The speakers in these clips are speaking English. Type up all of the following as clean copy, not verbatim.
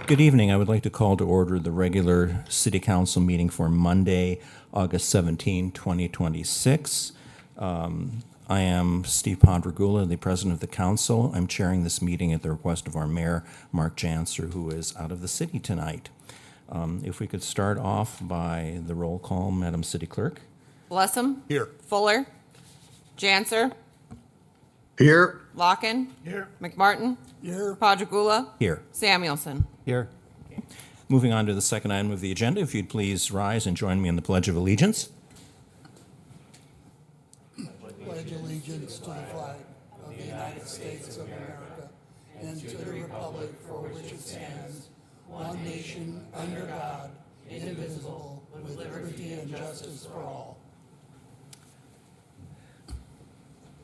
Good evening. I would like to call to order the regular City Council meeting for Monday, August 17, 2026. I am Steve Pondragula, the President of the Council. I'm chairing this meeting at the request of our Mayor, Mark Janser, who is out of the city tonight. If we could start off by the roll call, Madam City Clerk. Blessum. Here. Fuller. Janser. Here. Locken. Here. McMartin. Here. Padragula. Here. Samuelson. Here. Moving on to the second item of the agenda, if you'd please rise and join me in the Pledge of Allegiance. Pledge allegiance to the flag of the United States of America and to the republic for which it stands, one nation, under God, indivisible, with liberty and justice for all.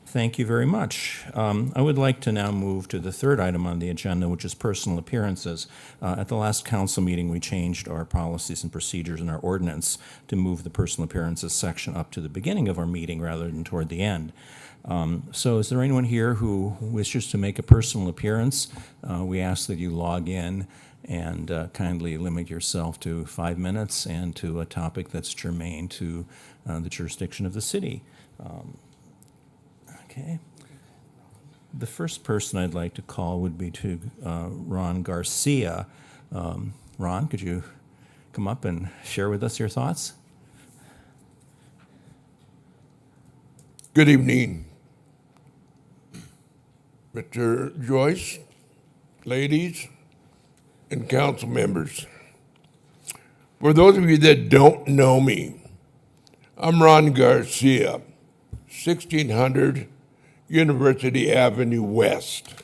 Thank you very much. I would like to now move to the third item on the agenda, which is personal appearances. At the last council meeting, we changed our policies and procedures in our ordinance to move the personal appearances section up to the beginning of our meeting rather than toward the end. So is there anyone here who wishes to make a personal appearance? We ask that you log in and kindly limit yourself to 5 minutes and to a topic that's germane to the jurisdiction of the city. Okay. The first person I'd like to call would be to Ron Garcia. Ron, could you come up and share with us your thoughts? Good evening, Mr. Joyce, ladies, and council members. For those of you that don't know me, I'm Ron Garcia, 1600 University Avenue West.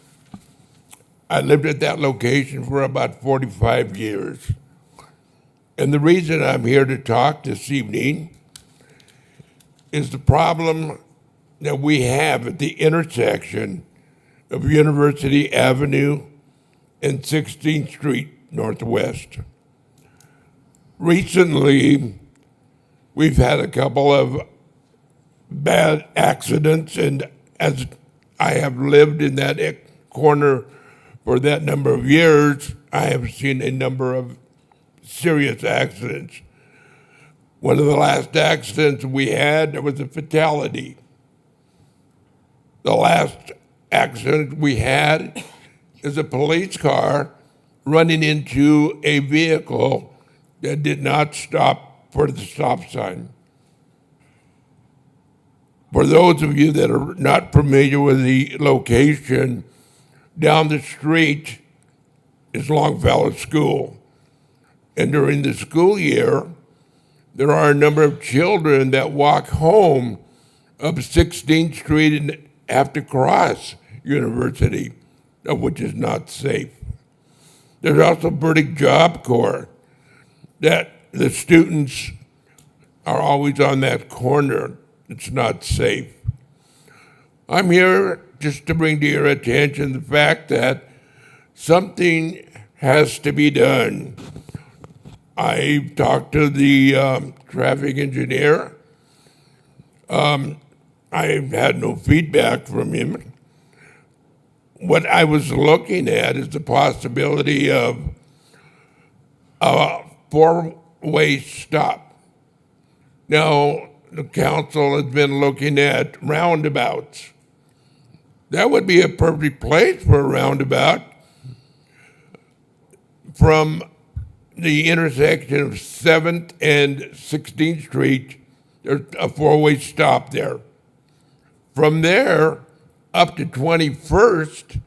I lived at that location for about 45 years. And the reason I'm here to talk this evening is the problem that we have at the intersection of University Avenue and 16th Street Northwest. Recently, we've had a couple of bad accidents, and as I have lived in that corner for that number of years, I have seen a number of serious accidents. One of the last accidents we had, there was a fatality. The last accident we had is a police car running into a vehicle that did not stop for the stop sign. For those of you that are not familiar with the location, down the street is Longfellow School. And during the school year, there are a number of children that walk home up 16th Street and have to cross University, which is not safe. There's also Burdick Job Corps, that the students are always on that corner. It's not safe. I'm here just to bring to your attention the fact that something has to be done. I talked to the traffic engineer. I had no feedback from him. What I was looking at is the possibility of a four-way stop. Now, the council has been looking at roundabouts. That would be a perfect place for a roundabout from the intersection of 7th and 16th Street. There's a four-way stop there. From there up to 21st,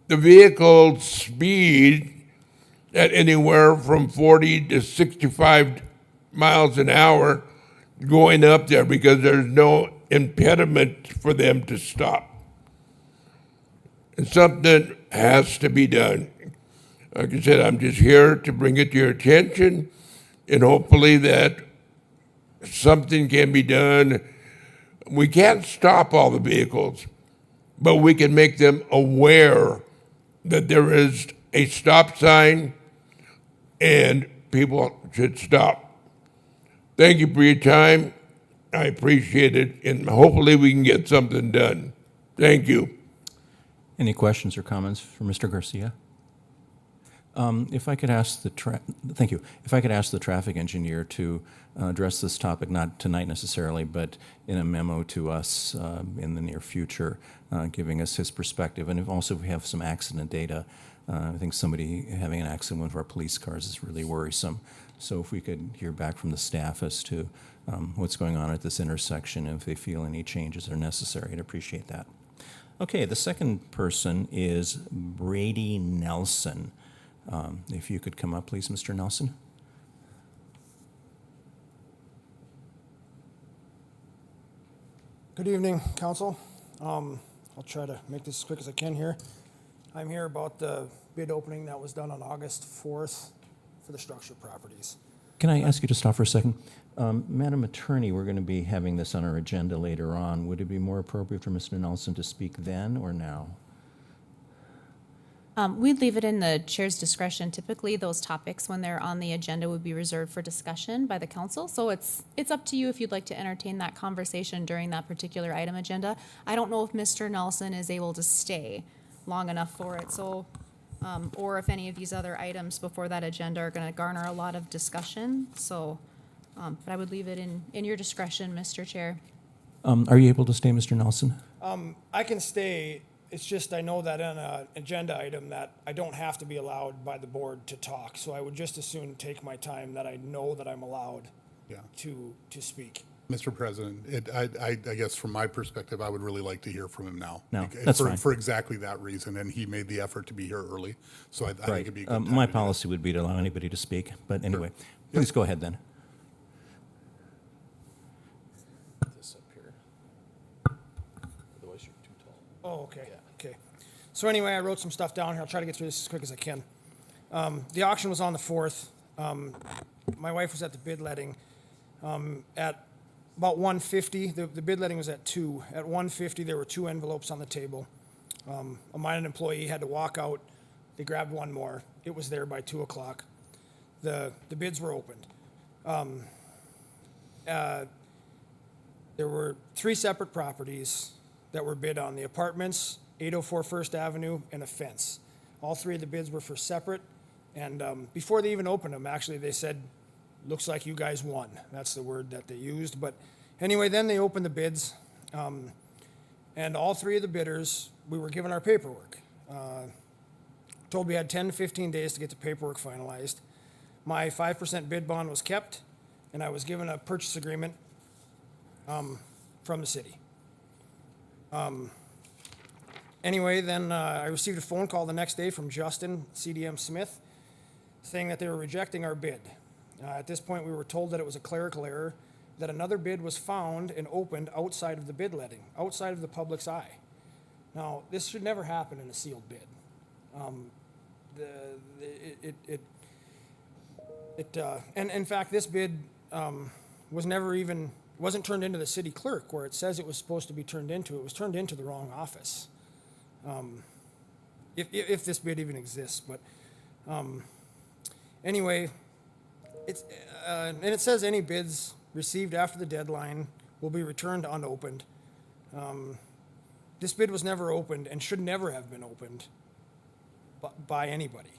the vehicles speed at anywhere from 40 to 65 miles an hour going up there because there's no impediment for them to stop. And something has to be done. Like I said, I'm just here to bring it to your attention, and hopefully that something can be done. We can't stop all the vehicles, but we can make them aware that there is a stop sign and people should stop. Thank you for your time. I appreciate it, and hopefully we can get something done. Thank you. Any questions or comments for Mr. Garcia? If I could ask thank you. If I could ask the traffic engineer to address this topic, not tonight necessarily, but in a memo to us in the near future, giving us his perspective. And if also we have some accident data, I think somebody having an accident with one of our police cars is really worrisome. So if we could hear back from the staff as to what's going on at this intersection, and if they feel any changes are necessary, I'd appreciate that. Okay, the second person is Brady Nelson. If you could come up, please, Mr. Nelson. Good evening, Council. I'll try to make this as quick as I can here. I'm here about the bid opening that was done on August 4th for the structure properties. Can I ask you to stop for a second? Madam Attorney, we're going to be having this on our agenda later on. Would it be more appropriate for Mr. Nelson to speak then or now? We'd leave it in the chair's discretion. Typically, those topics, when they're on the agenda, would be reserved for discussion by the council. So it's up to you if you'd like to entertain that conversation during that particular item agenda. I don't know if Mr. Nelson is able to stay long enough for it. So, or if any of these other items before that agenda are going to garner a lot of discussion. So, but I would leave it in your discretion, Mr. Chair. Are you able to stay, Mr. Nelson? I can stay. It's just I know that on an agenda item that I don't have to be allowed by the board to talk. So I would just as soon take my time that I know that I'm allowed to speak. Mr. President, I guess from my perspective, I would really like to hear from him now. No, that's fine. For exactly that reason, and he made the effort to be here early, so I think it'd be a good time My to do that. policy would be to allow anybody to speak, but anyway, please go ahead then. This up here. Otherwise, you're too tall. Oh, okay. Okay. So anyway, I wrote some stuff down here. I'll try to get through this as quick as I can. The auction was on the 4th. My wife was at the bid letting. At about 1:50, the bid letting was at 2. At 1:50, there were 2 envelopes on the table. A minor employee had to walk out. They grabbed one more. It was there by 2 o'clock. The bids were opened. There were 3 separate properties that were bid on: the apartments, 804 First Avenue, and a fence. All 3 of the bids were for separate. And before they even opened them, actually, they said, "Looks like you guys won." That's the word that they used. But anyway, then they opened the bids. And all 3 of the bidders, we were given our paperwork. Told we had 10 to 15 days to get the paperwork finalized. My 5% bid bond was kept, and I was given a purchase agreement from the city. Anyway, then I received a phone call the next day from Justin CDM Smith saying that they were rejecting our bid. At this point, we were told that it was a clerical error, that another bid was found and opened outside of the bid letting, outside of the public's eye. Now, this should never happen in a sealed bid. And in fact, this bid wasn't turned into the city clerk where it says it was supposed to be turned into. It was turned into the wrong office. If this bid even exists, but anyway, and it says any bids received after the deadline will be returned unopened. This bid was never opened and should never have been opened by anybody.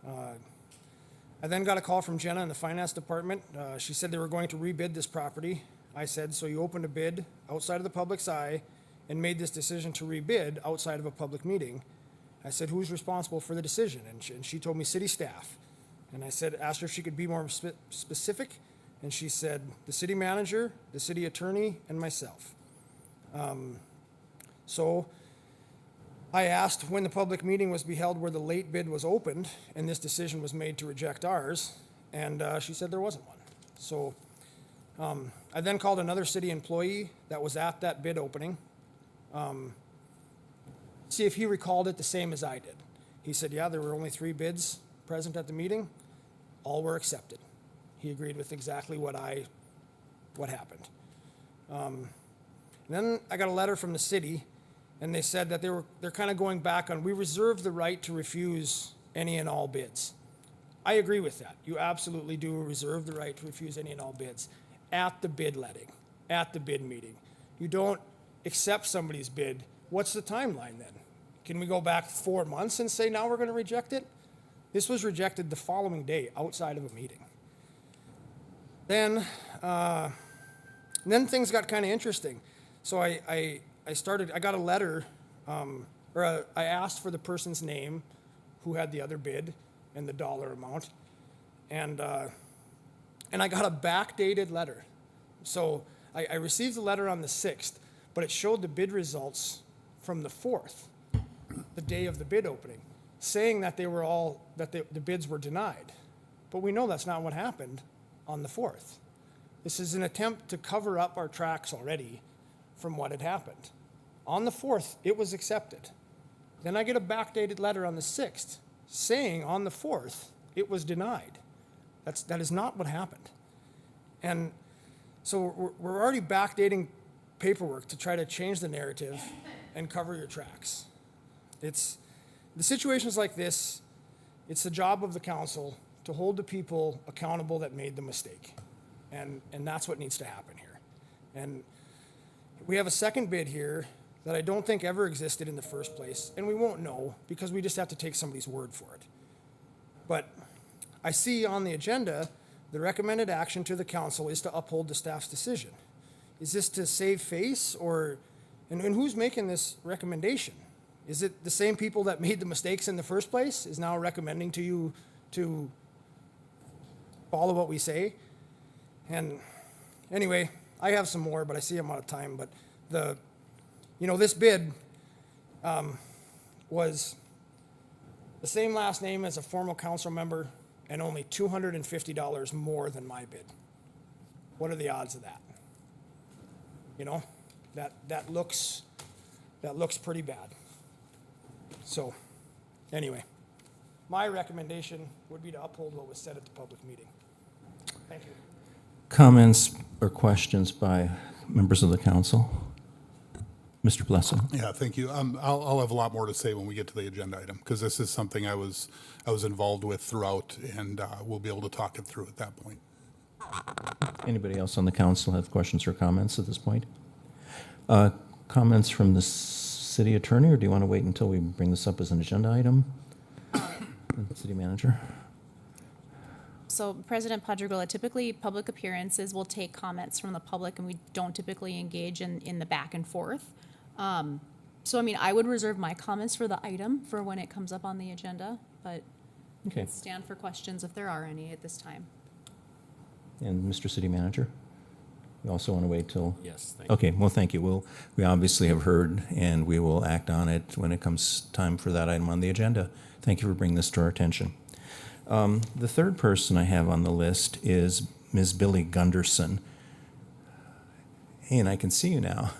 I then got a call from Jenna in the finance department. She said they were going to rebid this property. I said, "So you opened a bid outside of the public's eye and made this decision to rebid outside of a public meeting." I said, "Who's responsible for the decision?" And she told me city staff. And I asked her if she could be more specific, and she said, "The city manager, the city attorney, and myself." So I asked when the public meeting was to be held where the late bid was opened and this decision was made to reject ours, and she said there wasn't one. So I then called another city employee that was at that bid opening, see if he recalled it the same as I did. He said, "Yeah, there were only 3 bids present at the meeting. All were accepted." He agreed with exactly what happened. Then I got a letter from the city, and they said that they're kind of going back on, we reserve the right to refuse any and all bids. I agree with that. You absolutely do reserve the right to refuse any and all bids at the bid letting, at the bid meeting. You don't accept somebody's bid. What's the timeline then? Can we go back 4 months and say now we're going to reject it? This was rejected the following day outside of a meeting. Then things got kind of interesting. So I got a letter, I asked for the person's name who had the other bid and the dollar amount. And I got a backdated letter. So I received the letter on the 6th, but it showed the bid results from the 4th, the day of the bid opening, saying that the bids were denied. But we know that's not what happened on the 4th. This is an attempt to cover up our tracks already from what had happened. On the 4th, it was accepted. Then I get a backdated letter on the 6th saying on the 4th, it was denied. That is not what happened. And so we're already backdating paperwork to try to change the narrative and cover your tracks. The situations like this, it's the job of the council to hold the people accountable that made the mistake. And that's what needs to happen here. And we have a second bid here that I don't think ever existed in the first place, and we won't know because we just have to take somebody's word for it. But I see on the agenda, the recommended action to the council is to uphold the staff's decision. Is this to save face, and who's making this recommendation? Is it the same people that made the mistakes in the first place is now recommending to you to follow what we say? And anyway, I have some more, but I see I'm out of time. But this bid was the same last name as a former council member and only $250 more than my bid. What are the odds of that? That looks pretty bad. So, anyway, my recommendation would be to uphold what was said at the public meeting. Thank you. Comments or questions by members of the council? Mr. Blesson. Yeah, thank you. I'll have a lot more to say when we get to the agenda item, because this is something I was involved with throughout, and we'll be able to talk it through at that point. Anybody else on the council have questions or comments at this point? Comments from the city attorney, or do you want to wait until we bring this up as an agenda item? City manager. So President Padrigula, typically public appearances will take comments from the public, and we don't typically engage in the back and forth. So, I would reserve my comments for the item for when it comes up on the agenda, but Okay. stand for questions if there are any at this time. And Mr. City Manager? You also want to wait till? Yes, thank you. Okay, well, thank you. We obviously have heard, and we will act on it when it comes time for that item on the agenda. Thank you for bringing this to our attention. The third person I have on the list is Ms. Billy Gunderson. Hey, and I can see you now.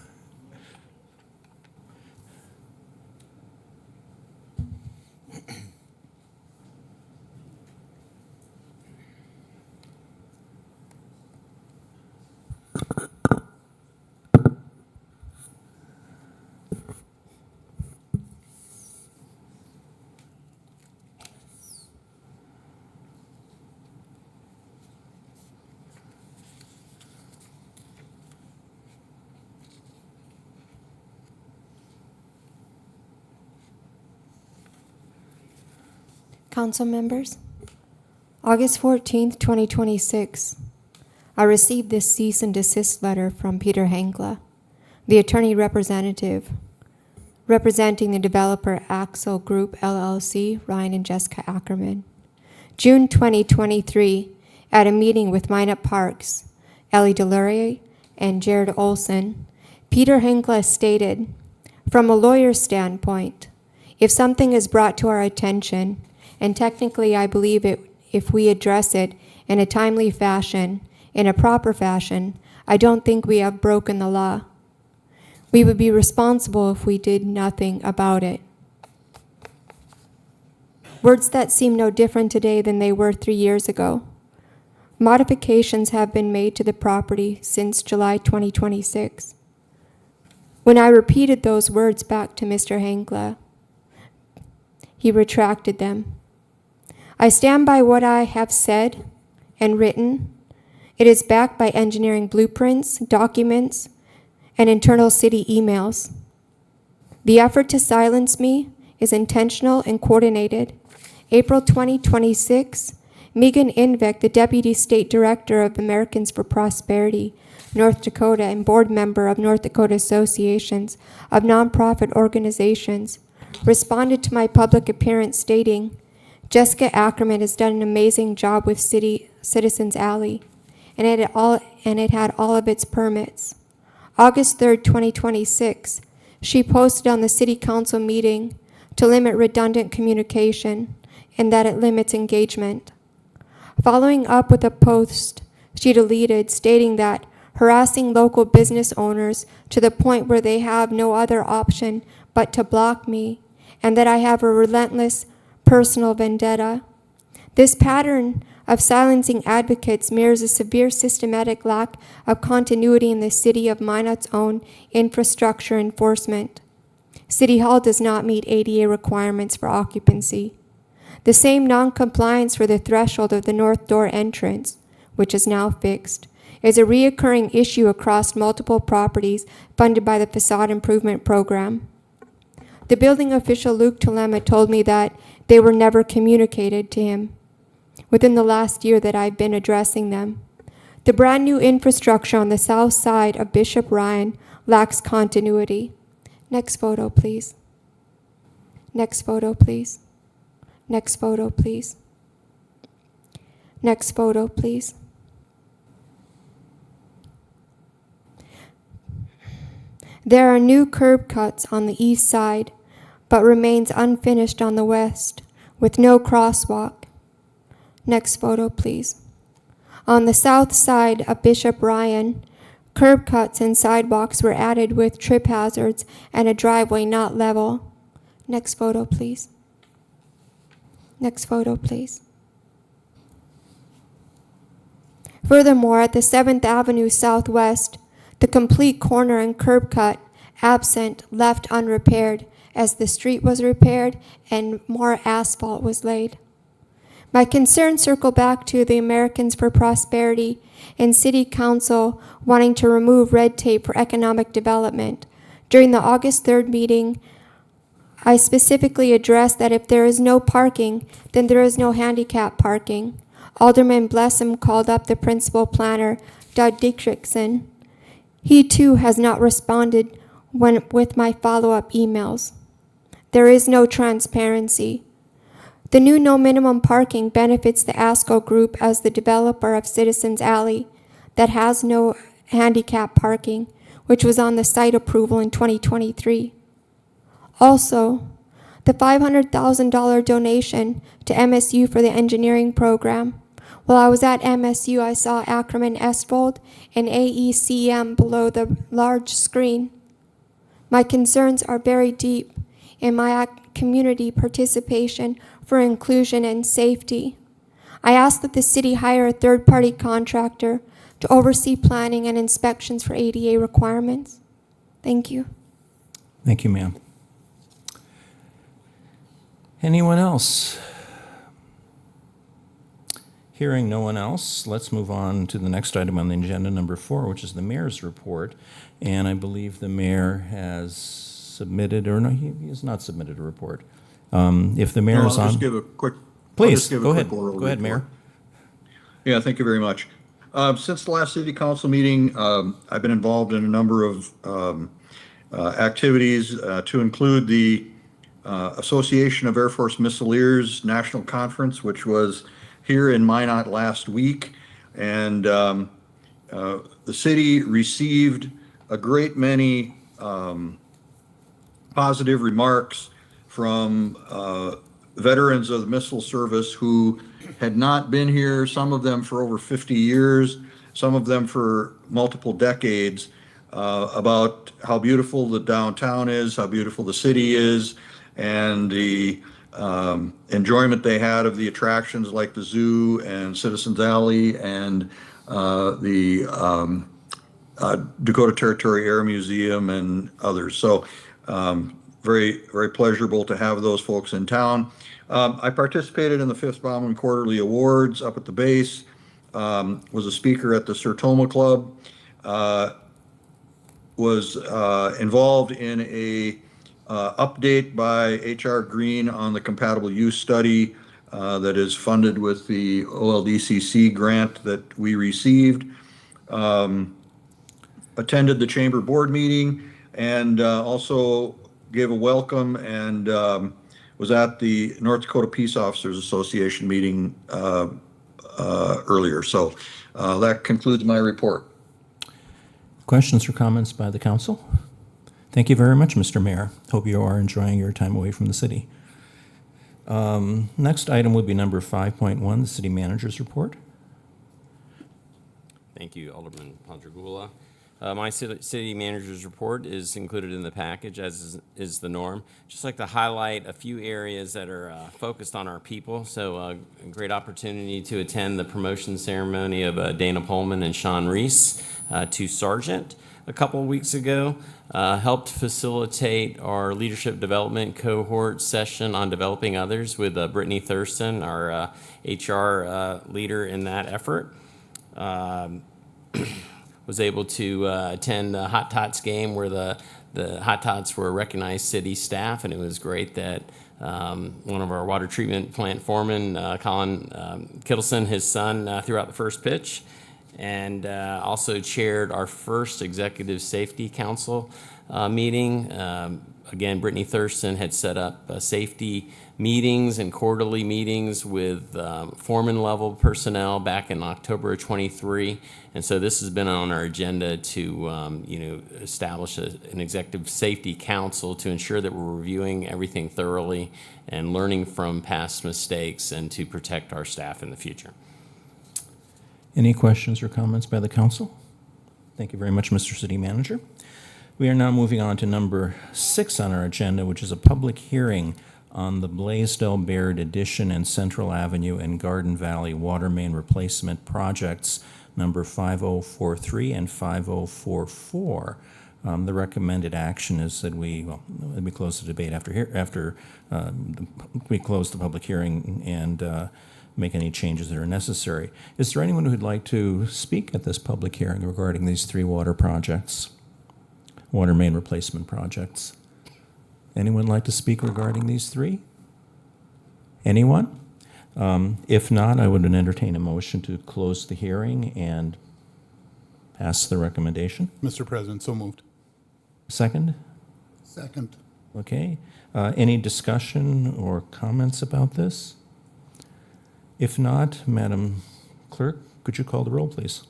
Council members, August 14th, 2026, I received this cease and desist letter from Peter Henkla, the attorney representative representing the developer Axel Group LLC, Ryan and Jessica Ackerman. June 2023, at a meeting with Minot Parks, Ellie Delurier and Jared Olson, Peter Henkla stated, from a lawyer's standpoint, if something is brought to our attention, and technically I believe if we address it in a timely fashion, in a proper fashion, I don't think we have broken the law. We would be responsible if we did nothing about it. Words that seem no different today than they were 3 years ago. Modifications have been made to the property since July 2026. When I repeated those words back to Mr. Henkla, he retracted them. I stand by what I have said and written. It is backed by engineering blueprints, documents, and internal city emails. The effort to silence me is intentional and coordinated April 2026, Megan Invec, the Deputy State Director of Americans for Prosperity, North Dakota, and board member of North Dakota Associations of Nonprofit Organizations, responded to my public appearance stating, Jessica Ackerman has done an amazing job with Citizens Alley, and it had all of its permits. August 3rd, 2026, she posted on the City Council meeting to limit redundant communication and that it limits engagement. Following up with a post she deleted stating that harassing local business owners to the point where they have no other option but to block me, and that I have a relentless personal vendetta. This pattern of silencing advocates mirrors a severe systematic lack of continuity in the City of Minot's own infrastructure enforcement. City Hall does not meet ADA requirements for occupancy. The same non-compliance for the threshold of the north door entrance, which is now fixed, is a reoccurring issue across multiple properties funded by the Facade Improvement Program. The building official Luke Telema told me that they were never communicated to him within the last year that I've been addressing them. The brand new infrastructure on the south side of Bishop Ryan lacks continuity. Next photo, please. Next photo, please. Next photo, please. Next photo, please. There are new curb cuts on the east side, but remains unfinished on the west, with no crosswalk. Next photo, please. On the south side of Bishop Ryan, curb cuts and sidewalks were added with trip hazards and a driveway not level. Next photo, please. Next photo, please. Furthermore, at the 7th Avenue Southwest, the complete corner and curb cut absent, left unrepaired, as the street was repaired and more asphalt was laid. My concerns circle back to the Americans for Prosperity and City Council wanting to remove red tape for economic development. During the August 3rd meeting, I specifically addressed that if there is no parking, then there is no handicap parking. Alderman Blessum called up the principal planner, Doug Dietrichson. He too has not responded with my follow-up emails. There is no transparency. The new no minimum parking benefits the ASCO Group as the developer of Citizens Alley that has no handicap parking, which was on the site approval in 2023. Also, the $500,000 donation to MSU for the engineering program. While I was at MSU, I saw Ackerman Estvold and AECM below the large screen. My concerns are very deep in my community participation for inclusion and safety. I ask that the city hire a third-party contractor to oversee planning and inspections for ADA requirements. Thank you. Thank you, ma'am. Anyone else? Hearing no one else, let's move on to the next item on the agenda, number 4, which is the mayor's report. And I believe the mayor has submitted, or no, he has not submitted a report. If the mayor No, is I'll on, just give a quick. I'll please just give a go quick ahead. oral Go ahead, Mayor. report. Yeah, thank you very much. Since the last city council meeting, I've been involved in a number of activities to include the Association of Air Force Missileers National Conference, which was here in Minot last week. And the city received a great many positive remarks from veterans of the missile service who had not been here, some of them for over 50 years, some of them for multiple decades, about how beautiful the downtown is, how beautiful the city is, and the enjoyment they had of the attractions like the zoo and Citizens Alley and the Dakota Territory Air Museum and others. So very, very pleasurable to have those folks in town. I participated in the Fifth Bauman Quarterly Awards up at the base, was a speaker at the Sertoma Club, was involved in a update by H.R. Green on the compatible use study that is funded with the OLDCC grant that we received. Attended the chamber board meeting and also gave a welcome and was at the North Dakota Peace Officers Association meeting earlier. So that concludes my report. Questions or comments by the council? Thank you very much, Mr. Mayor. Hope you are enjoying your time away from the city. Next item would be number 5.1, the city manager's report. Thank you, Alderman Pandragula. My city manager's report is included in the package, as is the norm. Just like to highlight a few areas that are focused on our people. So a great opportunity to attend the promotion ceremony of Dana Pullman and Sean Reese to sergeant a couple of weeks ago. Helped facilitate our leadership development cohort session on developing others with Brittany Thurston, our HR leader in that effort. Was able to attend the Hot Tots game where the Hot Tots were recognized city staff, and it was great that one of our water treatment plant foremen, Colin Kittleson, his son, threw out the first pitch, and also chaired our first Executive Safety Council meeting. Again, Brittany Thurston had set up safety meetings and quarterly meetings with foreman level personnel back in October of 23. And so this has been on our agenda to establish an executive safety council to ensure that we're reviewing everything thoroughly and learning from past mistakes and to protect our staff in the future. Any questions or comments by the council? Thank you very much, Mr. City Manager. We are now moving on to number 6 on our agenda, which is a public hearing on the Blaisdell Baird Addition and Central Avenue and Garden Valley Water Main Replacement Projects, number 5043 and 5044. The recommended action is that we close the debate after we close the public hearing and make any changes that are necessary. Is there anyone who would like to speak at this public hearing regarding these 3 water projects, water main replacement projects? Anyone like to speak regarding these 3? Anyone? If not, I would entertain a motion to close the hearing and pass the recommendation. Mr. President, so moved. Second? Second. Okay. Any discussion or comments about this? If not, Madam Clerk, could you call the roll, please?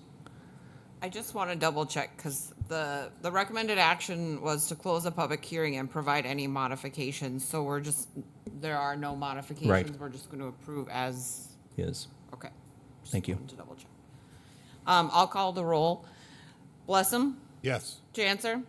I just want to double check because the recommended action was to close the public hearing and provide any modifications. So there are no modifications. Right. We're just going to approve as, Yes. okay. Thank you. Wanted to double check. I'll call the roll. Blessum, Yes. Janser,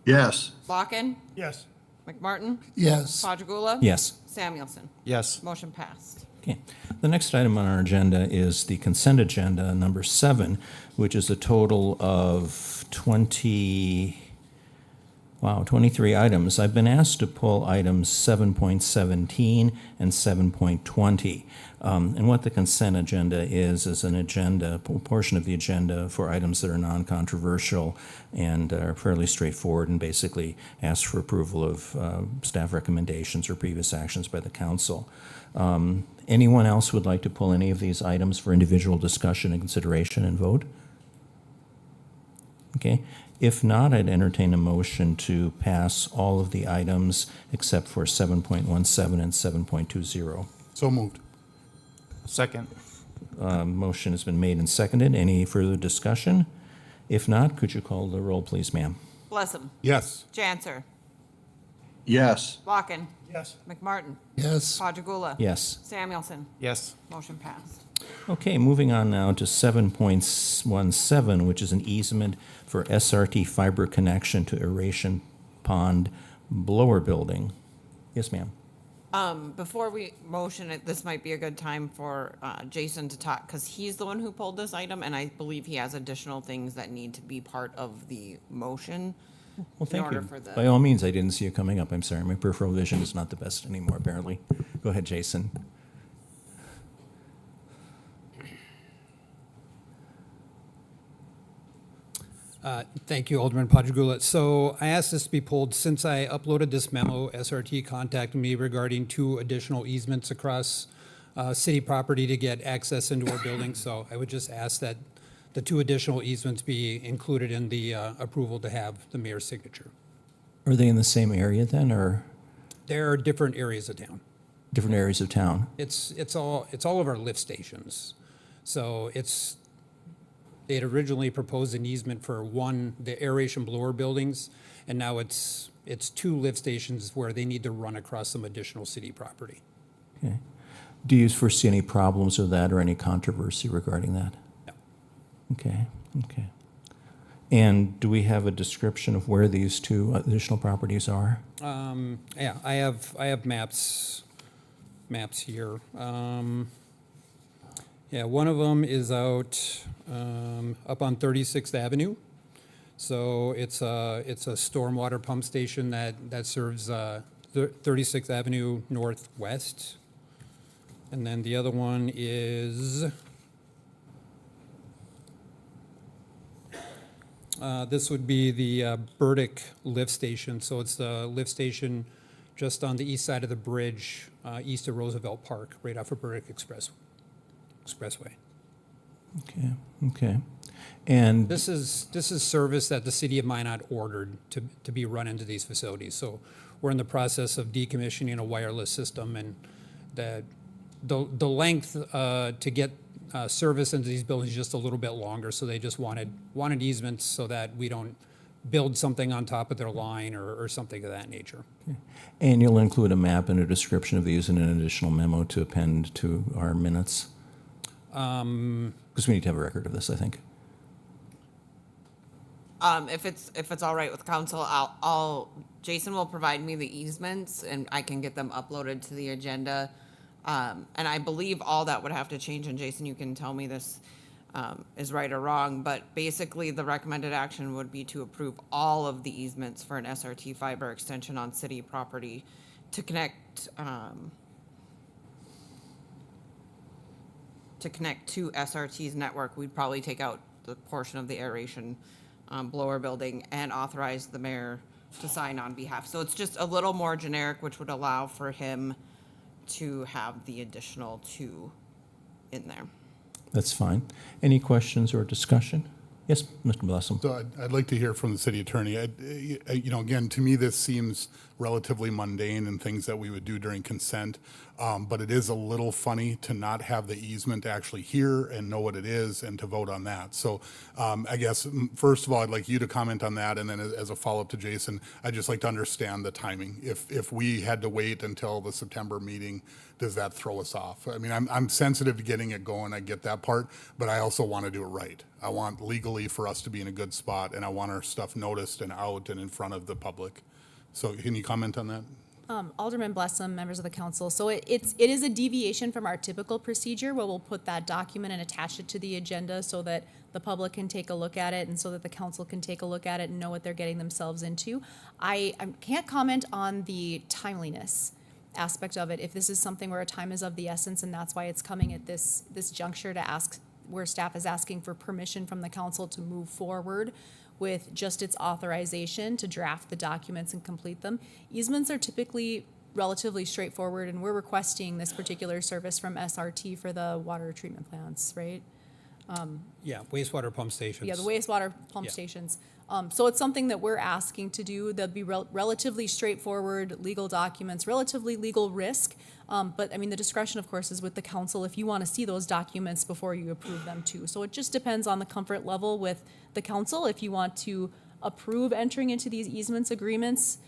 Yes. Locken, Yes. McMartin, Yes. Padragula. Yes. Samuelson. Yes. Motion passed. Okay. The next item on our agenda is the consent agenda, number 7, which is a total of 23 items. I've been asked to pull items 7.17 and 7.20. And what the consent agenda is an agenda, a portion of the agenda for items that are non-controversial and are fairly straightforward and basically ask for approval of staff recommendations or previous actions by the council. Anyone else would like to pull any of these items for individual discussion and consideration and vote? Okay. If not, I'd entertain a motion to pass all of the items except for 7.17 and 7.20. So moved. Second. Motion has been made and seconded. Any further discussion? If not, could you call the roll, please, ma'am? Blessum, Yes. Janser, Yes. Locken, Yes. McMartin, Yes. Padragula. Yes. Samuelson. Yes. Motion passed. Okay, moving on now to 7.17, which is an easement for SRT fiber connection to aeration pond blower building. Yes, ma'am. Before we motion it, this might be a good time for Jason to talk, because he's the one who pulled this item, and I believe he has additional things that need to be part of the motion. Well, thank order you. for the- By all means, I didn't see you coming up. I'm sorry. My peripheral vision is not the best anymore, apparently. Go ahead, Jason. Thank you, Alderman Padragula. So I asked this to be pulled since I uploaded this memo. SRT contacted me regarding 2 additional easements across city property to get access into our building. So I would just ask that the 2 additional easements be included in the approval to have the mayor's signature. Are they in the same area then, or There are different areas of town. different areas of town? It's all of our lift stations. So they had originally proposed an easement for the aeration blower buildings, and now it's 2 lift stations where they need to run across some additional city property. Okay. Do you foresee any problems with that or any controversy regarding that? No. Okay, okay. And do we have a description of where these 2 additional properties are? Yeah, I have maps here. Yeah, one of them is out up on 36th Avenue. So it's a stormwater pump station that serves 36th Avenue Northwest. And then the other one is this would be the Burdick lift station. So it's the lift station just on the east side of the bridge, east of Roosevelt Park, right off of Burdick Expressway. Okay, okay. And This is service that the city of Minot ordered to be run into these facilities. So we're in the process of decommissioning a wireless system, and the length to get service into these buildings is just a little bit longer. So they just wanted easements so that we don't build something on top of their line or something of that nature. And you'll include a map and a description of these in an additional memo to append to our minutes? Because we need to have a record of this, I think. If it's all right with council, Jason will provide me the easements and I can get them uploaded to the agenda. And I believe all that would have to change, and Jason, you can tell me this is right or wrong, but basically the recommended action would be to approve all of the easements for an SRT fiber extension on city property to connect to SRT's network. We'd probably take out the portion of the aeration blower building and authorize the mayor to sign on behalf. So it's just a little more generic, which would allow for him to have the additional 2 in there. That's fine. Any questions or discussion? Yes, Mr. Blossom. So I'd like to hear from the city attorney. Again, to me, this seems relatively mundane and things that we would do during consent, but it is a little funny to not have the easement actually hear and know what it is and to vote on that. So I guess, first of all, I'd like you to comment on that, and then as a follow-up to Jason, I'd just like to understand the timing. If we had to wait until the September meeting, does that throw us off? I mean, I'm sensitive to getting it going, I get that part, but I also want to do it right. I want legally for us to be in a good spot, and I want our stuff noticed and out and in front of the public. So can you comment on that? Alderman Blessum, members of the council. So it is a deviation from our typical procedure where we'll put that document and attach it to the agenda so that the public can take a look at it and so that the council can take a look at it and know what they're getting themselves into. I can't comment on the timeliness aspect of it. If this is something where a time is of the essence and that's why it's coming at this juncture to ask, where staff is asking for permission from the council to move forward with just its authorization to draft the documents and complete them. Easements are typically relatively straightforward, and we're requesting this particular service from SRT for the water treatment plants, right? Yeah, wastewater pump stations. Yeah, the wastewater pump Yeah. stations. So it's something that we're asking to do. There'll be relatively straightforward legal documents, relatively legal risk. But I mean, the discretion, of course, is with the council if you want to see those documents before you approve them too. So it just depends on the comfort level with the council. If you want to approve entering into these easements agreements,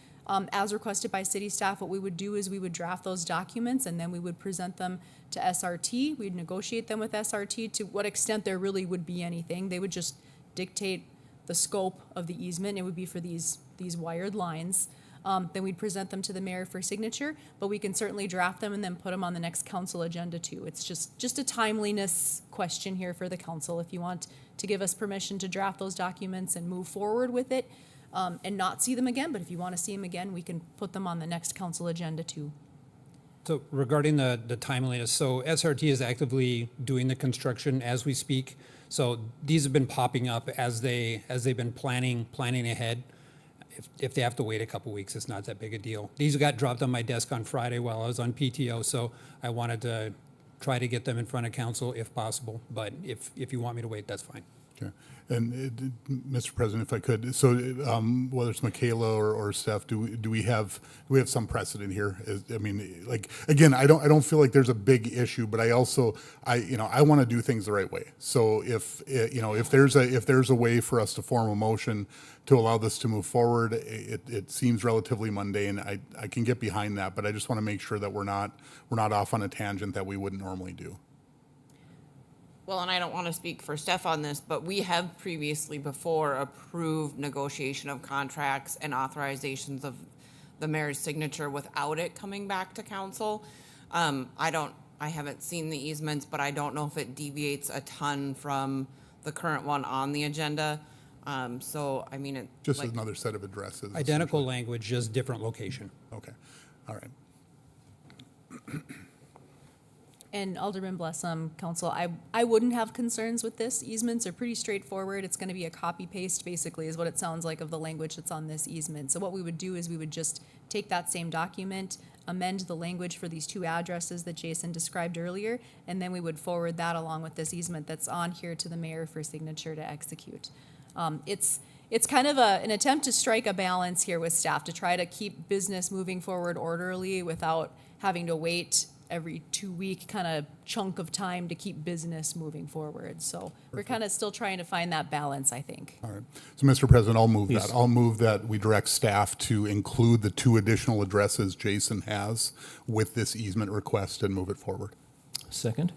as requested by city staff, what we would do is we would draft those documents and then we would present them to SRT. We'd negotiate them with SRT to what extent there really would be anything. They would just dictate the scope of the easement. It would be for these wired lines. Then we'd present them to the mayor for signature, but we can certainly draft them and then put them on the next council agenda too. It's just a timeliness question here for the council. If you want to give us permission to draft those documents and move forward with it, and not see them again, but if you want to see them again, we can put them on the next council agenda too. So regarding the timeliness, so SRT is actively doing the construction as we speak. So these have been popping up as they've been planning ahead. If they have to wait a couple weeks, it's not that big a deal. These got dropped on my desk on Friday while I was on PTO, so I wanted to try to get them in front of council if possible. But if you want me to wait, that's fine. Okay. And Mr. President, if I could, so whether it's Michaela or Steph, do we have some precedent here? I mean, like, again, I don't feel like there's a big issue, but I want to do things the right way. So if there's a way for us to form a motion to allow this to move forward, it seems relatively mundane. I can get behind that, but I just want to make sure that we're not off on a tangent that we wouldn't normally do. Well, and I don't want to speak for Steph on this, but we have previously before approved negotiation of contracts and authorizations of the mayor's signature without it coming back to council. I haven't seen the easements, but I don't know if it deviates a ton from the current one on the agenda. So, I mean, Just another set of addresses. Identical language, just different location. Okay. All right. And Alderman Blessum, Council, I wouldn't have concerns with this. Easements are pretty straightforward. It's going to be a copy paste, basically, is what it sounds like of the language that's on this easement. So what we would do is we would just take that same document, amend the language for these two addresses that Jason described earlier, and then we would forward that along with this easement that's on here to the mayor for signature to execute. It's kind of an attempt to strike a balance here with staff to try to keep business moving forward orderly without having to wait every 2-week kind of chunk of time to keep business moving forward. So we're kind of still trying to find that balance, I think. All right. So, Mr. President, I'll move Please. that. I'll move that we direct staff to include the 2 additional addresses Jason has with this easement request and move it forward. Second?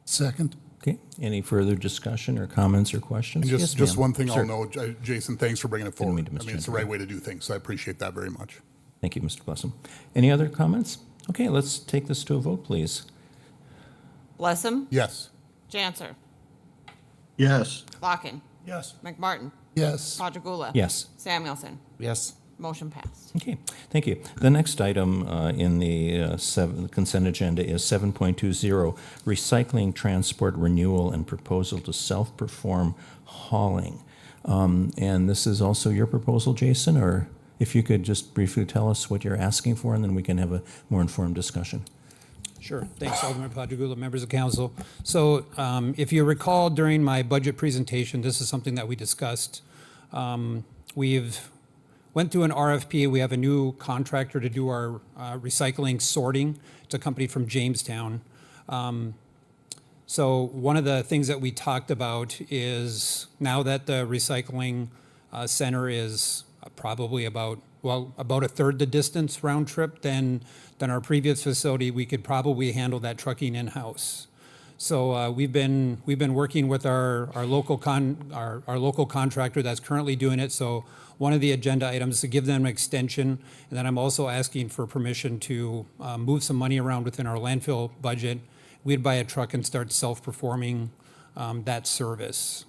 Second. Okay, any further discussion or comments or questions? And Yes, just ma'am. one thing Sir. I'll note, Jason, thanks for bringing it forward. mean to I mean, it's the right way to do things, so I appreciate that very much. Thank you, Mr. Blessum. Any other comments? Okay, let's take this to a vote, please. Blessum, Yes. Janser, Yes. Locken, Yes. McMartin, Yes. Padragula. Yes. Samuelson. Yes. Motion passed. Okay, thank you. The next item in the consent agenda is 7.20, recycling transport renewal and proposal to self-perform hauling. And this is also your proposal, Jason, or if you could just briefly tell us what you're asking for, and then we can have a more informed discussion. Sure. Thanks, Alderman Padragula, members of council. So if you recall during my budget presentation, this is something that we discussed. We've went through an RFP. We have a new contractor to do our recycling sorting. It's a company from Jamestown. So one of the things that we talked about is now that the recycling center is probably about a third the distance round trip than our previous facility, we could probably handle that trucking in-house. So we've been working with our local contractor that's currently doing it. So one of the agenda items is to give them an extension, and then I'm also asking for permission to move some money around within our landfill budget. We'd buy a truck and start self-performing that service.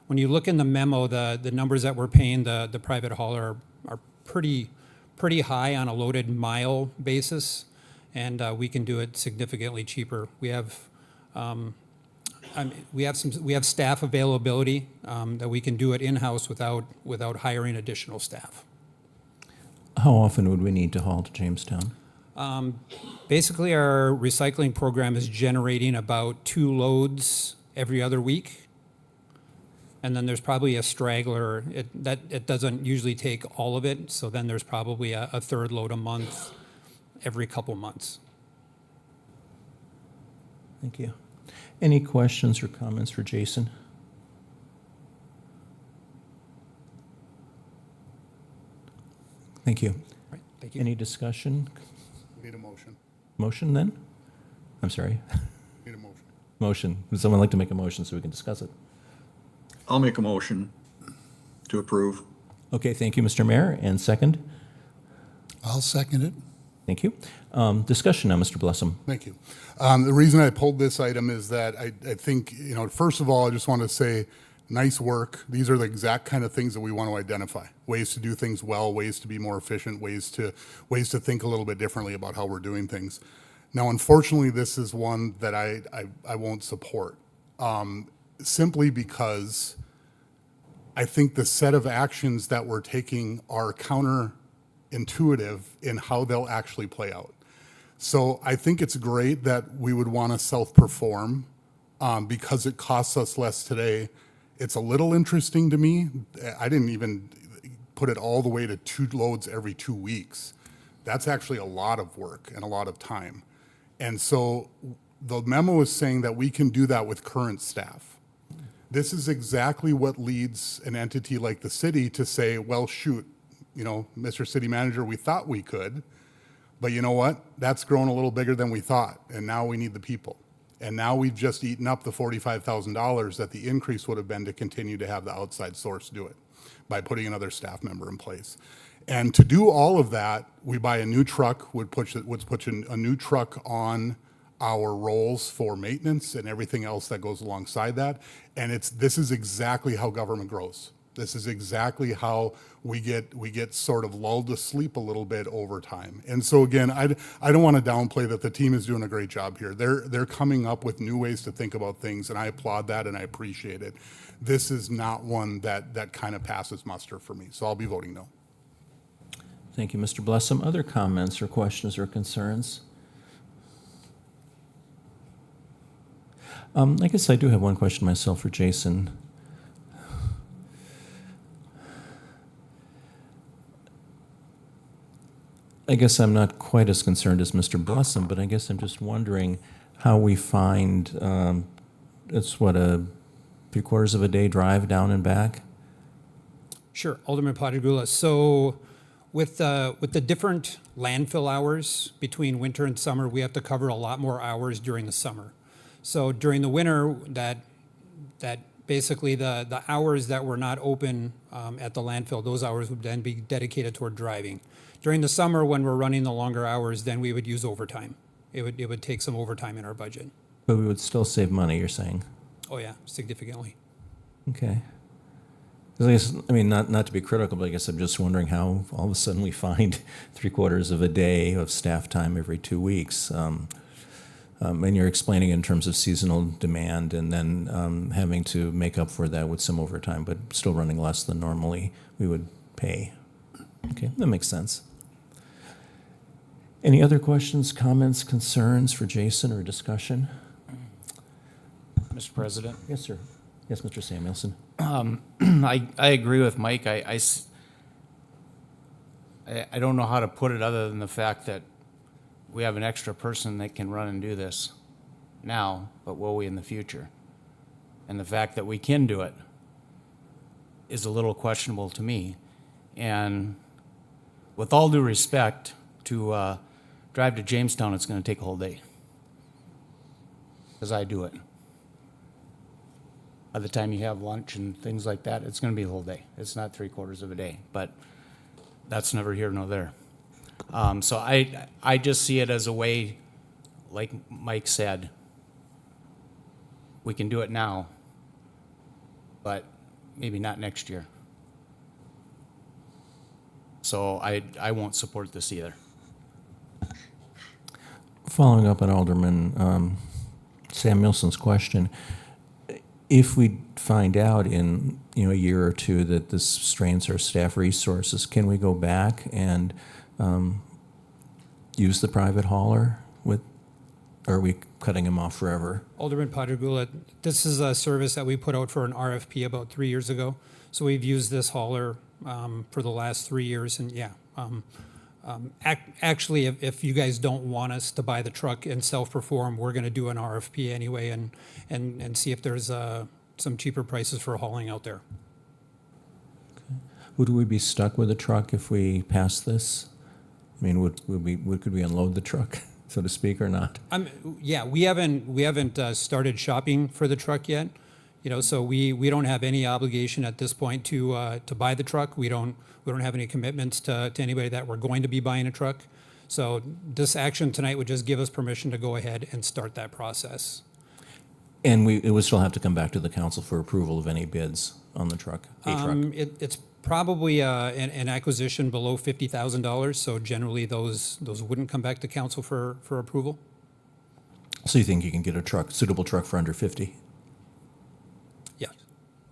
When you look in the memo, the numbers that we're paying the private hauler are pretty high on a loaded mile basis, and we can do it significantly cheaper. We have staff availability that we can do it in-house without hiring additional staff. How often would we need to haul to Jamestown? Basically, our recycling program is generating about 2 loads every other week. And then there's probably a straggler. It doesn't usually take all of it, so then there's probably a third load a month every couple months. Thank you. Any questions or comments for Jason? Thank you. Right, thank you. Any discussion? Need a motion. Motion then? I'm sorry. Need a motion. Motion. Would someone like to make a motion so we can discuss it? I'll make a motion to approve. Okay, thank you, Mr. Mayor. And second? I'll second it. Thank you. Discussion now, Mr. Blessum. Thank you. The reason I pulled this item is that I think, first of all, I just want to say, nice work. These are the exact kind of things that we want to identify. Ways to do things well, ways to be more efficient, ways to think a little bit differently about how we're doing things. Now, unfortunately, this is one that I won't support. simply because I think the set of actions that we're taking are counterintuitive in how they'll actually play out. So I think it's great that we would want to self-perform because it costs us less today. It's a little interesting to me. I didn't even put it all the way to 2 loads every 2 weeks. That's actually a lot of work and a lot of time. And so the memo is saying that we can do that with current staff. This is exactly what leads an entity like the city to say, well, shoot, Mr. City Manager, we thought we could, but you know what? That's grown a little bigger than we thought, and now we need the people. And now we've just eaten up the $45,000 that the increase would have been to continue to have the outside source do it by putting another staff member in place. And to do all of that, we buy a new truck, would put a new truck on our rolls for maintenance and everything else that goes alongside that. And this is exactly how government grows. This is exactly how we get sort of lulled to sleep a little bit over time. And so again, I don't want to downplay that the team is doing a great job here. They're coming up with new ways to think about things, and I applaud that and I appreciate it. This is not one that kind of passes muster for me, so I'll be voting no. Thank you, Mr. Blessam. Other comments or questions or concerns? I guess I do have one question myself for Jason. I guess I'm not quite as concerned as Mr. Blessam, but I guess I'm just wondering how we find, it's what, a 3/4 of a day drive down and back? Sure, Alderman Padragula. So with the different landfill hours between winter and summer, we have to cover a lot more hours during the summer. So during the winter, that basically the hours that were not open at the landfill, those hours would then be dedicated toward driving. During the summer, when we're running the longer hours, then we would use overtime. It would take some overtime in our budget. But we would still save money, you're saying? Oh yeah, significantly. Okay. 'Cause I guess, I mean, not to be critical, but I guess I'm just wondering how all of a sudden we find 3/4 of a day of staff time every 2 weeks. And you're explaining in terms of seasonal demand and then having to make up for that with some overtime, but still running less than normally we would pay. Okay, that makes sense. Any other questions, comments, concerns for Jason or discussion? Mr. President, Yes, sir. Yes, Mr. Samuelson. I agree with Mike. I don't know how to put it other than the fact that we have an extra person that can run and do this now, but will we in the future? And the fact that we can do it is a little questionable to me. And with all due respect, to drive to Jamestown, it's going to take a whole day. Because I do it. By the time you have lunch and things like that, it's going to be a whole day. It's not 3/4 of a day, but that's never here nor there. So I just see it as a way, like Mike said, we can do it now, but maybe not next year. So I won't support this either. Following up on Alderman Samuelson's question, if we find out in a year or two that this strains our staff resources, can we go back and use the private hauler or are we cutting him off forever? Alderman Padragula, this is a service that we put out for an RFP about 3 years ago. So we've used this hauler for the last 3 years, and yeah. Actually, if you guys don't want us to buy the truck and self-perform, we're going to do an RFP anyway and see if there's some cheaper prices for hauling out there. Would we be stuck with a truck if we pass this? I mean, could we unload the truck, so to speak, or not? Yeah, we haven't started shopping for the truck yet. So we don't have any obligation at this point to buy the truck. We don't have any commitments to anybody that we're going to be buying a truck. So this action tonight would just give us permission to go ahead and start that process. And it would still have to come back to the council for approval of any bids on the truck, a truck. It's probably an acquisition below $50,000. So generally those wouldn't come back to council for approval. So you think you can get a suitable truck for under 50?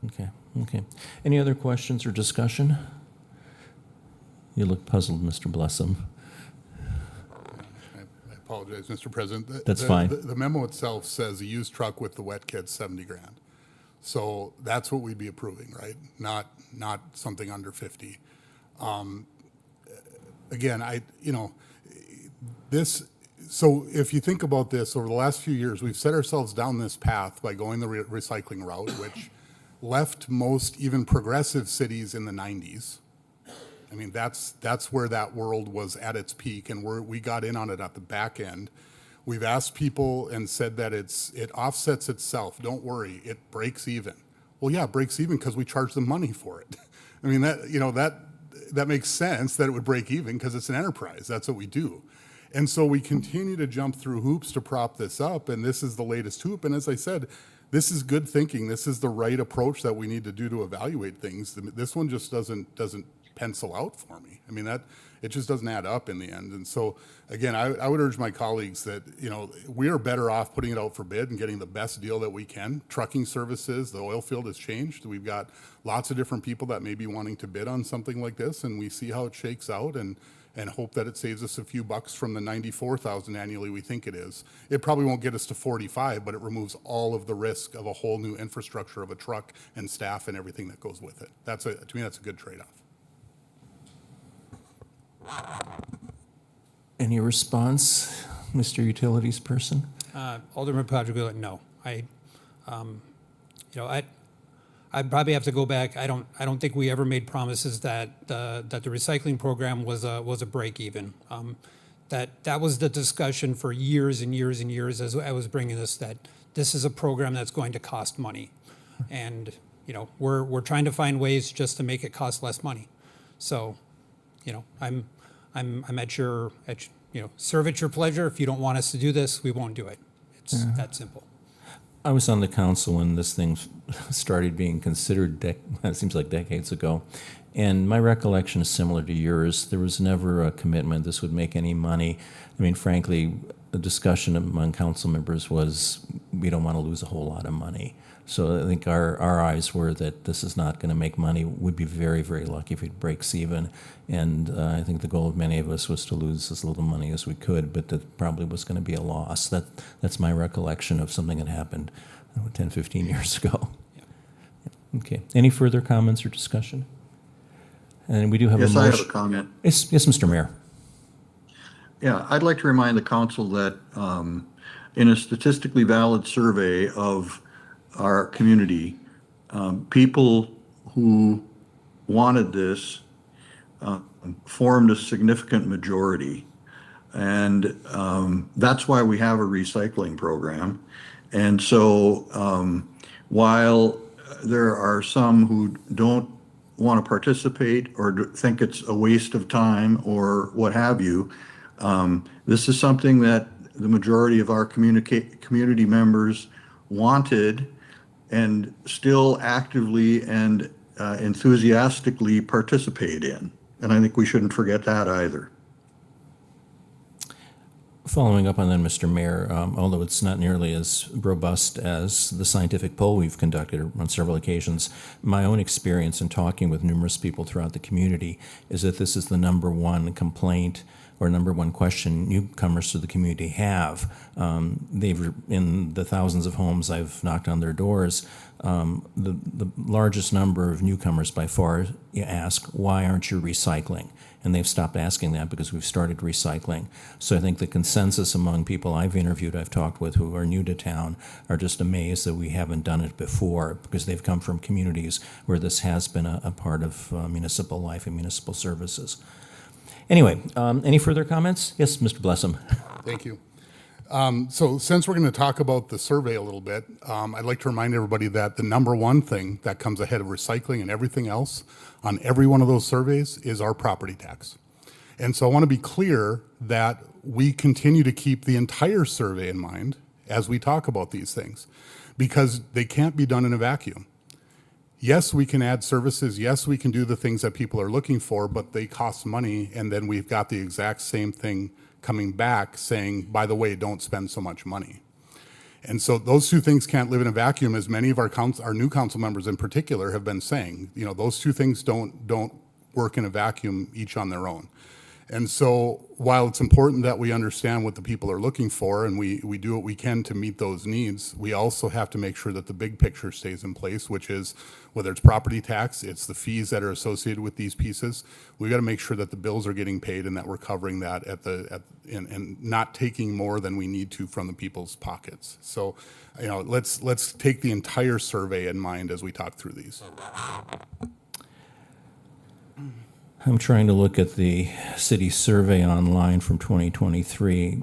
Okay, okay. Any other questions or discussion? You look puzzled, Mr. Blessum. I apologize, Mr. President. That's fine. The memo itself says a used truck with the wet kit, 70 grand. So that's what we'd be approving, right? Not something under 50. Again, so if you think about this, over the last few years, we've set ourselves down this path by going the recycling route, which left most even progressive cities in the 90s. I mean, that's where that world was at its peak, and we got in on it at the back end. We've asked people and said that it offsets itself. Don't worry, it breaks even. Well, yeah, it breaks even because we charge them money for it. I mean, that makes sense that it would break even because it's an enterprise. That's what we do. And so we continue to jump through hoops to prop this up, and this is the latest hoop. And as I said, this is good thinking. This is the right approach that we need to do to evaluate things. This one just doesn't pencil out for me. I mean, it just doesn't add up in the end. And so, again, I would urge my colleagues that, we are better off putting it out for bid and getting the best deal that we can. Trucking services, the oil field has changed. We've got lots of different people that may be wanting to bid on something like this, and we see how it shakes out and hope that it saves us a few bucks from the $94,000 annually we think it is. It probably won't get us to 45, but it removes all of the risk of a whole new infrastructure of a truck and staff and everything that goes with it. To me, that's a good trade-off. Any response, Mr. Utilities person? Alderman Patrick, no. I'd probably have to go back. I don't think we ever made promises that the recycling program was a break even. That was the discussion for years and years and years as I was bringing this, that this is a program that's going to cost money, and we're trying to find ways just to make it cost less money. So, I'm at your serve at your pleasure. If you don't want us to do this, we won't do it. It's that simple. I was on the council when this thing started being considered, it seems like decades ago. And my recollection is similar to yours. There was never a commitment this would make any money. I mean, frankly, the discussion among council members was, we don't want to lose a whole lot of money. So I think our eyes were that this is not going to make money. We'd be very, very lucky if it breaks even. And I think the goal of many of us was to lose as little money as we could, but that probably was going to be a loss. That's my recollection of something that happened 10, 15 years ago. Yeah. Okay. Any further comments or discussion? And we do have a motion. Yes, I have a comment. Yes, Mr. Mayor. Yeah, I'd like to remind the council that in a statistically valid survey of our community, people who wanted this formed a significant majority. And that's why we have a recycling program. And so while there are some who don't want to participate or think it's a waste of time or what have you, this is something that the majority of our community members wanted and still actively and enthusiastically participate in. And I think we shouldn't forget that either. Following up on that, Mr. Mayor, although it's not nearly as robust as the scientific poll we've conducted on several occasions, my own experience in talking with numerous people throughout the community is that this is the number one complaint or number one question newcomers to the community have. They've, in the thousands of homes I've knocked on their doors, the largest number of newcomers by far ask, why aren't you recycling? And they've stopped asking that because we've started recycling. So I think the consensus among people I've interviewed, I've talked with who are new to town, are just amazed that we haven't done it before because they've come from communities where this has been a part of municipal life and municipal services. Anyway, any further comments? Yes, Mr. Blessum. Thank you. So since we're going to talk about the survey a little bit, I'd like to remind everybody that the number one thing that comes ahead of recycling and everything else on every one of those surveys is our property tax. And so I want to be clear that we continue to keep the entire survey in mind as we talk about these things, because they can't be done in a vacuum. Yes, we can add services. Yes, we can do the things that people are looking for, but they cost money. And then we've got the exact same thing coming back saying, by the way, don't spend so much money. And so those two things can't live in a vacuum, as many of our new council members in particular have been saying. You know, those two things don't work in a vacuum each on their own. And so while it's important that we understand what the people are looking for and we do what we can to meet those needs, we also have to make sure that the big picture stays in place, which is whether it's property tax, it's the fees that are associated with these pieces. We got to make sure that the bills are getting paid and that we're covering that and not taking more than we need to from the people's pockets. So, you know, let's take the entire survey in mind as we talk through these. I'm trying to look at the city survey online from 2023,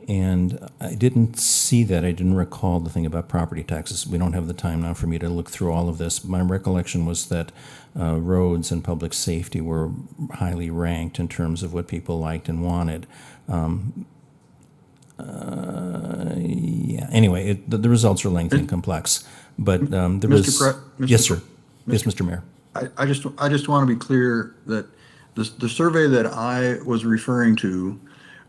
and I didn't see that. I didn't recall the thing about property taxes. We don't have the time now for me to look through all of this. My recollection was that roads and public safety were highly ranked in terms of what people liked and wanted. Yeah. Anyway, the results are lengthy and complex, but there was. Yes, sir. Yes, Mr. Mayor. I just want to be clear that the survey that I was referring to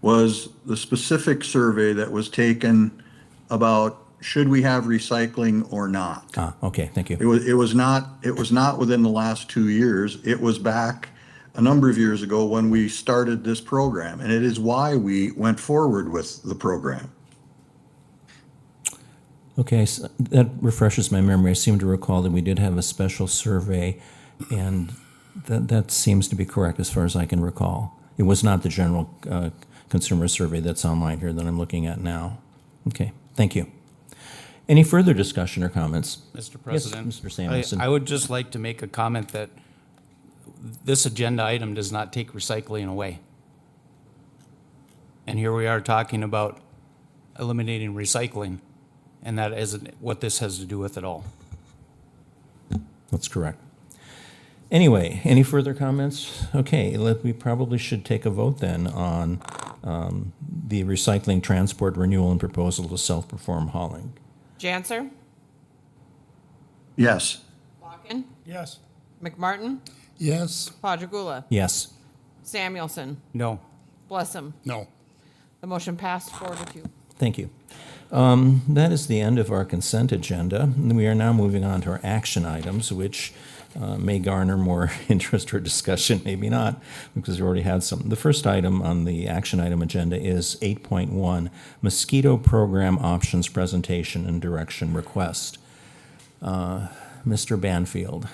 was the specific survey that was taken about should we have recycling or not. Okay, thank you. It was not within the last 2 years. It was back a number of years ago when we started this program, and it is why we went forward with the program. Okay, so that refreshes my memory. I seem to recall that we did have a special survey, and that seems to be correct as far as I can recall. It was not the general consumer survey that's online here that I'm looking at now. Okay, thank you. Any further discussion or comments? Mr. President. Yes, Mr. Samuelson. I would just like to make a comment that this agenda item does not take recycling away. And here we are talking about eliminating recycling, and that isn't what this has to do with at all. That's correct. Anyway, any further comments? Okay, we probably should take a vote then on the recycling transport renewal and proposal to self-perform hauling. Janser, Yes. Walken, Yes. McMartin, Yes. Padragula, Yes. Samuelson, No. Blessam. No. The motion passed 4-2. Thank you. That is the end of our consent agenda. We are now moving on to our action items, which may garner more interest or discussion, maybe not, because we already had some. The first item on the action item agenda is 8.1, Mosquito Program Options Presentation and Direction Request. Mr. Banfield.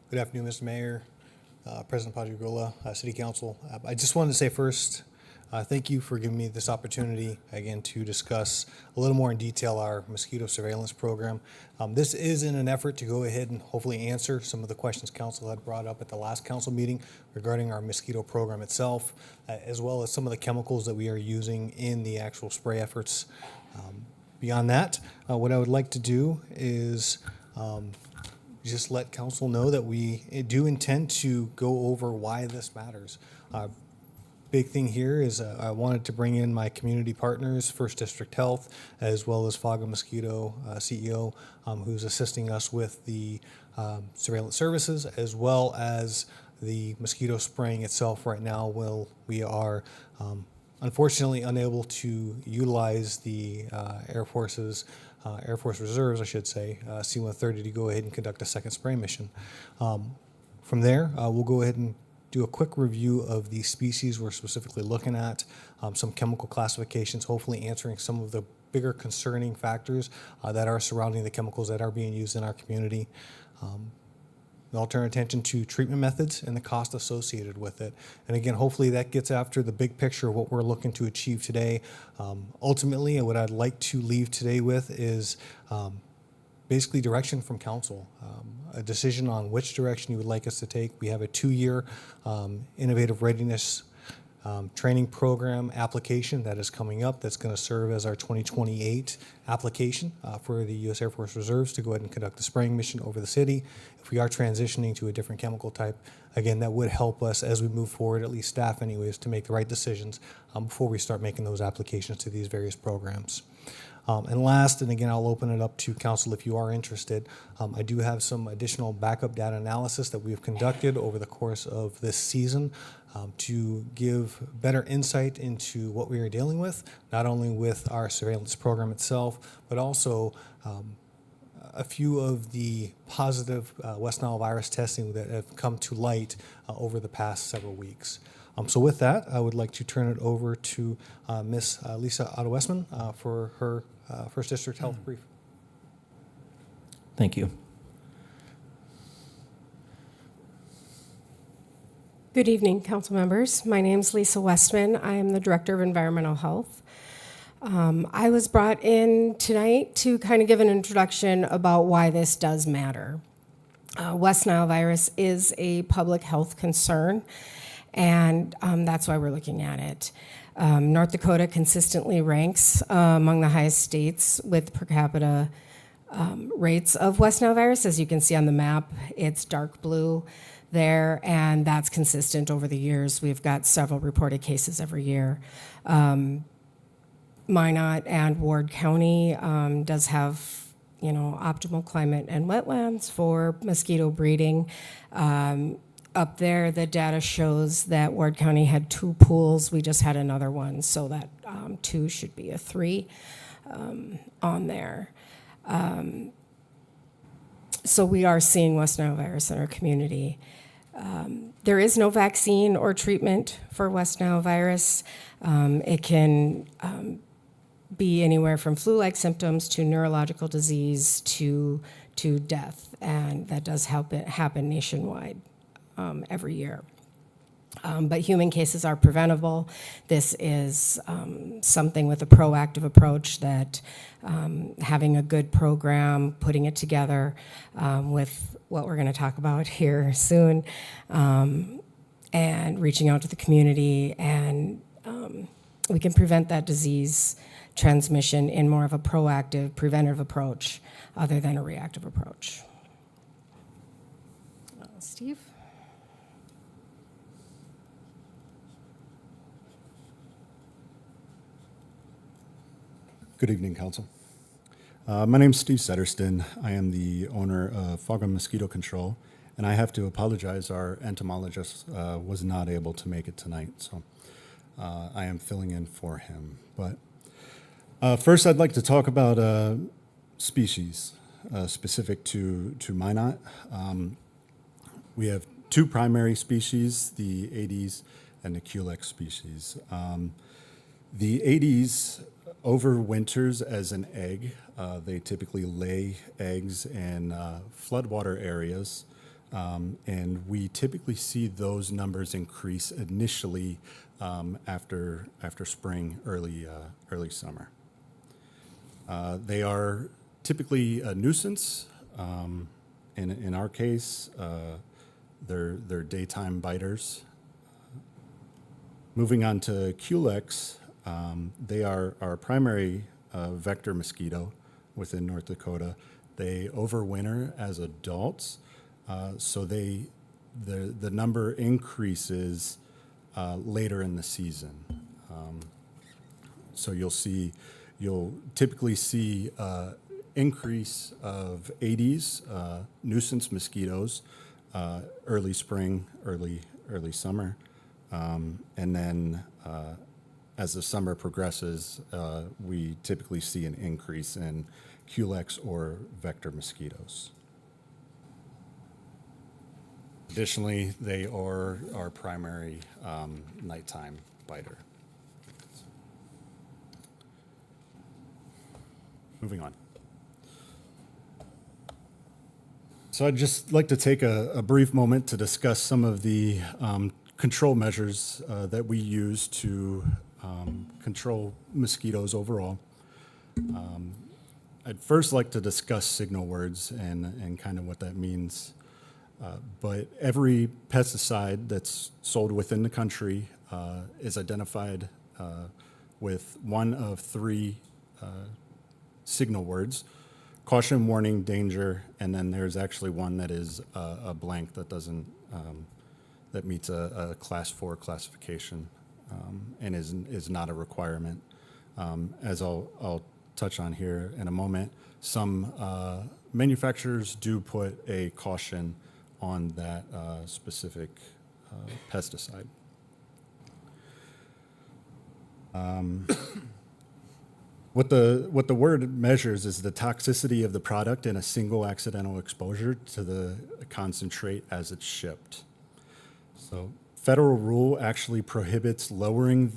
Good afternoon, Mr. Mayor, President Padragula, City Council. I just wanted to say first, thank you for giving me this opportunity again to discuss a little more in detail our mosquito surveillance program. This is in an effort to go ahead and hopefully answer some of the questions Council had brought up at the last Council meeting regarding our mosquito program itself, as well as some of the chemicals that we are using in the actual spray efforts. Beyond that, what I would like to do is just let council know that we do intend to go over why this matters. Big thing here is I wanted to bring in my community partners, First District Health, as well as Faga Mosquito CEO, who's assisting us with the surveillance services, as well as the mosquito spraying itself right now. We are unfortunately unable to utilize the Air Force Reserves, I should say, C-130 to go ahead and conduct a second spray mission. From there, we'll go ahead and do a quick review of the species we're specifically looking at, some chemical classifications, hopefully answering some of the bigger concerning factors that are surrounding the chemicals that are being used in our community. We'll turn attention to treatment methods and the cost associated with it. And again, hopefully that gets after the big picture of what we're looking to achieve today. Ultimately, what I'd like to leave today with is basically direction from council, a decision on which direction you would like us to take. We have a 2-year innovative readiness training program application that is coming up that's going to serve as our 2028 application for the U.S. Air Force Reserves to go ahead and conduct the spraying mission over the city. If we are transitioning to a different chemical type, again, that would help us as we move forward, at least staff anyways, to make the right decisions before we start making those applications to these various programs. And last, and again, I'll open it up to council if you are interested, I do have some additional backup data analysis that we have conducted over the course of this season to give better insight into what we are dealing with, not only with our surveillance program itself, but also a few of the positive West Nile virus testing that have come to light over the past several weeks. So with that, I would like to turn it over to Ms. Lisa Otto-Westman for her First District Health brief. Thank you. Good evening, council members. My name is Lisa Westman. I am the Director of Environmental Health. I was brought in tonight to kind of give an introduction about why this does matter. West Nile virus is a public health concern, and that's why we're looking at it. North Dakota consistently ranks among the highest states with per capita rates of West Nile virus. As you can see on the map, it's dark blue there, and that's consistent over the years. We've got several reported cases every year. Minot and Ward County does have, optimal climate and wetlands for mosquito breeding. Up there, the data shows that Ward County had 2 pools. We just had another one, so that 2 should be a 3 on there. So we are seeing West Nile virus in our community. There is no vaccine or treatment for West Nile virus. It can be anywhere from flu-like symptoms to neurological disease to death, and that does happen nationwide every year. But human cases are preventable. This is something with a proactive approach that having a good program, putting it together with what we're going to talk about here soon, and reaching out to the community, and we can prevent that disease transmission in more of a proactive, preventive approach other than a reactive approach. Steve? Good evening, Council. My name is Steve Setterston. I am the owner of Fog and Mosquito Control, and I have to apologize. Our entomologist was not able to make it tonight, so I am filling in for him. But first, I'd like to talk about species specific to Minot. We have 2 primary species, the Aedes and the Culex species. The Aedes overwinters as an egg. They typically lay eggs in floodwater areas, and we typically see those numbers increase initially after spring, early summer. They are typically a nuisance. In our case, they're daytime biters. Moving on to Culex. They are our primary vector mosquito within North Dakota. They overwinter as adults, so the number increases later in the season. So you'll typically see increase of Aedes, nuisance mosquitoes, early spring, early summer, and then as the summer progresses, we typically see an increase in Culex or vector mosquitoes. Additionally, they are our primary nighttime biter. Moving on. So I'd just like to take a brief moment to discuss some of the control measures that we use to control mosquitoes overall. I'd first like to discuss signal words and kind of what that means. But every pesticide that's sold within the country is identified with one of three signal words: caution, warning, danger, and then there's actually one that is a blank that doesn't, that meets a class 4 classification and is not a requirement. As I'll touch on here in a moment, some manufacturers do put a caution on that specific pesticide. What the word measures is the toxicity of the product in a single accidental exposure to the concentrate as it's shipped. So federal rule actually prohibits lowering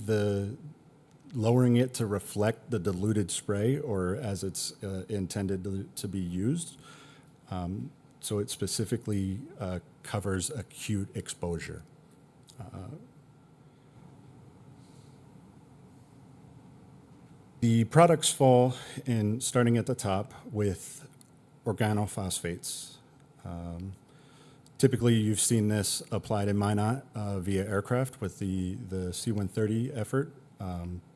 it to reflect the diluted spray or as it's intended to be used. So it specifically covers acute exposure. The products fall in, starting at the top, with organophosphates. Typically, you've seen this applied in Minot via aircraft with the C-130 effort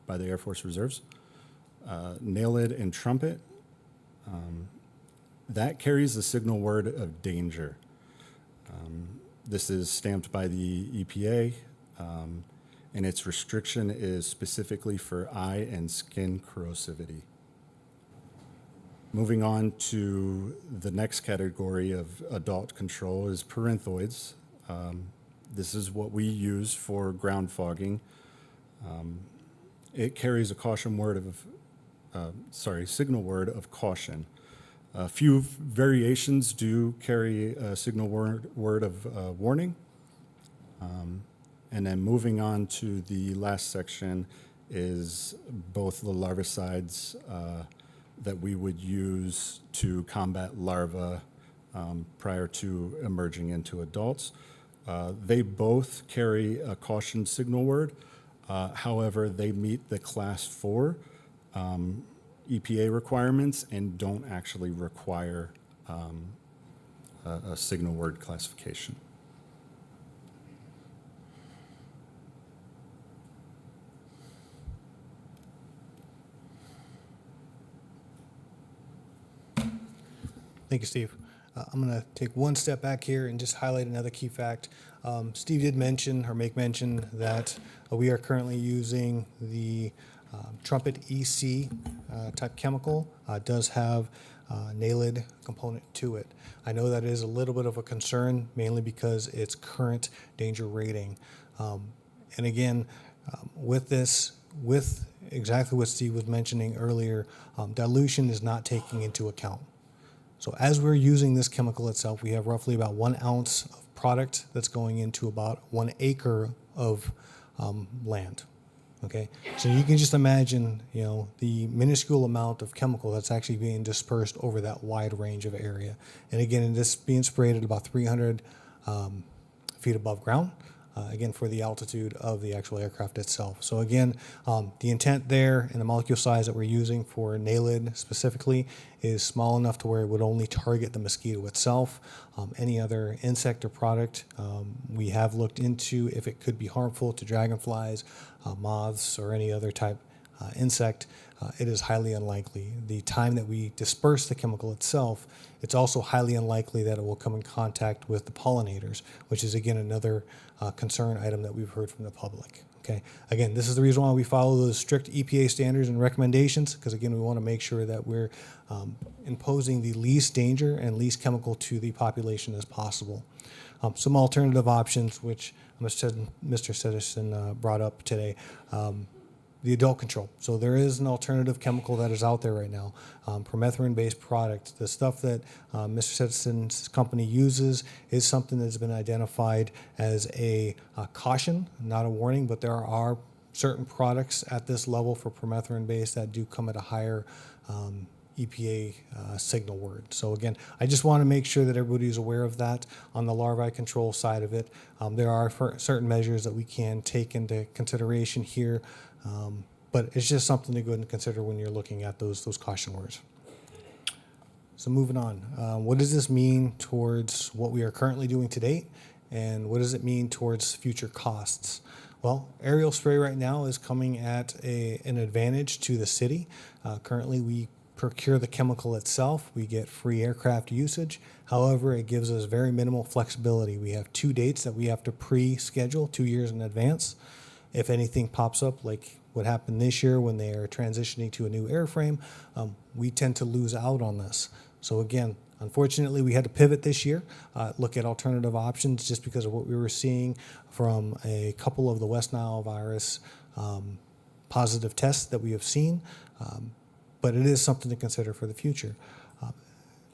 by the Air Force Reserves. Nailed and trumpet, that carries the signal word of danger. This is stamped by the EPA, and its restriction is specifically for eye and skin corrosivity. Moving on to the next category of adult control is pyrinthoids. This is what we use for ground fogging. It carries a signal word of caution. A few variations do carry a signal word of warning. And then moving on to the last section is both the larvicides that we would use to combat larvae prior to emerging into adults. They both carry a caution signal word. However, they meet the class 4 EPA requirements and don't actually require a signal word classification. Thank you, Steve. I'm going to take one step back here and just highlight another key fact. Steve did mention or make mention that we are currently using the Trumpet EC type chemical. It does have NALED component to it. I know that is a little bit of a concern, mainly because it's current danger rating. And again, with this, with exactly what Steve was mentioning earlier, dilution is not taking into account. So as we're using this chemical itself, we have roughly about 1 ounce of product that's going into about 1 acre of land. Okay, so you can just imagine, the minuscule amount of chemical that's actually being dispersed over that wide range of area. And again, this being sprayed at about 300 feet above ground. Again, for the altitude of the actual aircraft itself. So again, the intent there and the molecule size that we're using for NALED specifically is small enough to where it would only target the mosquito itself. Any other insect or product, we have looked into if it could be harmful to dragonflies, moths, or any other type insect. It is highly unlikely. The time that we disperse the chemical itself, it's also highly unlikely that it will come in contact with the pollinators, which is again another concern item that we've heard from the public. Okay. Again, this is the reason why we follow those strict EPA standards and recommendations, because again, we want to make sure that we're imposing the least danger and least chemical to the population as possible. Some alternative options, which Mr. Citizen brought up today. The adult control. So there is an alternative chemical that is out there right now, permethrin-based product. The stuff that Mr. Citizen's company uses is something that's been identified as a caution, not a warning, but there are certain products at this level for permethrin-based that do come at a higher EPA signal word. So again, I just want to make sure that everybody's aware of that. On the larvae control side of it, there are certain measures that we can take into consideration here. But it's just something to go ahead and consider when you're looking at those caution words. So moving on, what does this mean towards what we are currently doing to date, and what does it mean towards future costs? Well, aerial spray right now is coming at an advantage to the city. Currently, we procure the chemical itself. We get free aircraft usage. However, it gives us very minimal flexibility. We have 2 dates that we have to pre-schedule 2 years in advance. If anything pops up, like what happened this year when they are transitioning to a new airframe, we tend to lose out on this. So again, unfortunately, we had to pivot this year, look at alternative options just because of what we were seeing from a couple of the West Nile virus positive tests that we have seen. But it is something to consider for the future.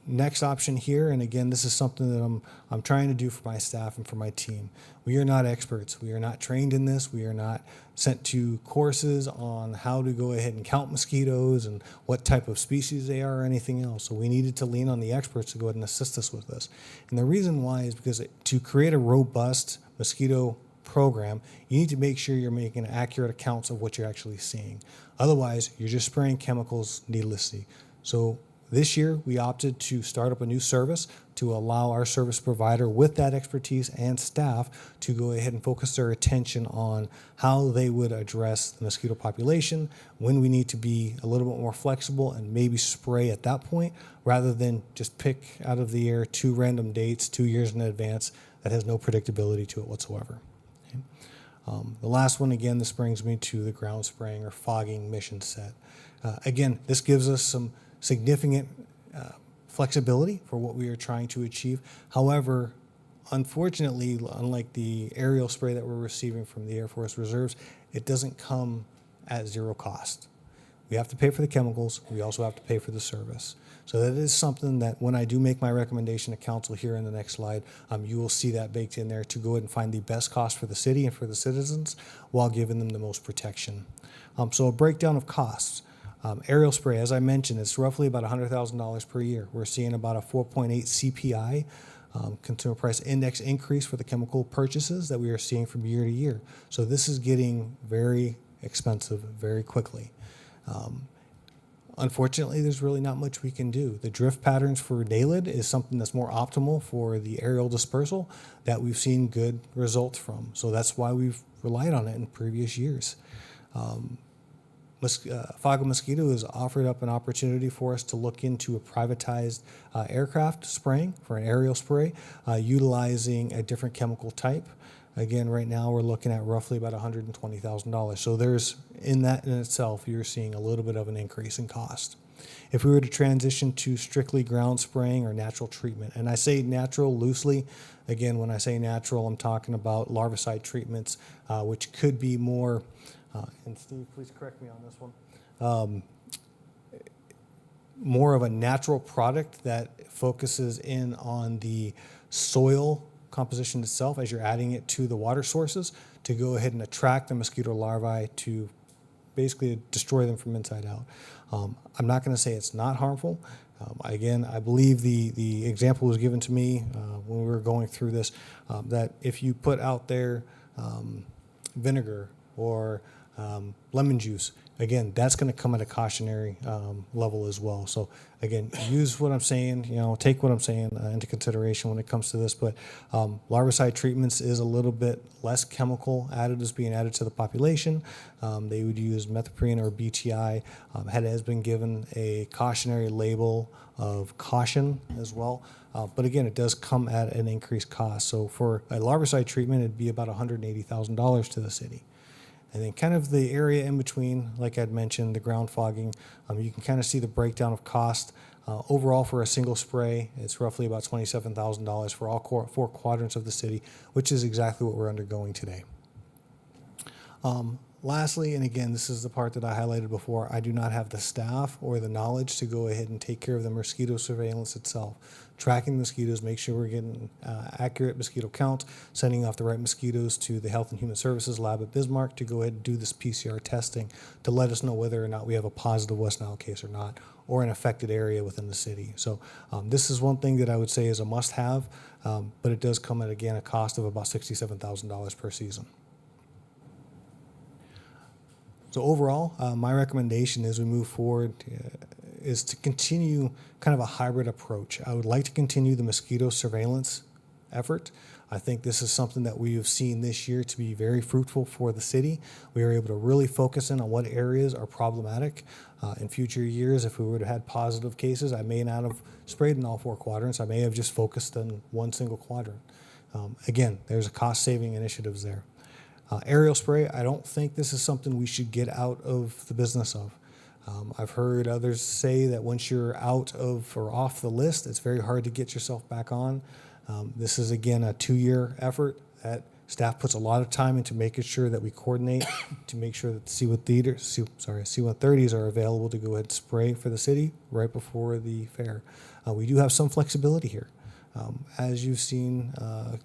Next option here, and again, this is something that I'm trying to do for my staff and for my team. We are not experts. We are not trained in this. We are not sent to courses on how to go ahead and count mosquitoes and what type of species they are or anything else. So we needed to lean on the experts to go ahead and assist us with this. And the reason why is because to create a robust mosquito program, you need to make sure you're making accurate accounts of what you're actually seeing. Otherwise, you're just spraying chemicals needlessly. So this year, we opted to start up a new service to allow our service provider with that expertise and staff to go ahead and focus their attention on how they would address the mosquito population, when we need to be a little bit more flexible and maybe spray at that point rather than just pick out of the air 2 random dates 2 years in advance that has no predictability to it whatsoever. Okay. The last one, again, this brings me to the ground spraying or fogging mission set. Again, this gives us some significant flexibility for what we are trying to achieve. However, unfortunately, unlike the aerial spray that we're receiving from the Air Force Reserves, it doesn't come at 0 cost. We have to pay for the chemicals. We also have to pay for the service. So that is something that when I do make my recommendation to council here in the next slide, you will see that baked in there to go ahead and find the best cost for the city and for the citizens while giving them the most protection. So a breakdown of costs. Aerial spray, as I mentioned, it's roughly about $100,000 per year. We're seeing about a 4.8 CPI, Consumer Price Index increase for the chemical purchases that we are seeing from year to year. So this is getting very expensive very quickly. Unfortunately, there's really not much we can do. The drift patterns for NALID is something that's more optimal for the aerial dispersal that we've seen good results from. So that's why we've relied on it in previous years. Fog and Mosquito has offered up an opportunity for us to look into a privatized aircraft spraying for an aerial spray, utilizing a different chemical type. Again, right now we're looking at roughly about $120,000. So there's, in that in itself, you're seeing a little bit of an increase in cost. If we were to transition to strictly ground spraying or natural treatment, and I say natural loosely, again, when I say natural, I'm talking about larvicide treatments, which could be more, and Steve, please correct me on this one, more of a natural product that focuses in on the soil composition itself as you're adding it to the water sources to go ahead and attract the mosquito larvae to basically destroy them from inside out. I'm not going to say it's not harmful. Again, I believe the example was given to me when we were going through this, that if you put out there vinegar or lemon juice, again, that's going to come at a cautionary level as well. So again, use what I'm saying, take what I'm saying into consideration when it comes to this. But larvicide treatments is a little bit less chemical additives being added to the population. They would use methoprene or BTI. Has been given a cautionary label of caution as well. But again, it does come at an increased cost. So for a larvicide treatment, it'd be about $180,000 to the city. And then kind of the area in between, like I'd mentioned, the ground fogging, you can kind of see the breakdown of cost. Overall, for a single spray, it's roughly about $27,000 for all 4 quadrants of the city, which is exactly what we're undergoing today. Lastly, and again, this is the part that I highlighted before, I do not have the staff or the knowledge to go ahead and take care of the mosquito surveillance itself. Tracking mosquitoes, make sure we're getting accurate mosquito counts, sending off the right mosquitoes to the Health and Human Services lab at Bismarck to go ahead and do this PCR testing to let us know whether or not we have a positive West Nile case or not, or an affected area within the city. So this is one thing that I would say is a must-have, but it does come at, again, a cost of about $67,000 per season. So overall, my recommendation as we move forward is to continue kind of a hybrid approach. I would like to continue the mosquito surveillance effort. I think this is something that we have seen this year to be very fruitful for the city. We were able to really focus in on what areas are problematic. In future years, if we would have had positive cases, I may not have sprayed in all 4 quadrants. I may have just focused on one single quadrant. Again, there's a cost-saving initiatives there. Aerial spray, I don't think this is something we should get out of the business of. I've heard others say that once you're out of or off the list, it's very hard to get yourself back on. This is, again, a 2-year effort that staff puts a lot of time into making sure that we coordinate to make sure that C-130s are available to go ahead and spray for the city right before the fair. We do have some flexibility here. As you've seen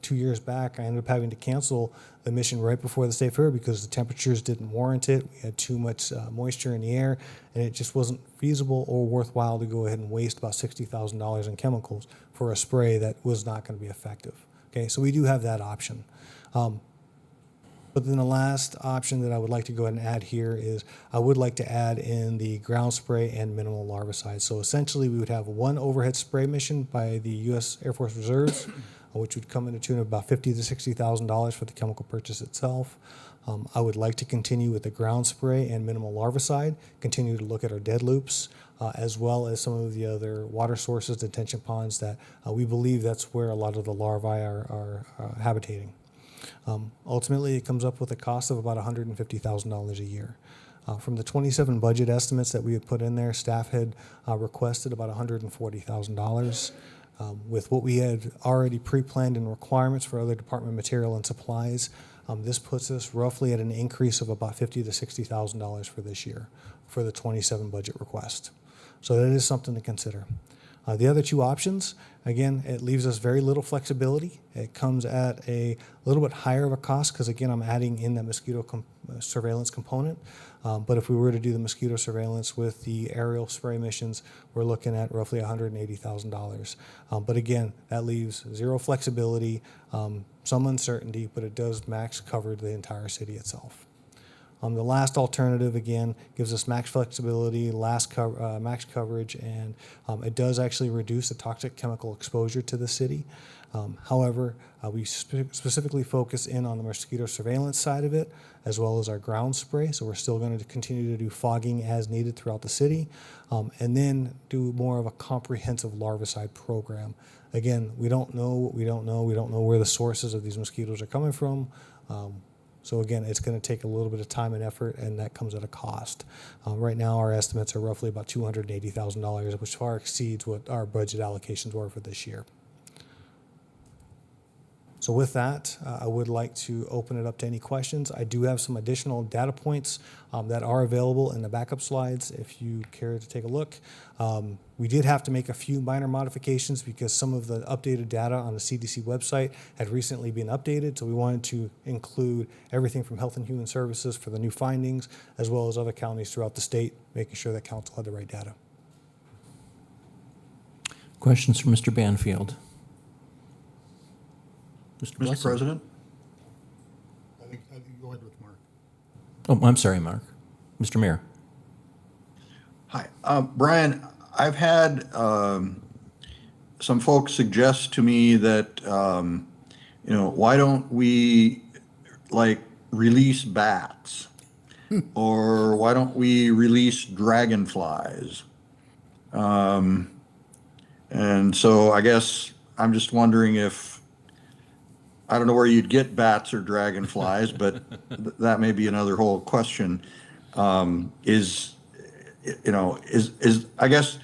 2 years back, I ended up having to cancel the mission right before the state fair because the temperatures didn't warrant it. We had too much moisture in the air, and it just wasn't feasible or worthwhile to go ahead and waste about $60,000 in chemicals for a spray that was not going to be effective. Okay, so we do have that option. But then the last option that I would like to go ahead and add here is I would like to add in the ground spray and minimal larvicide. So essentially we would have one overhead spray mission by the U.S. Air Force Reserves, which would come in a tune of about $50,000 to $60,000 for the chemical purchase itself. I would like to continue with the ground spray and minimal larvicide, continue to look at our dead loops, as well as some of the other water sources, detention ponds that we believe that's where a lot of the larvae are habitating. Ultimately, it comes up with a cost of about $150,000 a year. From the 27 budget estimates that we had put in there, staff had requested about $140,000. With what we had already pre-planned in requirements for other department material and supplies, this puts us roughly at an increase of about $50,000 to $60,000 for this year for the 27 budget request. So that is something to consider. The other 2 options, again, it leaves us very little flexibility. It comes at a little bit higher of a cost because, again, I'm adding in that mosquito surveillance component. But if we were to do the mosquito surveillance with the aerial spray missions, we're looking at roughly $180,000. But again, that leaves zero flexibility, some uncertainty, but it does max cover the entire city itself. The last alternative, again, gives us max flexibility, max coverage, and it does actually reduce the toxic chemical exposure to the city. However, we specifically focus in on the mosquito surveillance side of it, as well as our ground spray. So we're still going to continue to do fogging as needed throughout the city, and then do more of a comprehensive larvicide program. Again, we don't know what we don't know. We don't know where the sources of these mosquitoes are coming from. So again, it's going to take a little bit of time and effort, and that comes at a cost. Right now, our estimates are roughly about $280,000, which far exceeds what our budget allocations were for this year. So with that, I would like to open it up to any questions. I do have some additional data points that are available in the backup slides if you care to take a look. We did have to make a few minor modifications because some of the updated data on the CDC website had recently been updated, so we wanted to include everything from Health and Human Services for the new findings, as well as other counties throughout the state, making sure that council had the right data. Questions for Mr. Banfield? Mr. Mr. President? I think go ahead with Mark. Oh, I'm sorry, Mark. Mr. Mayor. Hi, Brian. I've had some folks suggest to me that why don't we release bats, or why don't we release dragonflies? And so I guess I'm just wondering if. I don't know where you'd get bats or dragonflies, but that may be another whole question. I guess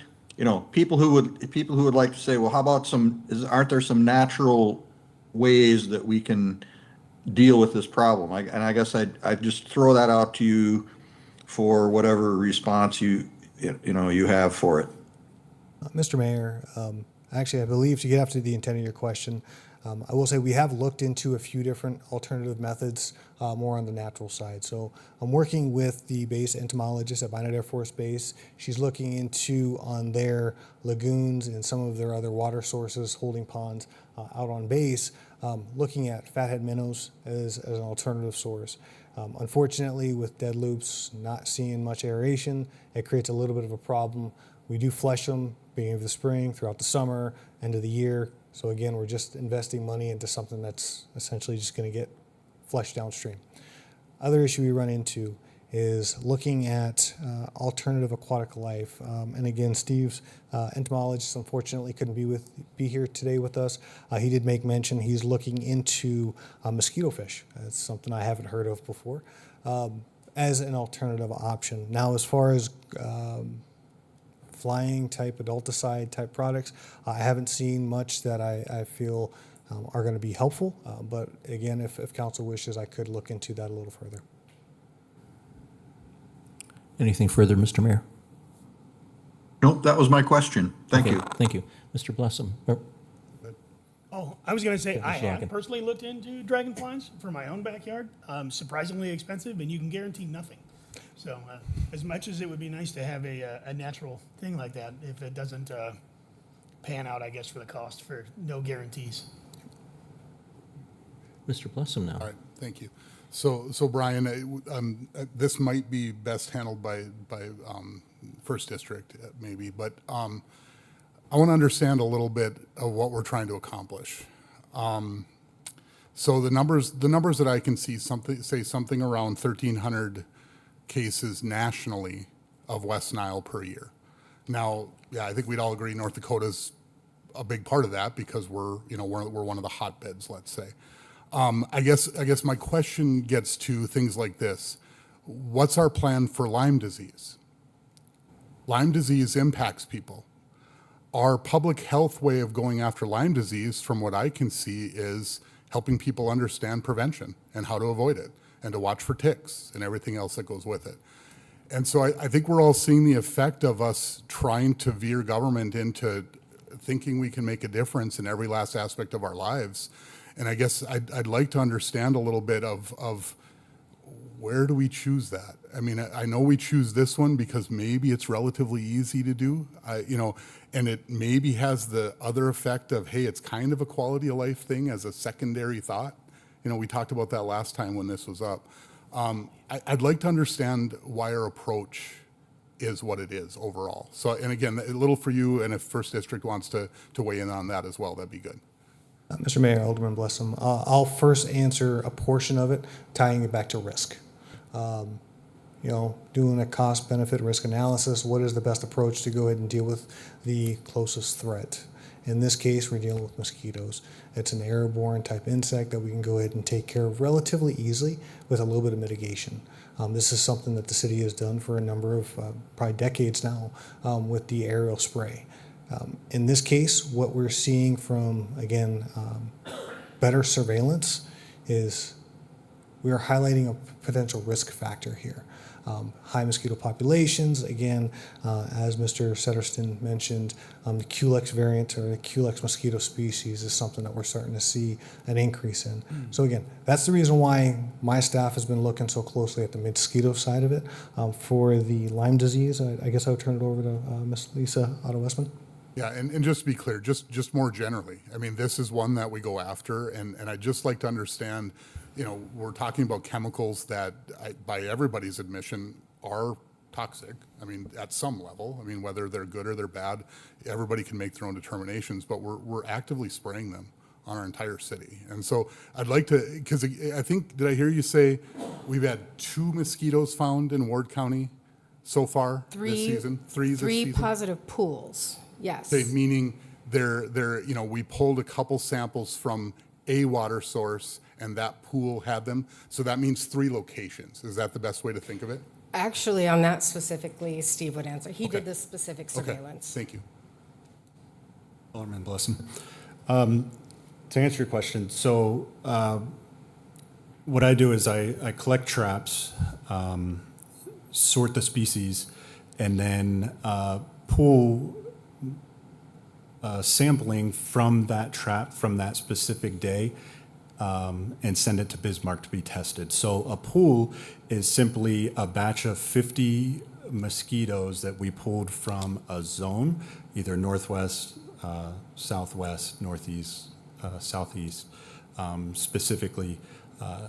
people who would like to say, well, how about aren't there some natural ways that we can deal with this problem? I guess I'd just throw that out to you for whatever response you have for it. Mr. Mayor, actually, I believe to get after the intent of your question, I will say we have looked into a few different alternative methods, more on the natural side. So I'm working with the base entomologist at Minot Air Force Base. She's looking into on their lagoons and some of their other water sources, holding ponds out on base, looking at fathead minnows as an alternative source. Unfortunately, with dead loops, not seeing much aeration, it creates a little bit of a problem. We do flush them beginning of the spring, throughout the summer, end of the year. So again, we're just investing money into something that's essentially just going to get flushed downstream. Other issue we run into is looking at alternative aquatic life. And again, Steve's entomologist unfortunately couldn't be here today with us. He did make mention he's looking into mosquito fish. That's something I haven't heard of before, as an alternative option. Now, as far as flying type, adulticide type products, I haven't seen much that I feel are going to be helpful. But again, if council wishes, I could look into that a little further. Anything further, Mr. Mayor? Nope, that was my question. Thank Okay, you. Thank you. Mr. Blessum? Oh, I was going to say, I Mr. have Larkin. personally looked into dragonflies for my own backyard. Surprisingly expensive, and you can guarantee nothing. So as much as it would be nice to have a natural thing like that, if it doesn't pan out, I guess, for the cost, for no guarantees. Mr. Blessum now. All right, thank you. So Brian, this might be best handled by First District, maybe, but I want to understand a little bit of what we're trying to accomplish. So the numbers that I can see say something around 1,300 cases nationally of West Nile per year. Now, yeah, I think we'd all agree North Dakota's a big part of that because we're one of the hotbeds, let's say. I guess my question gets to things like this. What's our plan for Lyme disease? Lyme disease impacts people. Our public health way of going after Lyme disease, from what I can see, is helping people understand prevention and how to avoid it and to watch for ticks and everything else that goes with it. And so I think we're all seeing the effect of us trying to veer government into thinking we can make a difference in every last aspect of our lives. And I guess I'd like to understand a little bit of where do we choose that? I mean, I know we choose this one because maybe it's relatively easy to do, and it maybe has the other effect of, hey, it's kind of a quality of life thing as a secondary thought. We talked about that last time when this was up. I'd like to understand why our approach is what it is overall. So, and again, a little for you, and if First District wants to weigh in on that as well, that'd be good. Mr. Mayor, Alderman Blessum, I'll first answer a portion of it, tying it back to risk. Doing a cost-benefit risk analysis, what is the best approach to go ahead and deal with the closest threat? In this case, we're dealing with mosquitoes. It's an airborne type insect that we can go ahead and take care of relatively easily with a little bit of mitigation. This is something that the city has done for a number of probably decades now with the aerial spray. In this case, what we're seeing from, again, better surveillance is we are highlighting a potential risk factor here. High mosquito populations, again, as Mr. Setterston mentioned, the Culex variant or the Culex mosquito species is something that we're starting to see an increase in. So again, that's the reason why my staff has been looking so closely at the mosquito side of it. For the Lyme disease, I guess I would turn it over to Ms. Lisa Otto-Westman. Yeah, and just to be clear, just more generally, I mean, this is one that we go after, and I'd just like to understand, we're talking about chemicals that, by everybody's admission, are toxic. I mean, at some level. I mean, whether they're good or they're bad, everybody can make their own determinations, but we're actively spraying them on our entire city. And so I'd like to, because I think, did I hear you say we've had 2 mosquitoes found in Ward County so far this season? Three this season? Positive pools. Yes. Okay, meaning we pulled a couple samples from a water source and that pool had them. So that means 3 locations. Is that the best way to think of it? Actually, on that specifically, Steve would answer. He Okay. did the specific Okay, surveillance. thank you. Alderman Blessum. To answer your question, so what I do is I collect traps, sort the species, and then pull sampling from that trap from that specific day and send it to Bismarck to be tested. So a pool is simply a batch of 50 mosquitoes that we pulled from a zone, either northwest, southwest, northeast, southeast, specifically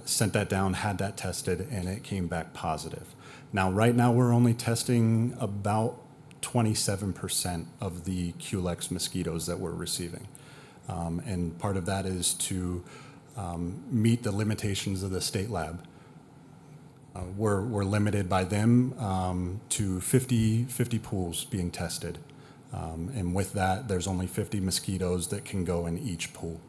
sent that down, had that tested, and it came back positive. Now, right now, we're only testing about 27% of the Culex mosquitoes that we're receiving. And part of that is to meet the limitations of the state lab. We're limited by them to 50 pools being tested. And with that, there's only 50 mosquitoes that can go in each pool.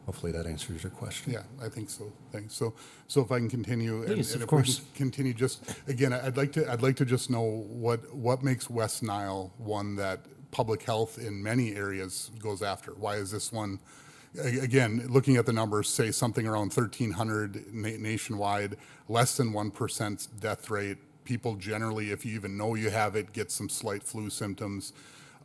Hopefully that answers your question. Yeah, I think so. Thanks. So if I can continue, Please, and of if we course. can continue, just again, I'd like to just know what makes West Nile one that public health in many areas goes after. Why is this one? Again, looking at the numbers, say something around 1,300 nationwide, less than 1% death rate. People generally, if you even know you have it, get some slight flu symptoms.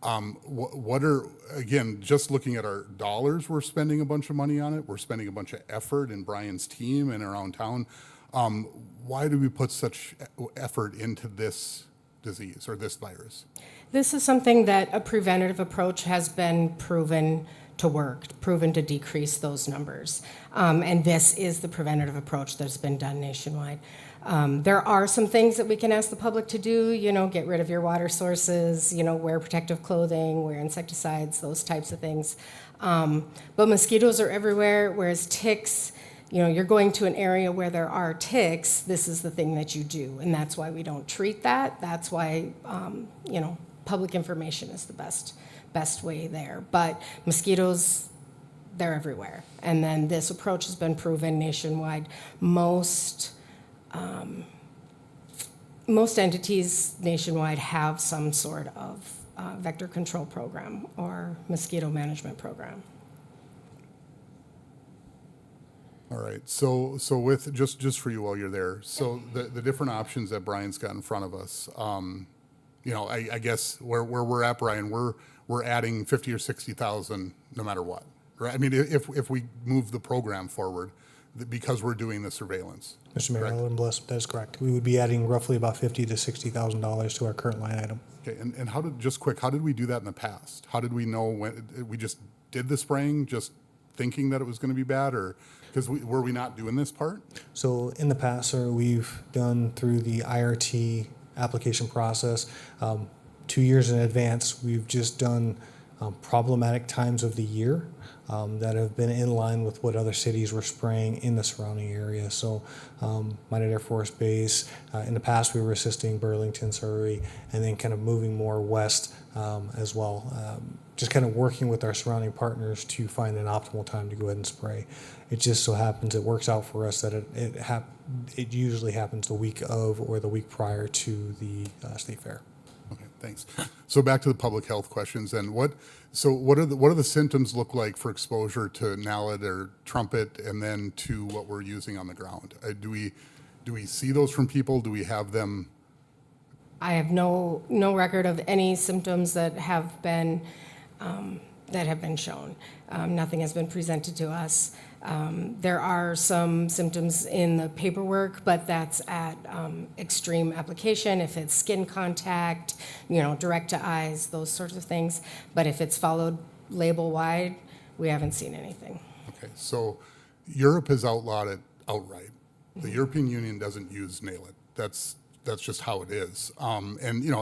What are, again, just looking at our dollars, we're spending a bunch of money on it. We're spending a bunch of effort in Brian's team and around town. Why do we put such effort into this disease or this virus? This is something that a preventative approach has been proven to work, proven to decrease those numbers. And this is the preventative approach that's been done nationwide. There are some things that we can ask the public to do, get rid of your water sources, wear protective clothing, wear insecticides, those types of things. But mosquitoes are everywhere, whereas ticks, you're going to an area where there are ticks, this is the thing that you do. And that's why we don't treat that. That's why, public information is the best way there. But mosquitoes, they're everywhere. And then this approach has been proven nationwide. Most entities nationwide have some sort of vector control program or mosquito management program. All right. So with just for you while you're there, so the different options that Brian's got in front of us, I guess where we're at, Brian, we're adding 50 or 60,000 no matter what, right? I mean, if we move the program forward, because we're doing the surveillance. Mr. Mayor, correct? Alderman Bliss, that is correct. We would be adding roughly about $50,000 to $60,000 to our current line item. Okay, and how did we do that in the past? How did we know when we just did the spraying, just thinking that it was going to be bad, or because were we not doing this part? So in the past, sir, we've done through the IRT application process, 2 years in advance, we've just done problematic times of the year that have been in line with what other cities were spraying in the surrounding area. So Minot Air Force Base, in the past we were assisting Burlington, Surrey, and then kind of moving more west as well. Just kind of working with our surrounding partners to find an optimal time to go ahead and spray. It just so happens it works out for us that it usually happens the week of or the week prior to the state fair. Okay, thanks. So back to the public health questions then. What are the symptoms look like for exposure to Naled or trumpet, and then to what we're using on the ground? Do we see those from people? Do we have them? I have no record of any symptoms that have been shown. Nothing has been presented to us. There are some symptoms in the paperwork, but that's at extreme application. If it's skin contact, direct to eyes, those sorts of things. But if it's followed label wide, we haven't seen anything. Okay, so Europe has outlawed it outright. The European Union doesn't use nail it. That's just how it is. And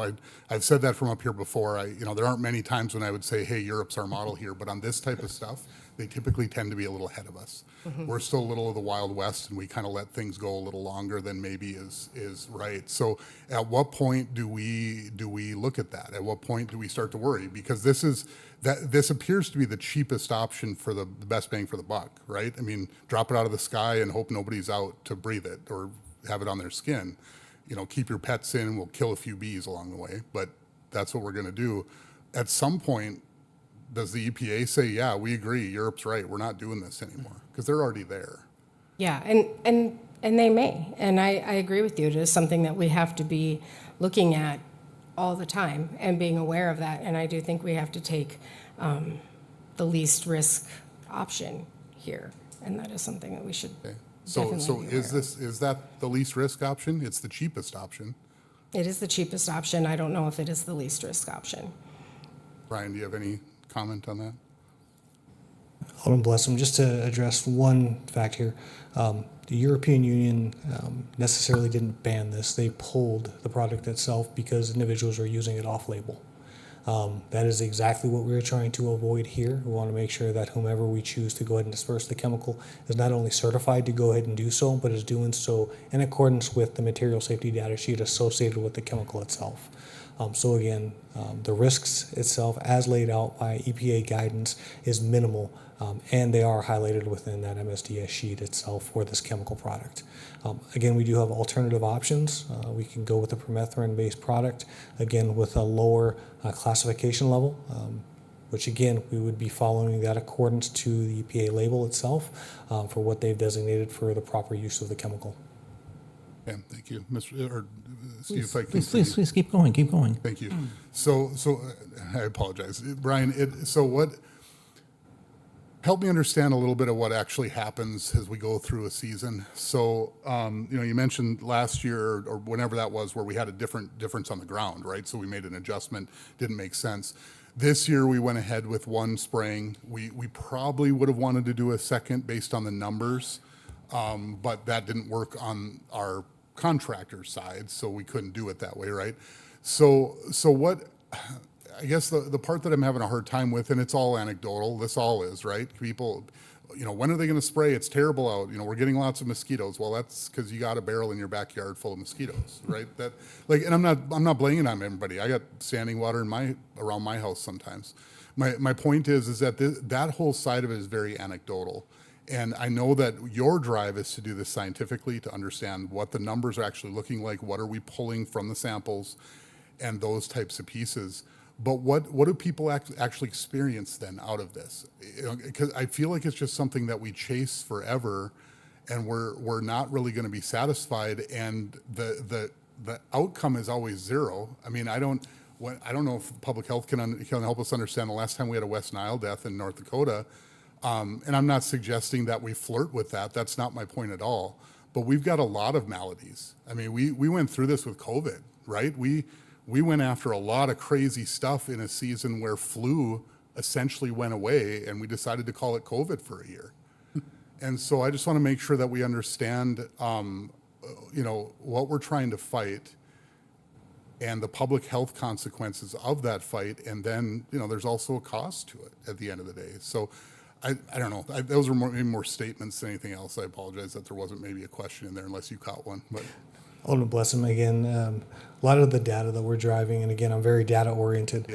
I've said that from up here before. There aren't many times when I would say, hey, Europe's our model here, but on this type of stuff, they typically tend to be a little ahead of us. Mm-hmm. We're still a little of the Wild West, and we kind of let things go a little longer than maybe is right. So at what point do we look at that? At what point do we start to worry? Because this appears to be the cheapest option for the best bang for the buck, right? I mean, drop it out of the sky and hope nobody's out to breathe it or have it on their skin. Keep your pets in, we'll kill a few bees along the way, but that's what we're going to do. At some point, does the EPA say, yeah, we agree, Europe's right, we're not doing this anymore? Because they're already there. Yeah, and they may, and I agree with you. It is something that we have to be looking at all the time and being aware of that, and I do think we have to take the least risk option here, and that is something that we should definitely So be aware of. is that the least risk option? It's the cheapest option. It is the cheapest option. I don't know if it is the least risk option. Brian, do you have any comment on that? Alderman Blessum, just to address one fact here, the European Union necessarily didn't ban this. They pulled the product itself because individuals are using it off-label. That is exactly what we're trying to avoid here. We want to make sure that whomever we choose to go ahead and disperse the chemical is not only certified to go ahead and do so, but is doing so in accordance with the material safety data sheet associated with the chemical itself. So again, the risks itself, as laid out by EPA guidance, is minimal, and they are highlighted within that MSDS sheet itself for this chemical product. Again, we do have alternative options. We can go with a permethrin-based product, again with a lower classification level, which again, we would be following that accordance to the EPA label itself for what they've designated for the proper use of the chemical. Okay, thank you. Steve, if I can Please keep going, keep going. Thank you. So I apologize. Brian, help me understand a little bit of what actually happens as we go through a season. So, you mentioned last year or whenever that was where we had a difference on the ground, right? So we made an adjustment, didn't make sense. This year we went ahead with one spraying. We probably would have wanted to do a second based on the numbers, but that didn't work on our contractor side, so we couldn't do it that way, right? So what, I guess the part that I'm having a hard time with, and it's all anecdotal, this all is, right? People, when are they going to spray? It's terrible out. We're getting lots of mosquitoes. Well, that's because you got a barrel in your backyard full of mosquitoes, right? And I'm not blaming it on everybody. I got standing water around my house sometimes. My point is that that whole side of it is very anecdotal. And I know that your drive is to do this scientifically, to understand what the numbers are actually looking like, what are we pulling from the samples, and those types of pieces. But what do people actually experience then out of this? Because I feel like it's just something that we chase forever, and we're not really going to be satisfied. And the outcome is always zero. I mean, I don't know if public health can help us understand the last time we had a West Nile death in North Dakota. And I'm not suggesting that we flirt with that. That's not my point at all. But we've got a lot of maladies. I mean, we went through this with COVID, right? We went after a lot of crazy stuff in a season where flu essentially went away, and we decided to call it COVID for a year. And so I just want to make sure that we understand, what we're trying to fight and the public health consequences of that fight. And then, there's also a cost to it at the end of the day. So I don't know. Those were maybe more statements than anything else. I apologize that there wasn't maybe a question in there unless you caught one. But Lord bless him again. A lot of the data that we're driving, and again, I'm very data oriented,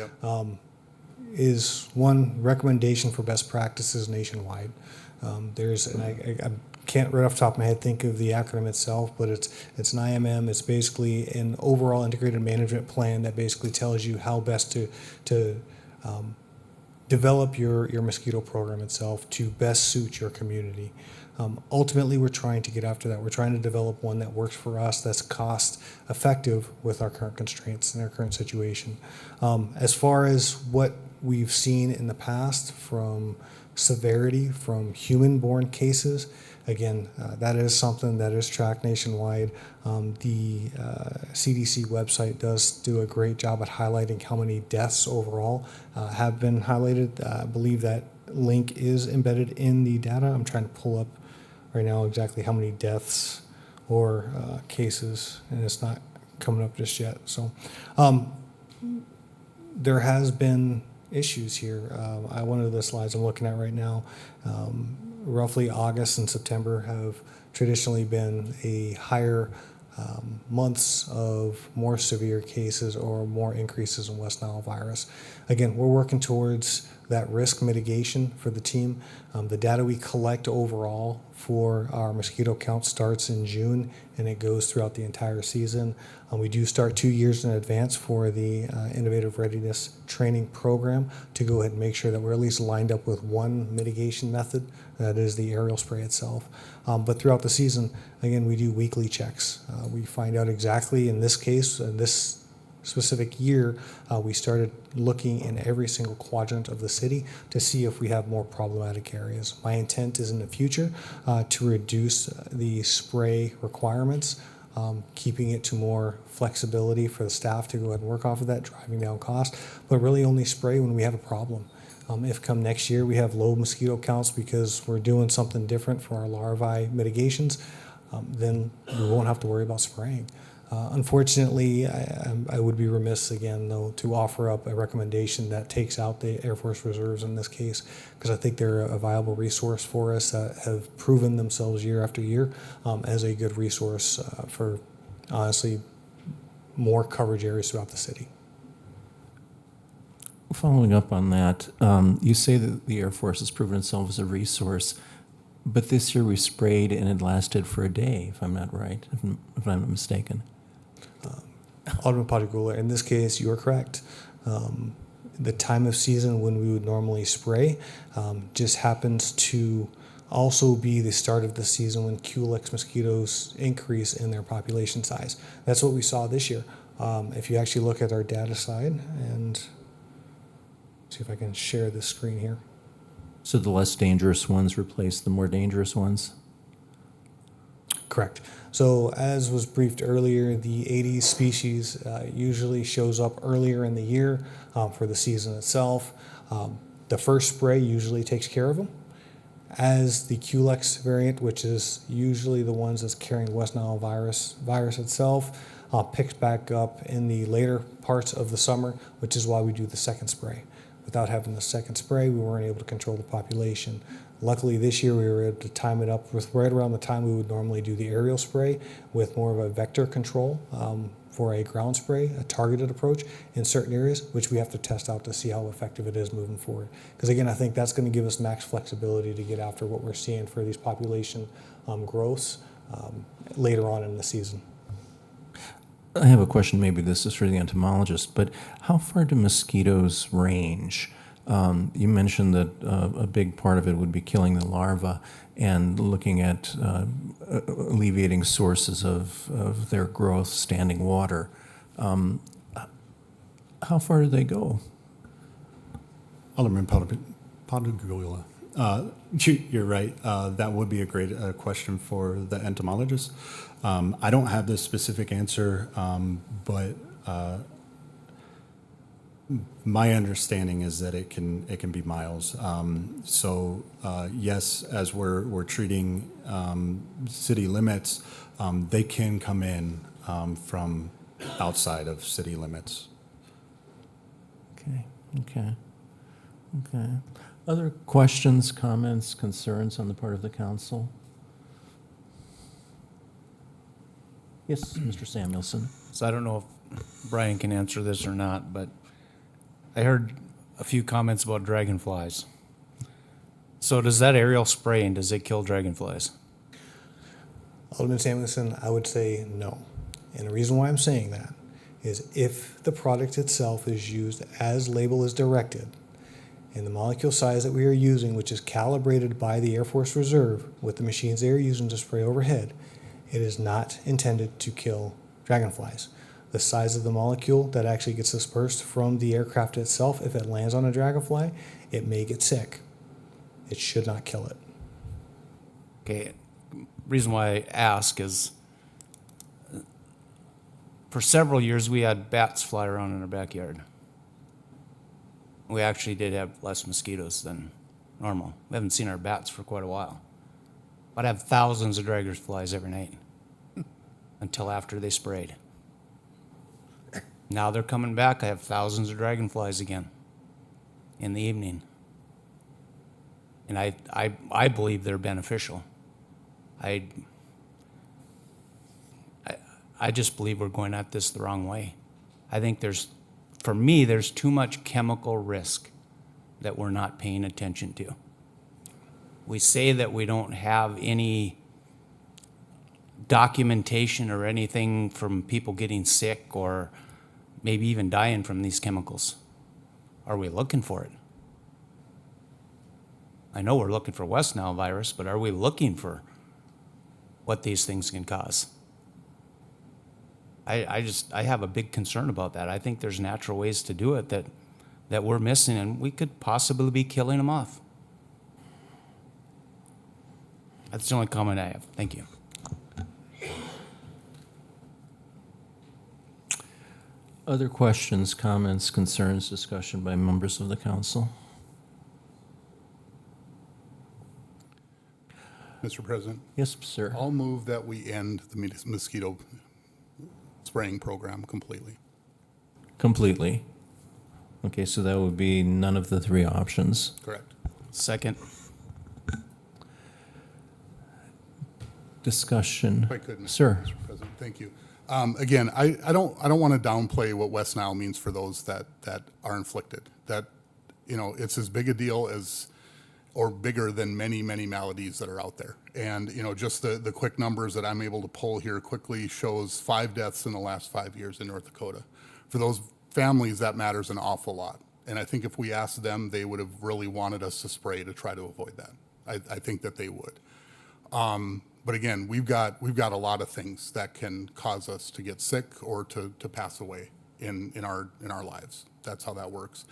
is one recommendation for best practices nationwide. I can't right off the top of my head think of the acronym itself, but it's an IMM. It's basically an overall integrated management plan that basically tells you how best to develop your mosquito program itself to best suit your community. Ultimately, we're trying to get after that. We're trying to develop one that works for us, that's cost effective with our current constraints and our current situation. As far as what we've seen in the past from severity from human-borne cases, again, that is something that is tracked nationwide. The CDC website does do a great job at highlighting how many deaths overall have been highlighted. I believe that link is embedded in the data. I'm trying to pull up right now exactly how many deaths or cases, and it's not coming up just yet. So there has been issues here. One of the slides I'm looking at right now, roughly August and September have traditionally been a higher months of more severe cases or more increases in West Nile virus. Again, we're working towards that risk mitigation for the team. The data we collect overall for our mosquito count starts in June and it goes throughout the entire season. We do start 2 years in advance for the Innovative Readiness Training Program to go ahead and make sure that we're at least lined up with one mitigation method, that is the aerial spray itself. But throughout the season, again, we do weekly checks. We find out exactly, in this case, in this specific year, we started looking in every single quadrant of the city to see if we have more problematic areas. My intent is in the future to reduce the spray requirements, keeping it to more flexibility for the staff to go ahead and work off of that, driving down cost, but really only spray when we have a problem. If come next year we have low mosquito counts because we're doing something different for our larvae mitigations, then we won't have to worry about spraying. Unfortunately, I would be remiss again, though, to offer up a recommendation that takes out the Air Force Reserves in this case, because I think they're a viable resource for us that have proven themselves year after year as a good resource for, honestly, more coverage areas throughout the city. Following up on that, you say that the Air Force has proven itself as a resource, but this year we sprayed and it lasted for a day, if I'm not right, if I'm not mistaken. Alderman Padagula, in this case, you are correct. The time of season when we would normally spray just happens to also be the start of the season when Culex mosquitoes increase in their population size. That's what we saw this year. If you actually look at our data slide and see if I can share the screen here. So the less dangerous ones replace the more dangerous ones? Correct. So as was briefed earlier, the Aedes species usually shows up earlier in the year for the season itself. The first spray usually takes care of them. As the Culex variant, which is usually the ones that's carrying West Nile virus itself, picks back up in the later parts of the summer, which is why we do the second spray. Without having the second spray, we weren't able to control the population. Luckily, this year we were able to time it up with right around the time we would normally do the aerial spray with more of a vector control for a ground spray, a targeted approach in certain areas, which we have to test out to see how effective it is moving forward. Because again, I think that's going to give us max flexibility to get after what we're seeing for these population growths later on in the season. I have a question, maybe this is for the entomologist, but how far do mosquitoes range? You mentioned that a big part of it would be killing the larvae and looking at alleviating sources of their growth, standing water. How far do they go? Alderman Padagula. You're right. That would be a great question for the entomologist. I don't have the specific answer, but my understanding is that it can be miles. Yes, as we're treating city limits, they can come in from outside of city limits. Okay. Other questions, comments, concerns on the part of the council? Yes, Mr. Samuelson. So I don't know if Brian can answer this or not, but I heard a few comments about dragonflies. So does that aerial spraying, does it kill dragonflies? Alderman Samuelson, I would say no. And the reason why I'm saying that is if the product itself is used as label is directed, and the molecule size that we are using, which is calibrated by the Air Force Reserve with the machines they are using to spray overhead, it is not intended to kill dragonflies. The size of the molecule that actually gets dispersed from the aircraft itself, if it lands on a dragonfly, it may get sick. It should not kill it. Okay, reason why I ask is for several years we had bats fly around in our backyard. We actually did have less mosquitoes than normal. We haven't seen our bats for quite a while. But I have thousands of dragonflies every night until after they sprayed. Now they're coming back. I have thousands of dragonflies again in the evening. And I believe they're beneficial. I just believe we're going at this the wrong way. I think for me, there's too much chemical risk that we're not paying attention to. We say that we don't have any documentation or anything from people getting sick or maybe even dying from these chemicals. Are we looking for it? I know we're looking for West Nile virus, but are we looking for what these things can cause? I have a big concern about that. I think there's natural ways to do it that we're missing, and we could possibly be killing them off. That's the only comment I have. Thank you. Other questions, comments, concerns, discussion by members of the council? Mr. President? Yes, sir. I'll move that we end the mosquito spraying program completely. Completely. Okay, so that would be none of the three options. Correct. Second. Discussion. If I could, Sir. Mr. President, thank you. Again, I don't want to downplay what West Nile means for those that are inflicted. That, you know, it's as big a deal as, or bigger than many maladies that are out there. And, you know, just the quick numbers that I'm able to pull here quickly shows 5 deaths in the last 5 years in North Dakota. For those families, that matters an awful lot. And I think if we asked them, they would have really wanted us to spray to try to avoid that. I think that they would. But again, we've got a lot of things that can cause us to get sick or to pass away in our lives. That's how that works.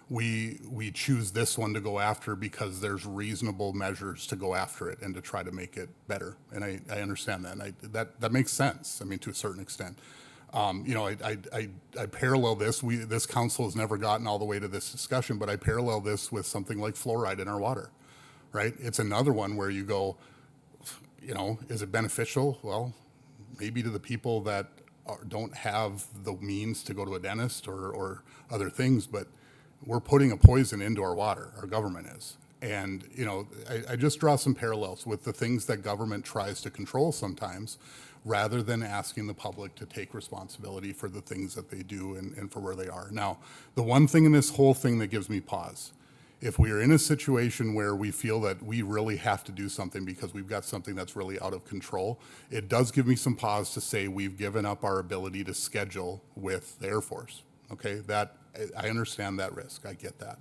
We choose this one to go after because there's reasonable measures to go after it and to try to make it better. And I understand that. And that makes sense. I mean, to a certain extent. You know, I parallel this. This council has never gotten all the way to this discussion, but I parallel this with something like fluoride in our water, right? It's another one where you go, you know, is it beneficial? Well, maybe to the people that don't have the means to go to a dentist or other things, but we're putting a poison into our water, our government is. And, you know, I just draw some parallels with the things that government tries to control sometimes, rather than asking the public to take responsibility for the things that they do and for where they are. Now, the one thing in this whole thing that gives me pause, if we are in a situation where we feel that we really have to do something because we've got something that's really out of control, it does give me some pause to say we've given up our ability to schedule with the Air Force. Okay, that I understand that risk. I get that.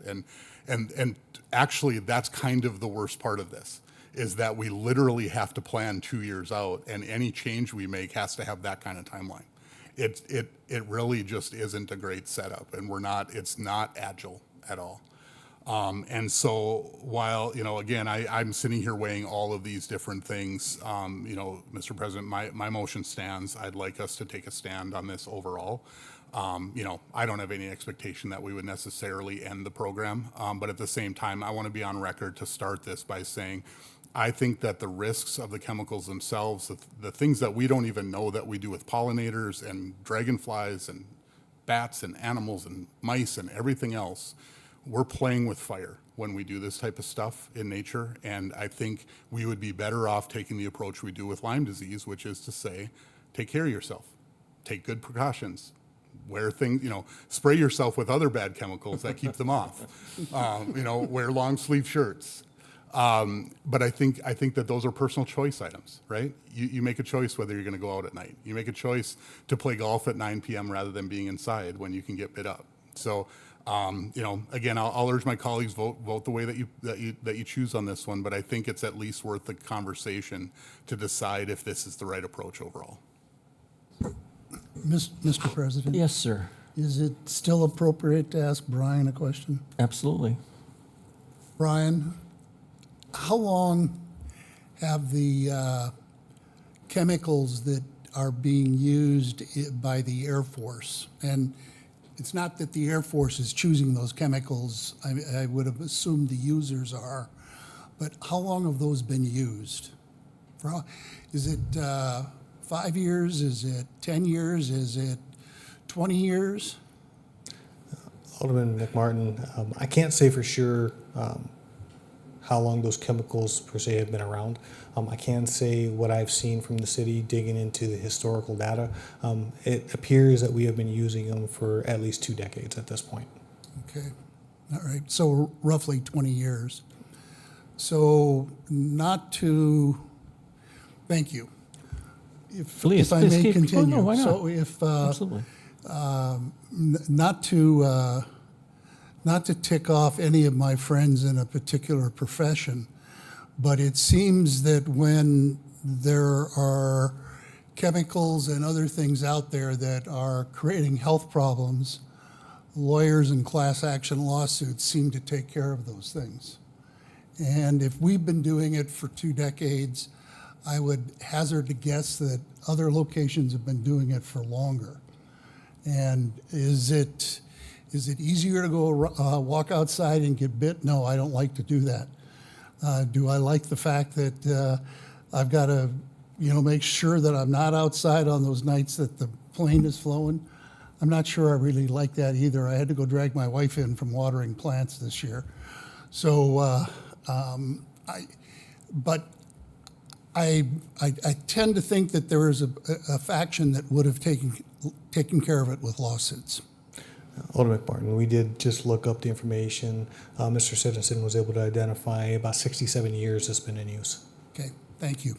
And actually, that's kind of the worst part of this, is that we literally have to plan 2 years out, and any change we make has to have that kind of timeline. It really just isn't a great setup, and it's not agile at all. And so while, you know, again, I'm sitting here weighing all of these different things, you know, Mr. President, my motion stands. I'd like us to take a stand on this overall. You know, I don't have any expectation that we would necessarily end the program, but at the same time, I want to be on record to start this by saying, I think that the risks of the chemicals themselves, the things that we don't even know that we do with pollinators and dragonflies and bats and animals and mice and everything else, we're playing with fire when we do this type of stuff in nature. And I think we would be better off taking the approach we do with Lyme disease, which is to say, take care of yourself, take good precautions, wear things, you know, spray yourself with other bad chemicals that keep them off, you know, wear long sleeve shirts. But I think that those are personal choice items, right? You make a choice whether you're going to go out at night. You make a choice to play golf at 9 p.m. rather than being inside when you can get bit up. So, you know, again, I'll urge my colleagues vote the way that you choose on this one. But I think it's at least worth the conversation to decide if this is the right approach overall. Mr. President? Yes, sir. Is it still appropriate to ask Brian a question? Absolutely. Brian, how long have the chemicals that are being used by the Air Force, and it's not that the Air Force is choosing those chemicals, I would have assumed the users are, but how long have those been used? Is it 5 years? Is it 10 years? Is it 20 years? Alderman McMartin, I can't say for sure how long those chemicals per se have been around. I can say what I've seen from the city digging into the historical data. It appears that we have been using them for at least 2 decades at this point. Okay, all right, so roughly 20 years. So thank you. Please, if I please may keep- continue. Oh, no, why not? So if, Absolutely. not to tick off any of my friends in a particular profession, but it seems that when there are chemicals and other things out there that are creating health problems, lawyers and class action lawsuits seem to take care of those things. And if we've been doing it for 2 decades, I would hazard to guess that other locations have been doing it for longer. And is it easier to go walk outside and get bit? No, I don't like to do that. Do I like the fact that I've got to, make sure that I'm not outside on those nights that the plain is flowing. I'm not sure I really like that either. I had to go drag my wife in from watering plants this year. So, I tend to think that there is a faction that would have taken care of it with lawsuits. Alderman McMartin, we did just look up the information. Mr. Citizen was able to identify about 67 years it's been in use. Okay, thank you.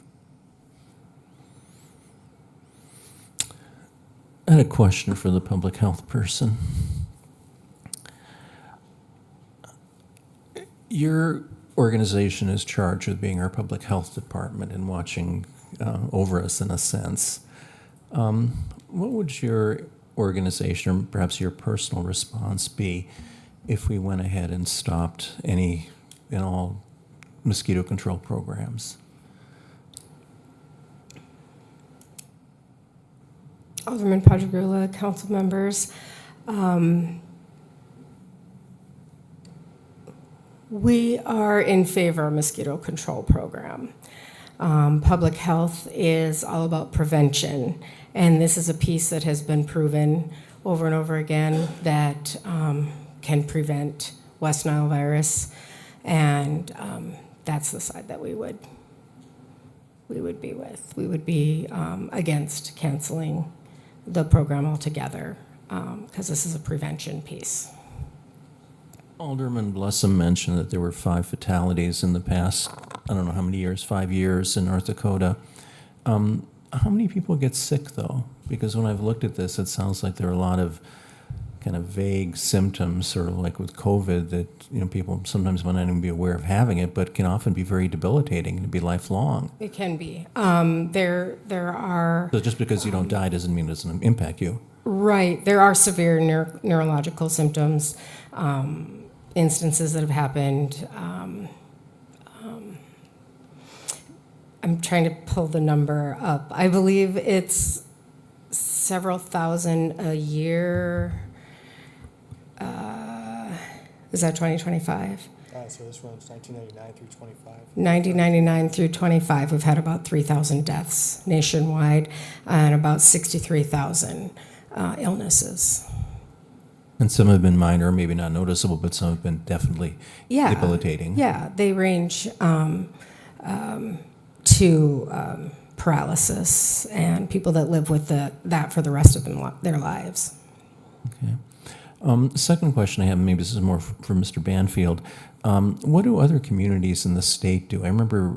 I had a question for the public health person. Your organization is charged with being our public health department and watching over us in a sense. What would your organization, or perhaps your personal response, be if we went ahead and stopped any and all mosquito control programs? Alderman Padrigula, council members, we are in favor of mosquito control program. Public health is all about prevention, and this is a piece that has been proven over and over again that can prevent West Nile virus, and that's the side that we would be with. We would be against canceling the program altogether because this is a prevention piece. Alderman Blessum mentioned that there were 5 fatalities in the past, I don't know how many years, 5 years in North Dakota. How many people get sick, though? Because when I've looked at this, it sounds like there are a lot of kind of vague symptoms, sort of like with COVID, that people sometimes might not even be aware of having it, but can often be very debilitating and be lifelong. It can be. There are... So just because you don't die doesn't mean it doesn't impact you. Right. There are severe neurological symptoms, instances that have happened. I'm trying to pull the number up. I believe it's several thousand a year. Is that 2025? So this runs 1999 through 25. 1999 through 25, we've had about 3,000 deaths nationwide and about 63,000 illnesses. And some have been minor, maybe not noticeable, but some have been definitely debilitating. Yeah, they range to paralysis and people that live with that for the rest of their lives. Okay. Second question I have, maybe this is more for Mr. Banfield. What do other communities in the state do? I remember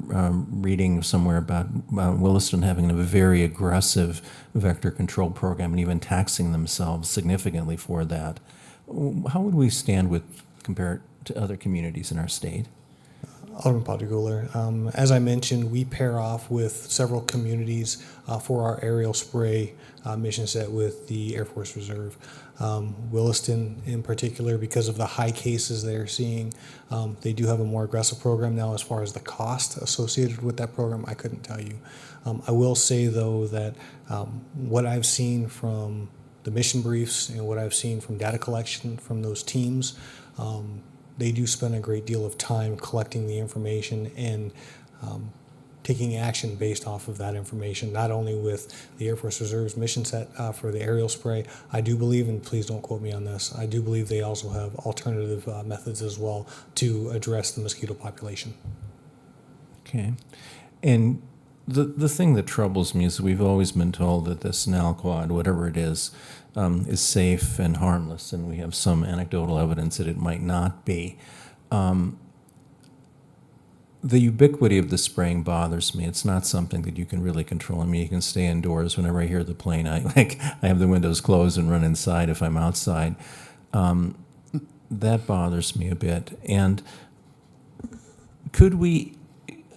reading somewhere about Williston having a very aggressive vector control program and even taxing themselves significantly for that. How would we stand compared to other communities in our state? Alderman Padrigula, as I mentioned, we pair off with several communities for our aerial spray mission set with the Air Force Reserve. Williston in particular, because of the high cases they're seeing, they do have a more aggressive program now. As far as the cost associated with that program, I couldn't tell you. I will say, though, that what I've seen from the mission briefs and what I've seen from data collection from those teams, they do spend a great deal of time collecting the information and taking action based off of that information, not only with the Air Force Reserve's mission set for the aerial spray. I do believe, and please don't quote me on this, I do believe they also have alternative methods as well to address the mosquito population. Okay. And the thing that troubles me is we've always been told that this Nalquad, whatever it is safe and harmless, and we have some anecdotal evidence that it might not be. The ubiquity of the spraying bothers me. It's not something that you can really control. I mean, you can stay indoors. Whenever I hear the plane, I have the windows closed and run inside if I'm outside. That bothers me a bit. And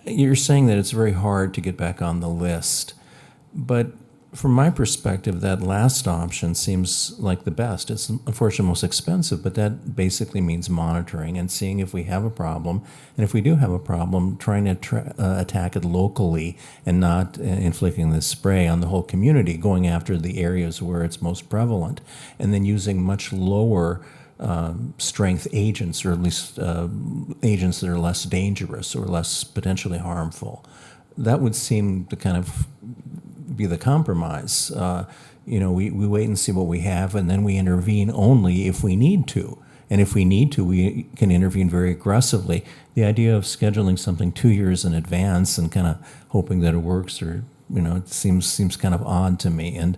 you're saying that it's very hard to get back on the list, but from my perspective, that last option seems like the best. It's unfortunately most expensive, but that basically means monitoring and seeing if we have a problem. And if we do have a problem, trying to attack it locally and not inflicting the spray on the whole community, going after the areas where it's most prevalent, and then using much lower strength agents, or at least agents that are less dangerous or less potentially harmful. That would seem to kind of be the compromise. we wait and see what we have, and then we intervene only if we need to. And if we need to, we can intervene very aggressively. The idea of scheduling something 2 years in advance and kind of hoping that it works, or it seems kind of odd to me. And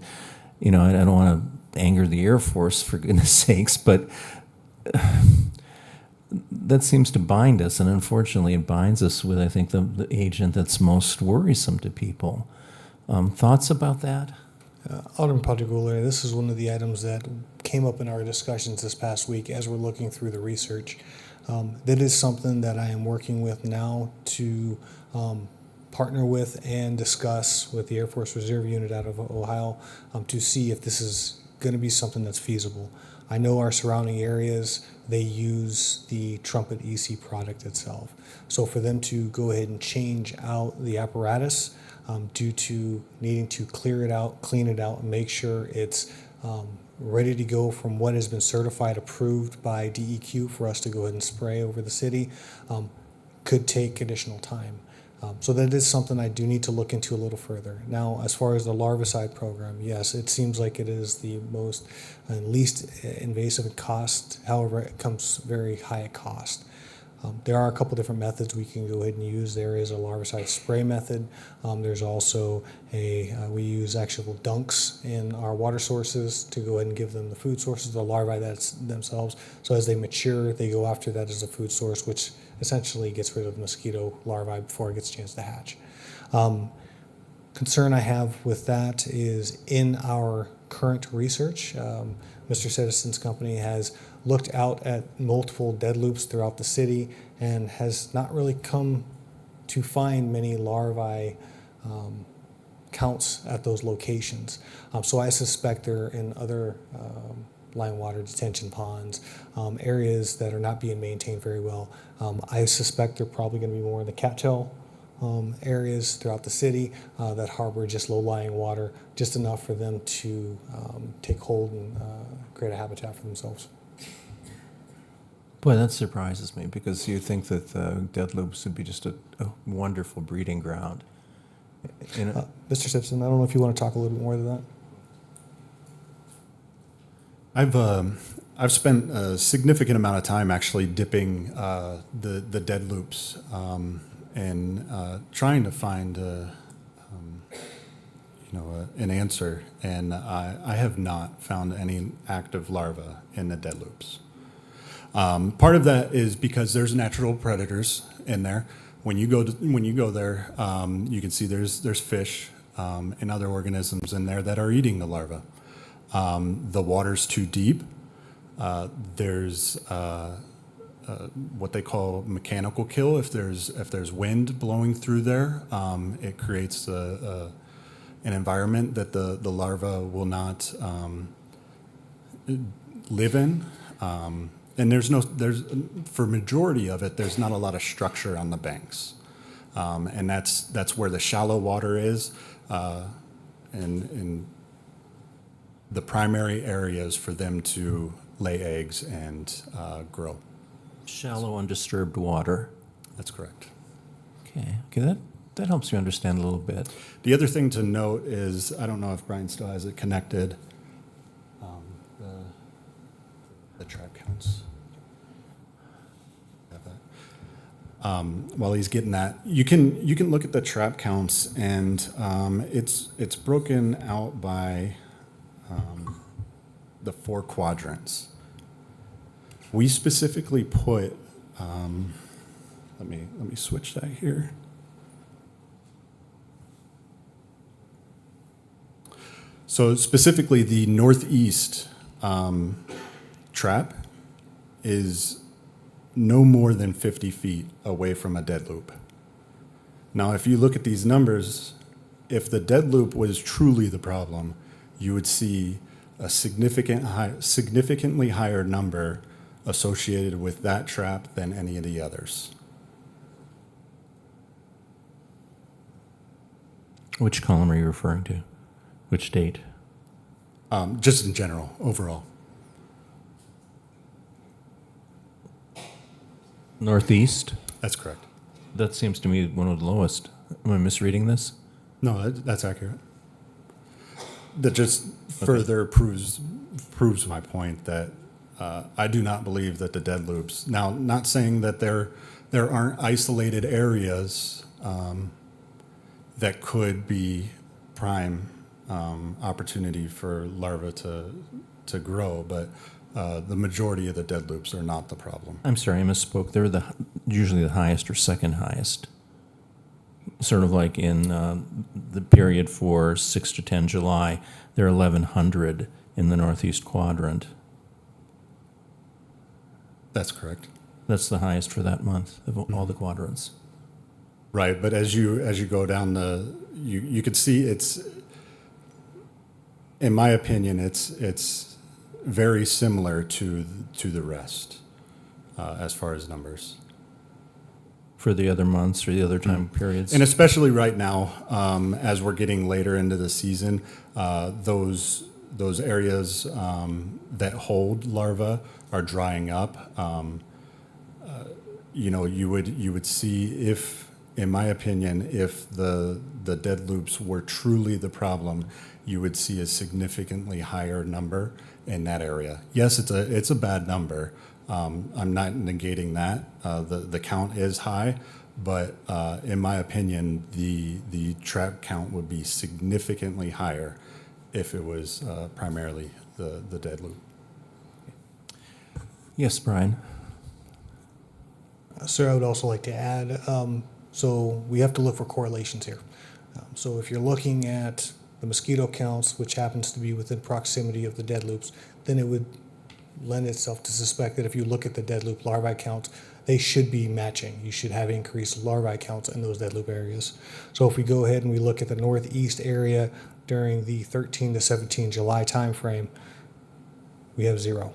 I don't want to anger the Air Force, for goodness sakes, but that seems to bind us, and unfortunately, it binds us with, I think, the agent that's most worrisome to people. Thoughts about that? Alderman Pagliuca, this is one of the items that came up in our discussions this past week as we're looking through the research. That is something that I am working with now to partner with and discuss with the Air Force Reserve Unit out of Ohio to see if this is going to be something that's feasible. I know our surrounding areas, they use the Trumpet EC product itself. So for them to go ahead and change out the apparatus due to needing to clear it out, clean it out, and make sure it's ready to go from what has been certified, approved by DEQ for us to go ahead and spray over the city, could take additional time. So that is something I do need to look into a little further. Now, as far as the larvicide program, yes, it seems like it is the most and least invasive in cost. However, it comes very high at cost. There are a couple different methods we can go ahead and use. There is a larvicide spray method. There's also we use actual dunks in our water sources to go ahead and give them the food sources, the larvae themselves. So as they mature, they go after that as a food source, which essentially gets rid of mosquito larvae before it gets a chance to hatch. Concern I have with that is in our current research, Mr. Citizen's company has looked out at multiple dead loops throughout the city and has not really come to find many larvae counts at those locations. So I suspect they're in other line water detention ponds, areas that are not being maintained very well. I suspect they're probably going to be more in the cattail areas throughout the city that harbor just low-lying water, just enough for them to take hold and create a habitat for themselves. Boy, that surprises me, because you think that dead loops would be just a wonderful breeding ground. Mr. Simpson, I don't know if you want to talk a little bit more to that. I've spent a significant amount of time actually dipping the dead loops and trying to find an answer, and I have not found any active larvae in the dead loops. Part of that is because there's natural predators in there. When you go there, you can see there's fish and other organisms in there that are eating the larvae. The water's too deep. There's what they call mechanical kill. If there's wind blowing through there, it creates an environment that the larva will not live in. And there's for majority of it, there's not a lot of structure on the banks, and that's where the shallow water is, and the primary areas for them to lay eggs and grow. Shallow, undisturbed water. That's correct. Okay, that helps me understand a little bit. The other thing to note is, I don't know if Brian still has it connected, the trap counts. Have that. While he's getting that, you can look at the trap counts, and it's broken out by the 4 quadrants. We specifically put, let me switch that here. So specifically, the northeast trap is no more than 50 feet away from a dead loop. Now, if you look at these numbers, if the dead loop was truly the problem, you would see a significantly higher number associated with that trap than any of the others. Which column are you referring to? Which date? Just in general, overall. Northeast? That's correct. That seems to me one of the lowest. Am I misreading this? No, that's accurate. that just further proves my point that I do not believe that the dead loops. Now, not saying that there aren't isolated areas that could be prime opportunity for larvae to grow, but the majority of the dead loops are not the problem. I'm sorry, I misspoke. They're usually the highest or second highest. Sort of like in the period for 6 to 10 July, they're 1,100 in the northeast quadrant. That's correct. That's the highest for that month of all the quadrants. Right, but as you go down you could see it's, in my opinion, it's very similar to the rest as far as numbers. For the other months or the other time periods? And especially right now, as we're getting later into the season, those areas that hold larvae are drying up. You would see if, in my opinion, if the dead loops were truly the problem, you would see a significantly higher number in that area. Yes, it's a bad number. I'm not negating that. The count is high, but in my opinion, the trap count would be significantly higher if it was primarily the dead loop. Yes, Brian. Sir, I would also like to add, so we have to look for correlations here. So if you're looking at the mosquito counts, which happens to be within proximity of the dead loops, then it would lend itself to suspect that if you look at the dead loop larvae counts, they should be matching. You should have increased larvae counts in those dead loop areas. So if we go ahead and we look at the northeast area during the 13 to 17 July timeframe, we have 0.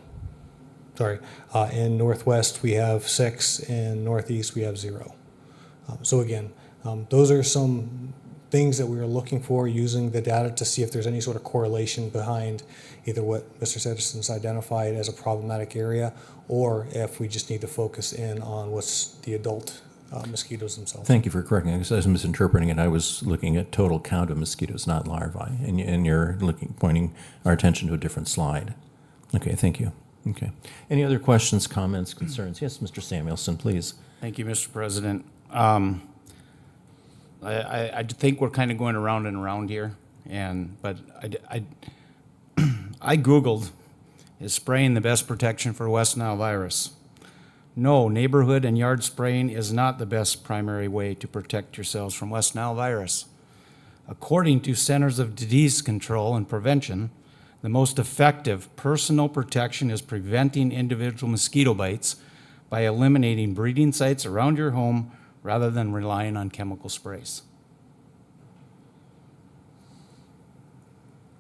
Sorry, in northwest we have 6, in northeast we have 0. So again, those are some things that we are looking for using the data to see if there's any sort of correlation behind either what Mr. Sederson's identified as a problematic area, or if we just need to focus in on what's the adult mosquitoes themselves. Thank you for correcting me, because I was misinterpreting it. I was looking at total count of mosquitoes, not larvae, and you're pointing our attention to a different slide. Okay, thank you. Okay. Any other questions, comments, concerns? Yes, Mr. Samuelson, please. Thank you, Mr. President. I think we're kind of going around and around here, but I Googled, is spraying the best protection for West Nile virus? No, neighborhood and yard spraying is not the best primary way to protect yourselves from West Nile virus. According to Centers of Disease Control and Prevention, the most effective personal protection is preventing individual mosquito bites by eliminating breeding sites around your home rather than relying on chemical sprays.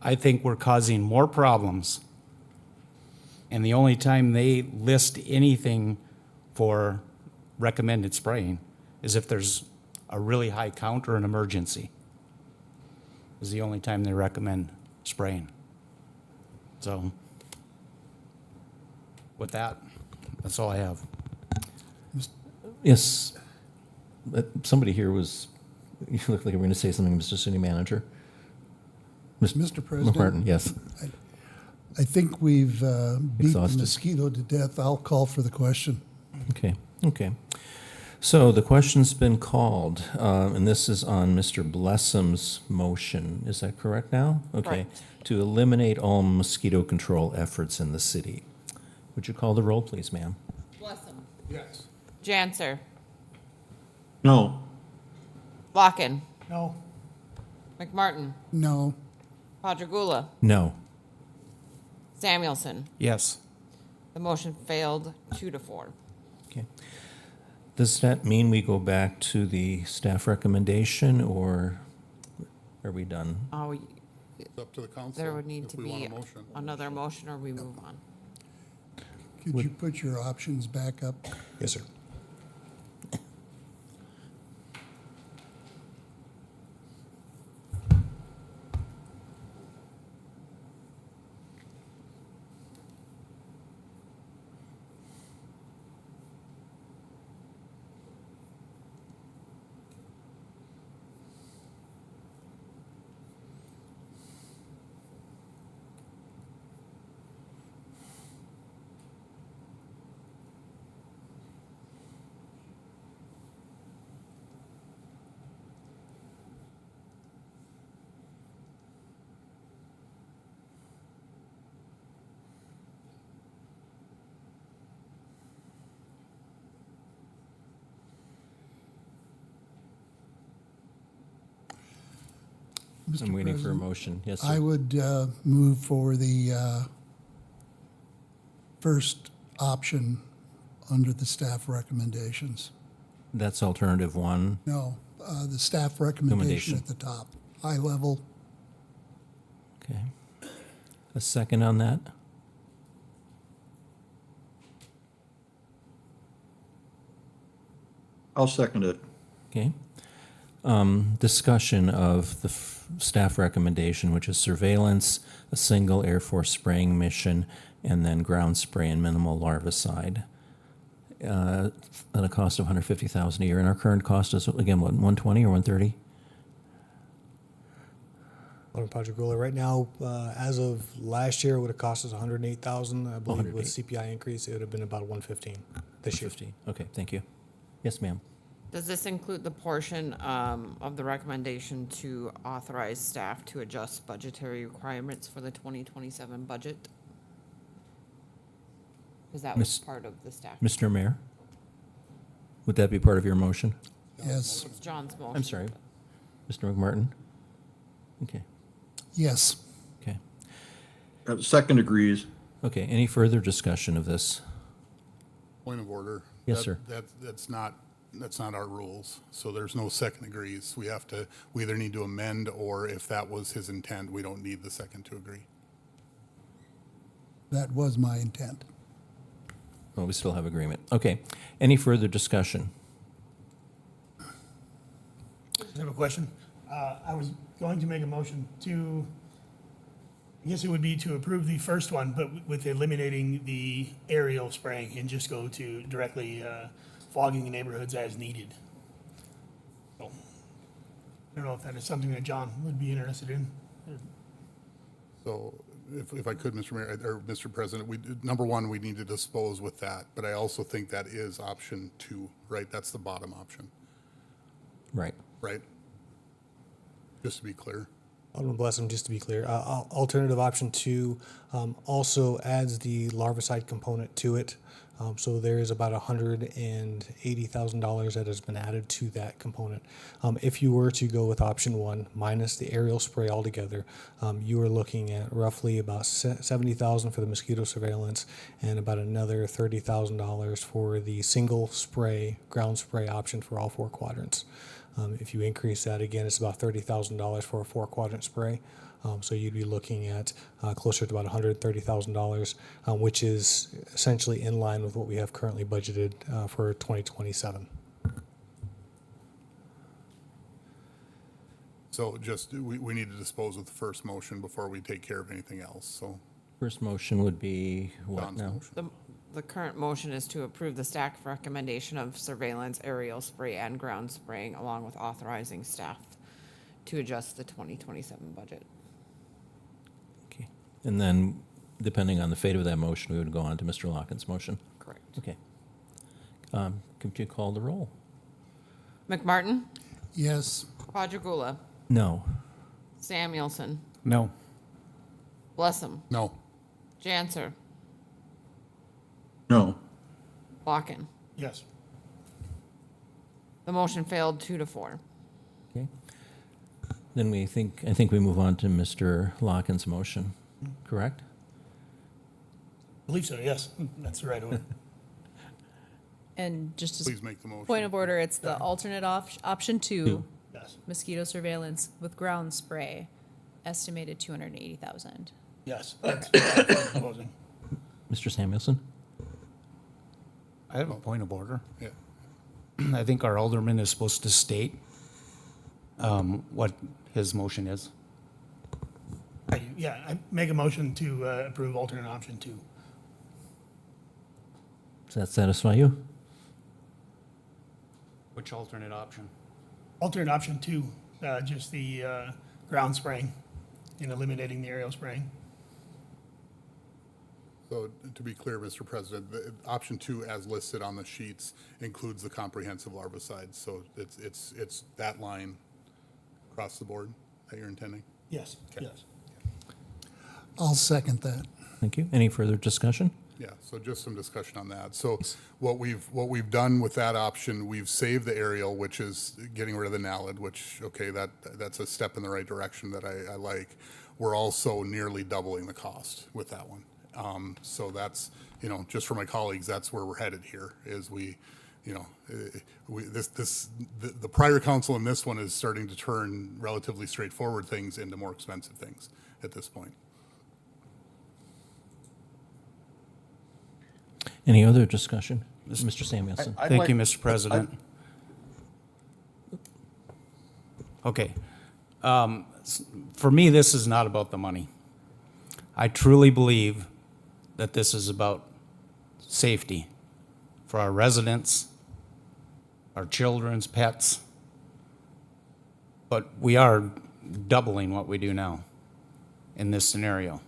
I think we're causing more problems, and the only time they list anything for recommended spraying is if there's a really high count or an emergency. Is the only time they recommend spraying. So, with that, that's all I have. Yes. Somebody here was, you look like you were going to say something, Mr. City Manager. Mr. President? Martin, yes. I think we've beaten Exhausted. mosquito to death. I'll call for the question. Okay. So the question's been called, and this is on Mr. Blessam's motion. Is that correct now? Okay. Correct. To eliminate all mosquito control efforts in the city. Would you call the roll, please, ma'am? Blessam. Yes. Janser. No. Locken. No. McMartin. No. Padragula. No. Samuelson. Yes. The motion failed 2-4. Okay. Does that mean we go back to the staff recommendation, or are we done? Oh, It's up to the council. there would need if to we want be a motion. another motion, or we move on. Could you put your options back up? Yes, sir. Mr. I'm waiting for a President, motion. Yes, I sir. would move for the first option under the staff recommendations. That's alternative one. No, the staff recommendation Recommendation. at the top, high level. Okay. A second on that? I'll second it. Okay. Discussion of the staff recommendation, which is surveillance, a single Air Force spraying mission, and then ground spray and minimal larvicide. At a cost of $150,000 a year. And our current cost is, again, what, 120 or 130? Alderman Patrick, right now, as of last year, it would have cost us 108,000. I believe with 108. CPI increase, it would have been about 115 this year. 15. Okay, thank you. Yes, ma'am. Does this include the portion of the recommendation to authorize staff to adjust budgetary requirements for the 2027 budget? Because that was Miss- part of the staff. Mr. Mayor? Would that be part of your motion? Yes, It's John's motion. I'm sorry. Mr. McMartin? Okay, yes. okay. Second agrees. Okay, any further discussion of this? Point of order. Yes, That- sir. That's not our rules. So there's no second agrees. We either need to amend, or if that was his intent, we don't need the second to agree. That was my intent. Well, we still have agreement. Okay, any further discussion? I have a question. I was going to make a motion to, I guess it would be to approve the first one, but with eliminating the aerial spraying and just go to directly fogging neighborhoods as needed. So, I don't know if that is something that John would be interested in. So if I could, Mr. Mayor, or Mr. President, number one, we need to dispose with that, but I also think that is option 2, right? That's the bottom option, Right. right? Just to be clear. Alderman Blessing, just to be clear, alternative option 2 also adds the larvicide component to it. So there is about $180,000 that has been added to that component. If you were to go with option 1 minus the aerial spray altogether, you are looking at roughly about $70,000 for the mosquito surveillance and about another $30,000 for the single spray, ground spray option for all 4 quadrants. If you increase that again, it's about $30,000 for a 4-quadrant spray. So you'd be looking at closer to about $130,000, which is essentially in line with what we have currently budgeted for 2027. So just, we need to dispose of the first motion before we take care of anything else, so. First motion would be what Don's now? motion. The current motion is to approve the staff recommendation of surveillance, aerial spray, and ground spraying, along with authorizing staff to adjust the 2027 budget. Okay. And then, depending on the fate of that motion, we would go on to Mr. Locken's motion. Correct. Okay. Could you call the roll? McMartin, Yes, Quadrigula, No. Samuelson, No. Blessem, No. Janser, No. Locken. Yes. The motion failed 2-4. Okay. Then I think we move on to Mr. Locken's motion, correct? I believe so, yes. That's the right order. And just as Please make the motion. point of order, it's the alternate option 2, Yes, mosquito surveillance with ground spray, estimated 280,000. yes. That's what I'm proposing. Mr. Samuelson? I have a point of order. Yeah. I think our alderman is supposed to state what his motion is. Yeah, I make a motion to approve alternate option 2. Does that satisfy you? Which alternate option? Alternate option 2, just the ground spraying and eliminating the aerial spraying. So to be clear, Mr. President, option 2 as listed on the sheets includes the comprehensive larvicide. So it's that line across the board that you're intending? Yes, yes. I'll second that. Thank you. Any further discussion? Yeah, so just some discussion on that. So what we've done with that option, we've saved the aerial, which is getting rid of the Naled, which, okay, that's a step in the right direction that I like. We're also nearly doubling the cost with that one. So that's, just for my colleagues, that's where we're headed here, is the prior council in this one is starting to turn relatively straightforward things into more expensive things at this point. Any other discussion? Mr. Samuelson? Thank you, Mr. President. Okay. For me, this is not about the money. I truly believe that this is about safety for our residents, our children's pets. But we are doubling what we do now in this scenario.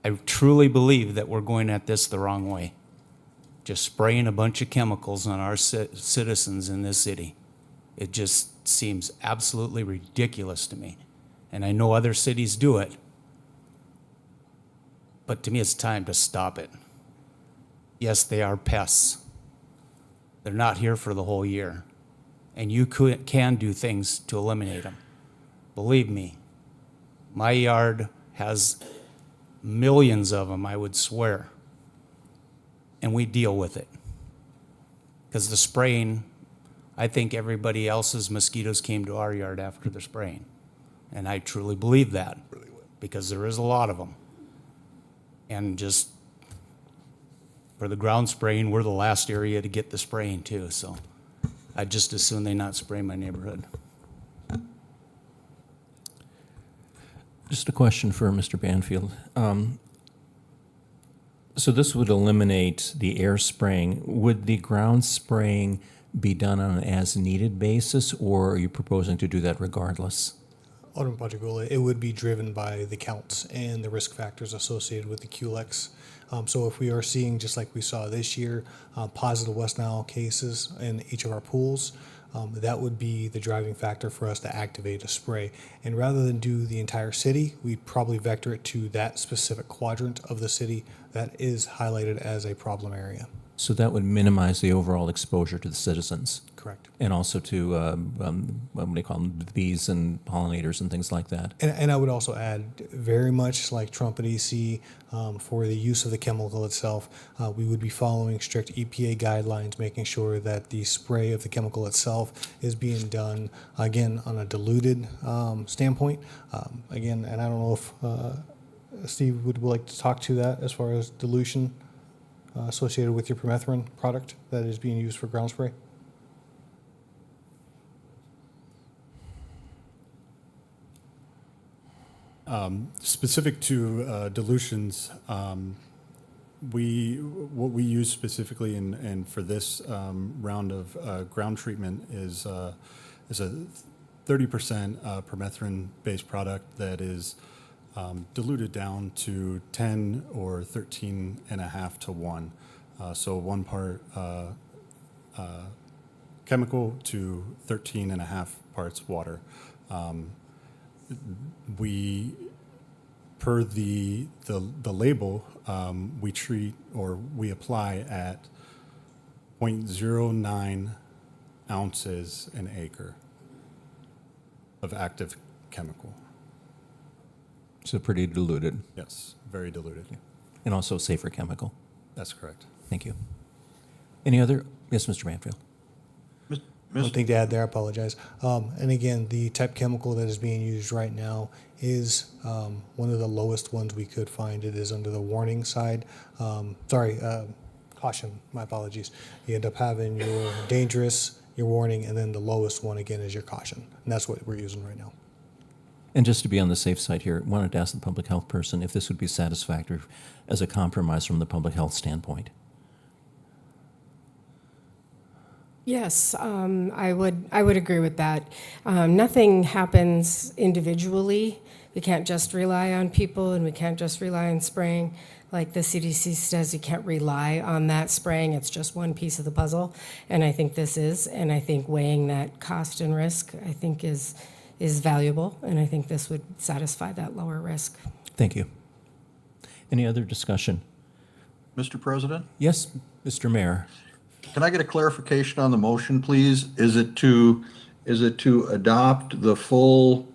I truly believe that we're going at this the wrong way. Just spraying a bunch of chemicals on our citizens in this city. It just seems absolutely ridiculous to me. And I know other cities do it. But to me, it's time to stop it. Yes, they are pests. They're not here for the whole year. And you can do things to eliminate them. Believe me, my yard has millions of them, I would swear. And we deal with it. Because the spraying, I think everybody else's mosquitoes came to our yard after the spraying. And I truly believe that. Because there is a lot of them. And just for the ground spraying, we're the last area to get the spraying too. So I'd just as soon they not spray my neighborhood. Just a question for Mr. Banfield. So this would eliminate the air spraying. Would the ground spraying be done on an as-needed basis, or are you proposing to do that regardless? Alderman Patricola, it would be driven by the counts and the risk factors associated with the QLEX. So if we are seeing, just like we saw this year, positive West Nile cases in each of our pools, that would be the driving factor for us to activate a spray. And rather than do the entire city, we'd probably vector it to that specific quadrant of the city that is highlighted as a problem area. So that would minimize the overall exposure to the citizens? Correct. And also to, what do they call them, bees and pollinators and things like that? And I would also add, very much like Trump and EC, for the use of the chemical itself, we would be following strict EPA guidelines, making sure that the spray of the chemical itself is being done, again, on a diluted standpoint. Again, and I don't know if Steve would like to talk to that as far as dilution associated with your permethrin product that is being used for ground spray. Specific to dilutions, what we use specifically and for this round of ground treatment is a 30% permethrin-based product that is diluted down to 10 or 13 and a half to 1. So 1 part chemical to 13 and a half parts water. We, per the label, we treat or we apply at 0.09 ounces an acre of active chemical. So pretty diluted. Yes, very diluted. And also safer chemical. That's correct. Thank you. Any other? Yes, Mr. Banfield. One thing to add there, I apologize. And again, the type chemical that is being used right now is one of the lowest ones we could find. It is under the warning side. Caution, my apologies. You end up having your dangerous, your warning, and then the lowest one again is your caution. And that's what we're using right now. And just to be on the safe side here, wanted to ask the public health person if this would be satisfactory as a compromise from the public health standpoint. Yes, I would agree with that. Nothing happens individually. We can't just rely on people, and we can't just rely on spraying. Like the CDC says, you can't rely on that spraying. It's just one piece of the puzzle, and I think this is. And I think weighing that cost and risk, I think, is valuable, and I think this would satisfy that lower risk. Thank you. Any other discussion? Mr. President, Yes, Mr. Mayor. can I get a clarification on the motion, please? Is it to adopt the full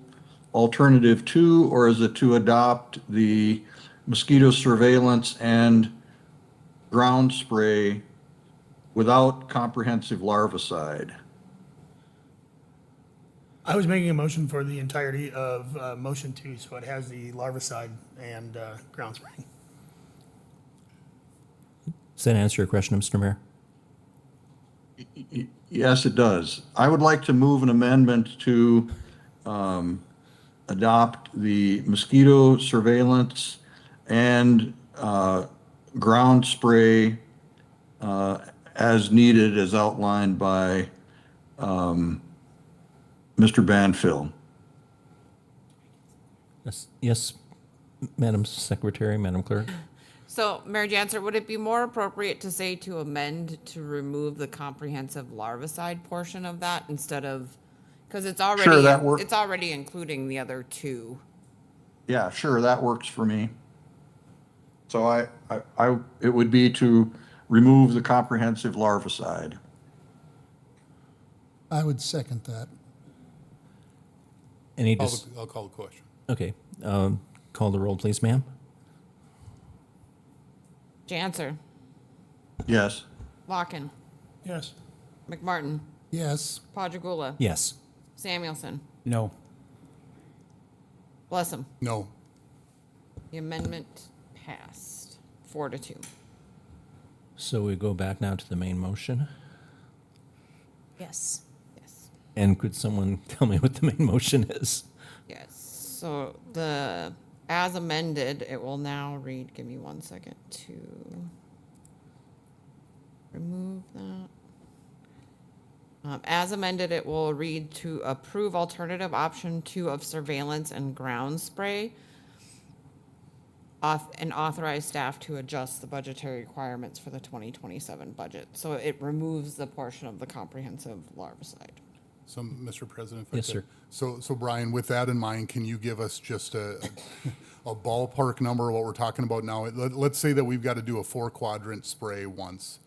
alternative 2, or is it to adopt the mosquito surveillance and ground spray without comprehensive larvicide? I was making a motion for the entirety of motion 2, so it has the larvicide and ground spraying. Does that answer your question, Mr. Mayor? Yes, it does. I would like to move an amendment to adopt the mosquito surveillance and ground spray as needed, as outlined by Mr. Banfield. Yes, Madam Secretary, Madam Clerk. So, Mayor Janser, would it be more appropriate to say to amend to remove the comprehensive larvicide portion of that instead of, because it's already, Sure, that works. it's already including the other 2. Yeah, sure, that works for me. So it would be to remove the comprehensive larvicide. I would second that. Any I'll call the question. Okay, call the roll, please, ma'am. Janser, Yes. Locken, Yes. McMartin, Yes. Padragula, Yes. Samuelson, No. Blessam. No. The amendment passed 4-2. So we go back now to the main motion. Yes. Yes. And could someone tell me what the main motion is? Yes. So as amended, it will now read, give me 1 second to remove that. As amended, it will read to approve alternative option 2 of surveillance and ground spray and authorize staff to adjust the budgetary requirements for the 2027 budget. So it removes the portion of the comprehensive larvicide. So, Mr. President, if I Yes, could. sir. So Brian, with that in mind, can you give us just a ballpark number of what we're talking about now? Let's say that we've got to do a 4-quadrant spray once.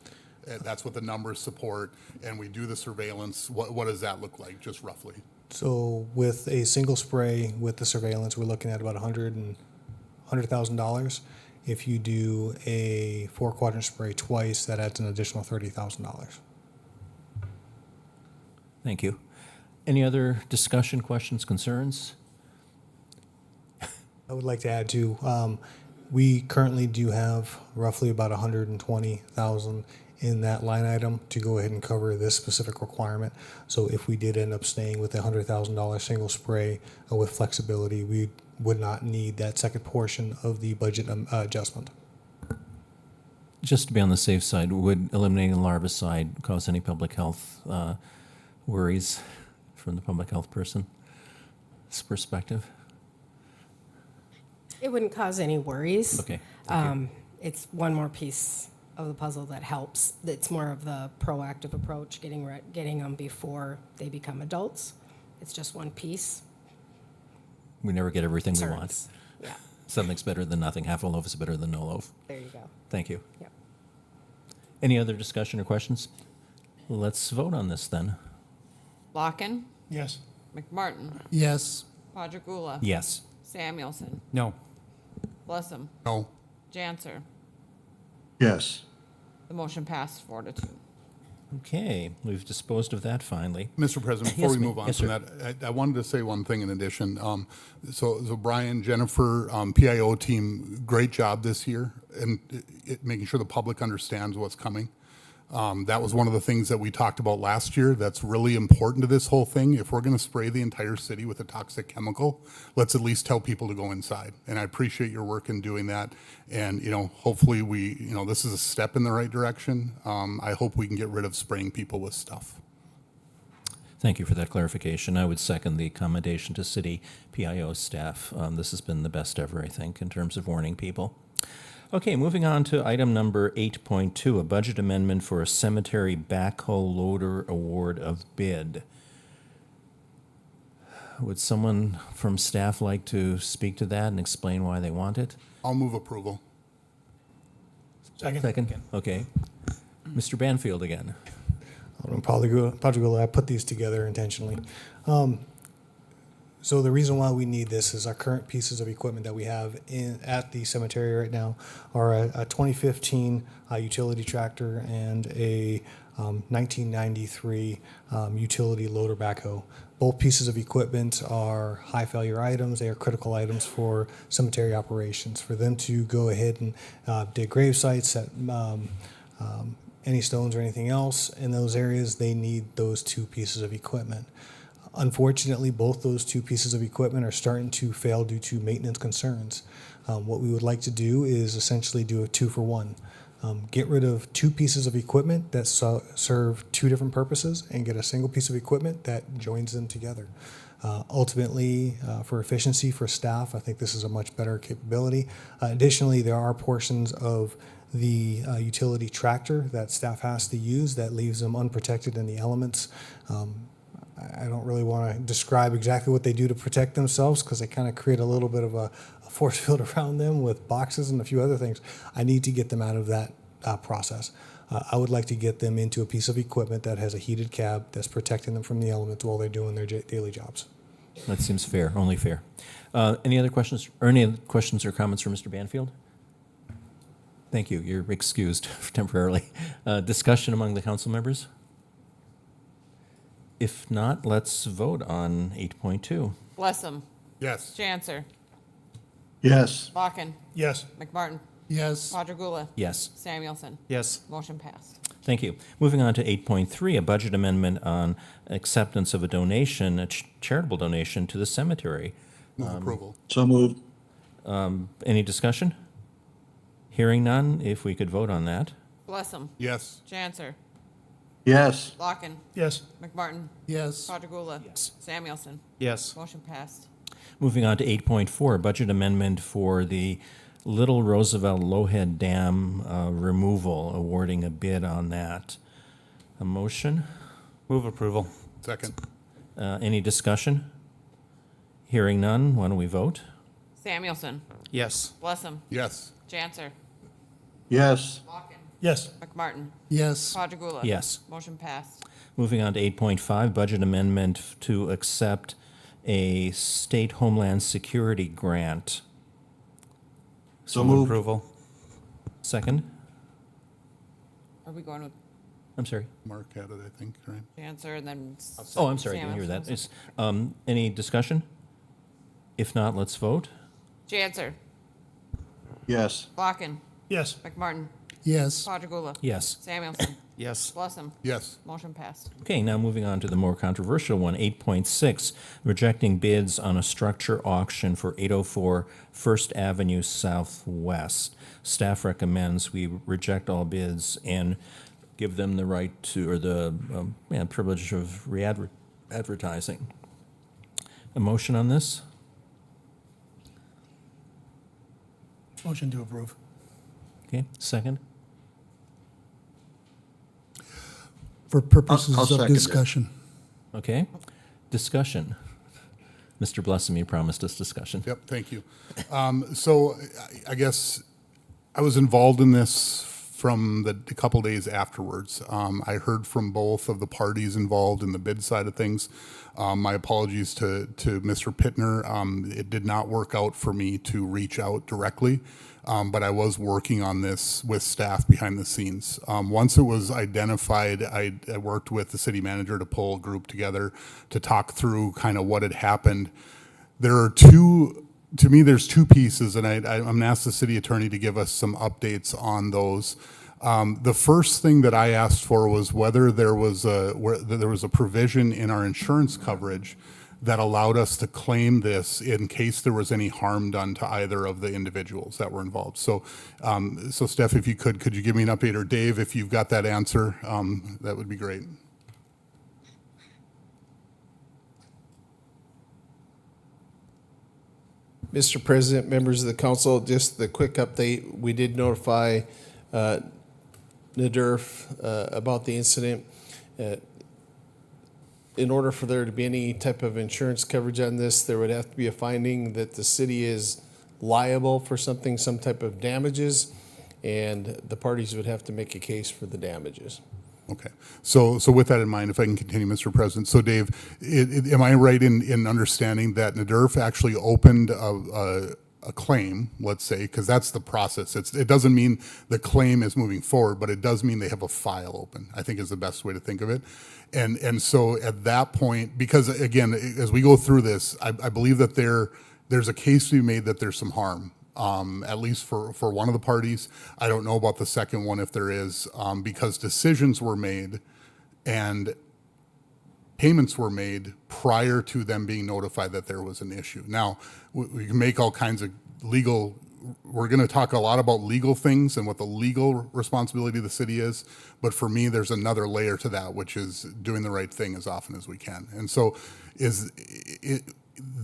That's what the numbers support, and we do the surveillance. What does that look like, just roughly? So with a single spray with the surveillance, we're looking at about $100,000. If you do a 4-quadrant spray twice, that adds an additional $30,000. Thank you. Any other discussion, questions, concerns? I would like to add too, we currently do have roughly about $120,000 in that line item to go ahead and cover this specific requirement. So if we did end up staying with a $100,000 single spray with flexibility, we would not need that second portion of the budget adjustment. Just to be on the safe side, would eliminating larvicide cause any public health worries from the public health person's perspective? It wouldn't cause any worries. Okay. It's one more piece of the puzzle that helps. It's more of the proactive approach, getting them before they become adults. It's just one piece. We never get everything we want. Concerns. Yeah, Something's better than nothing. Half a loaf is better than no loaf. there you go. Thank you. Yep. Any other discussion or questions? Let's vote on this then. Locken, Yes. McMartin, Yes. Padragula. Yes. Samuelson, No. Blessam, No. Janser. Yes. The motion passed 4-2. Okay, we've disposed of that finally. Mr. President, before Yes, we ma'am. move on Yes, from sir. that, I wanted to say one thing in addition. So Brian, Jennifer, PIO team, great job this year and making sure the public understands what's coming. That was one of the things that we talked about last year. That's really important to this whole thing. If we're going to spray the entire city with a toxic chemical, let's at least tell people to go inside. And I appreciate your work in doing that. And, hopefully this is a step in the right direction. I hope we can get rid of spraying people with stuff. Thank you for that clarification. I would second the commendation to city PIO staff. This has been the best ever, I think, in terms of warning people. Okay, moving on to item number 8.2, a budget amendment for a cemetery backhoe loader award of bid. Would someone from staff like to speak to that and explain why they want it? I'll move approval. Second? Okay. Mr. Banfield again. Padrigula, I put these together intentionally. So the reason why we need this is our current pieces of equipment that we have at the cemetery right now are a 2015 utility tractor and a 1993 utility loader backhoe. Both pieces of equipment are high failure items. They are critical items for cemetery operations. For them to go ahead and dig grave sites, set any stones or anything else in those areas, they need those two pieces of equipment. Unfortunately, both those two pieces of equipment are starting to fail due to maintenance concerns. What we would like to do is essentially do a 2-for-1. Get rid of two pieces of equipment that serve two different purposes and get a single piece of equipment that joins them together. Ultimately, for efficiency for staff, I think this is a much better capability. Additionally, there are portions of the utility tractor that staff has to use that leaves them unprotected in the elements. I don't really want to describe exactly what they do to protect themselves because they kind of create a little bit of a force field around them with boxes and a few other things. I need to get them out of that process. I would like to get them into a piece of equipment that has a heated cab that's protecting them from the elements while they're doing their daily jobs. That seems fair, only fair. Any other questions or comments for Mr. Banfield? Thank you. You're excused temporarily. Discussion among the council members? If not, let's vote on 8.2. Blessam. Yes. Chancer. Yes. Bakken. Yes. McMartin. Yes. Padrigula. Yes. Samuelson. Yes. Motion passed. Thank you. Moving on to 8.3, a budget amendment on acceptance of a donation, a charitable donation to the cemetery. Move approval. So moved. Any discussion? Hearing none, if we could vote on that. Blessam. Yes. Chancer. Yes. Bakken. Yes. McMartin. Yes. Padrigula. Samuelson. Yes. Motion passed. Moving on to 8.4, budget amendment for the Little Roosevelt Lowhead Dam removal, awarding a bid on that. A motion? Move approval. Second. Any discussion? Hearing none, why don't we vote? Samuelson. Yes. Blessam. Yes. Chancer. Yes. Bakken. Yes. McMartin. Yes. Padrigula. Yes. Motion passed. Moving on to 8.5, budget amendment to accept a state homeland security grant. So Move moved. approval. Second? Are we going with I'm sorry. Mark had it, I think, right? Chancer and then? Oh, I'm sorry, I didn't hear that. Samuelson? Is, any discussion? If not, let's vote. Chancer. Yes. Bakken. Yes. McMartin. Yes. Padrigula. Yes. Samuelson. Yes. Blessam. Yes. Motion passed. Okay, now moving on to the more controversial one, 8.6, rejecting bids on a structure auction for 804 First Avenue Southwest. Staff recommends we reject all bids and give them the right to, or the privilege of re-advertising. A motion on this? Motion to approve. Okay, second? For purposes I'll of second it. discussion. Okay, discussion. Mr. Blessam, you promised us discussion. Yep, thank you. So I guess I was involved in this from the couple days afterwards. I heard from both of the parties involved in the bid side of things. My apologies to Mr. Pittner. It did not work out for me to reach out directly, but I was working on this with staff behind the scenes. Once it was identified, I worked with the city manager to pull a group together to talk through kind of what had happened. There are to me, there's two pieces, and I'm going to ask the city attorney to give us some updates on those. The first thing that I asked for was whether there was a provision in our insurance coverage that allowed us to claim this in case there was any harm done to either of the individuals that were involved. So, Steph, if you could you give me an update, or Dave, if you've got that answer, that would be great. Mr. President, members of the council, just the quick update. We did notify NDRF about the incident. In order for there to be any type of insurance coverage on this, there would have to be a finding that the city is liable for something, some type of damages. and the parties would have to make a case for the damages. Okay. So with that in mind, if I can continue, Mr. President. So Dave, am I right in understanding that NDRF actually opened a claim, let's say, because that's the process. It doesn't mean the claim is moving forward, but it does mean they have a file open, I think is the best way to think of it. And so at that point, because again, as we go through this, I believe that there's a case to be made that there's some harm. At least for one of the parties. I don't know about the second one if there is, because decisions were made and payments were made prior to them being notified that there was an issue. Now, we can make all kinds of legal, we're going to talk a lot about legal things and what the legal responsibility of the city is, but for me, there's another layer to that, which is doing the right thing as often as we can. And so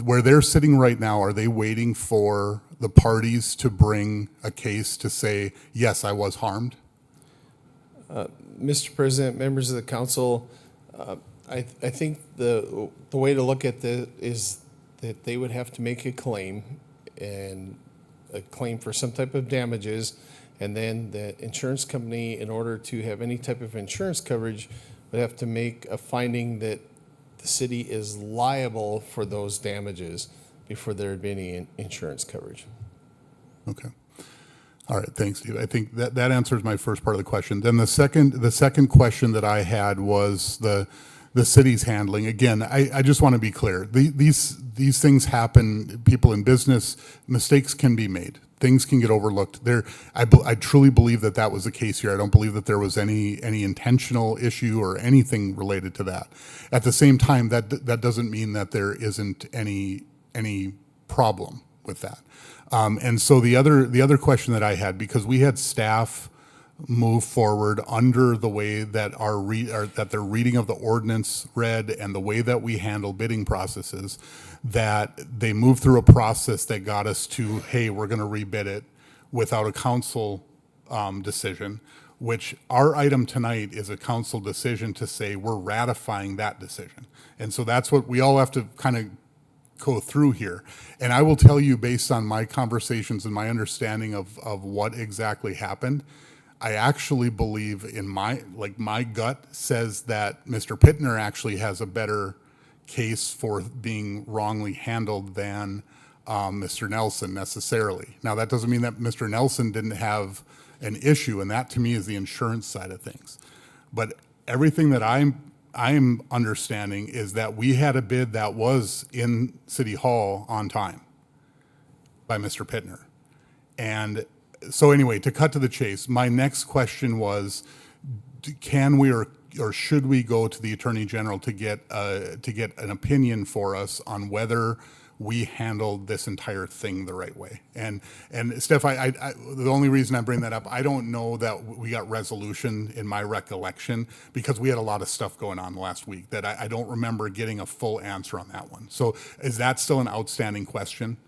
where they're sitting right now, are they waiting for the parties to bring a case to say, yes, I was harmed? Mr. President, members of the council, I think the way to look at this is that they would have to make a claim, and a claim for some type of damages, and then the insurance company, in order to have any type of insurance coverage, would have to make a finding that the city is liable for those damages before there would be any insurance coverage. Okay. All right, thanks, Steve. I think that answers my first part of the question. Then the second question that I had was the city's handling. Again, I just want to be clear. These things happen. People in business, mistakes can be made. Things can get overlooked. I truly believe that was the case here. I don't believe that there was any intentional issue or anything related to that. At the same time, that doesn't mean that there isn't any problem with that. And so the other question that I had, because we had staff move forward under the way that that their reading of the ordinance read and the way that we handle bidding processes, that they moved through a process that got us to, hey, we're going to rebid it without a council decision, which our item tonight is a council decision to say we're ratifying that decision. And so that's what we all have to kind of go through here. And I will tell you, based on my conversations and my understanding of what exactly happened, I actually believe in my gut says that Mr. Pittner actually has a better case for being wrongly handled than Mr. Nelson necessarily. Now, that doesn't mean that Mr. Nelson didn't have an issue, and that to me is the insurance side of things. But everything that I'm understanding is that we had a bid that was in City Hall on time by Mr. Pittner. And so anyway, to cut to the chase, my next question was, can we or should we go to the Attorney General to get an opinion for us on whether we handled this entire thing the right way? And Steph, the only reason I bring that up, I don't know that we got resolution in my recollection, because we had a lot of stuff going on last week that I don't remember getting a full answer on that one. So is that still an outstanding question?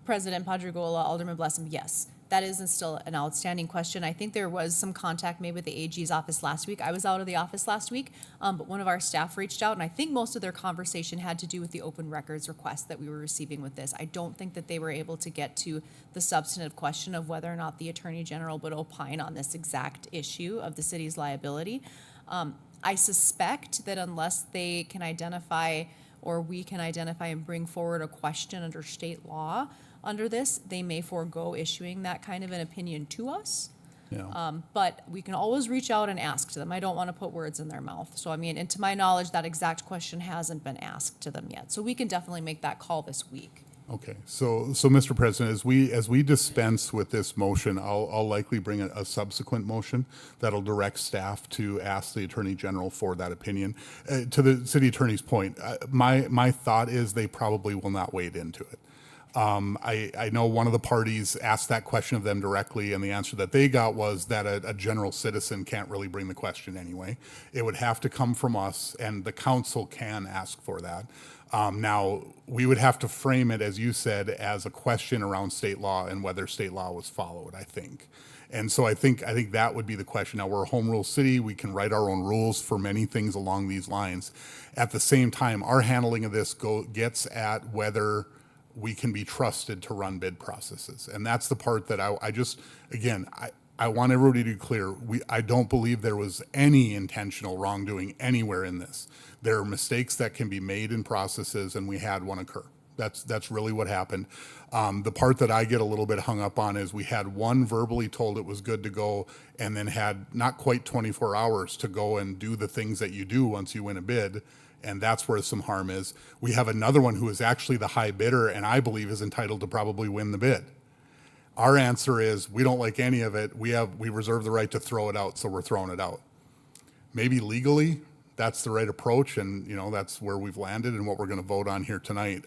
President Padrigola, Alderman Blessum, yes. That is still an outstanding question. I think there was some contact made with the AG's office last week. I was out of the office last week, but one of our staff reached out, and I think most of their conversation had to do with the open records request that we were receiving with this. I don't think that they were able to get to the substantive question of whether or not the Attorney General would opine on this exact issue of the city's liability. I suspect that unless they can identify, or we can identify and bring forward a question under state law under this, they may forego issuing that kind of an opinion to us. Yeah. But we can always reach out and ask to them. I don't want to put words in their mouth. So, I mean, and to my knowledge, that exact question hasn't been asked to them yet. So we can definitely make that call this week. Okay, so Mr. President, as we dispense with this motion, I'll likely bring a subsequent motion that'll direct staff to ask the Attorney General for that opinion. To the City Attorney's point, my thought is they probably will not wade into it. I know one of the parties asked that question of them directly, and the answer that they got was that a general citizen can't really bring the question anyway. It would have to come from us, and the council can ask for that. Now, we would have to frame it, as you said, as a question around state law and whether state law was followed, I think. And so I think that would be the question. Now, we're a home rule city. We can write our own rules for many things along these lines. At the same time, our handling of this gets at whether we can be trusted to run bid processes. And that's the part that I just, again, I want everybody to be clear. I don't believe there was any intentional wrongdoing anywhere in this. There are mistakes that can be made in processes, and we had one occur. That's really what happened. The part that I get a little bit hung up on is we had one verbally told it was good to go, and then had not quite 24 hours to go and do the things that you do once you win a bid. And that's where some harm is. We have another one who is actually the high bidder, and I believe is entitled to probably win the bid. Our answer is we don't like any of it. We reserve the right to throw it out, so we're throwing it out. Maybe legally, that's the right approach, and that's where we've landed and what we're going to vote on here tonight.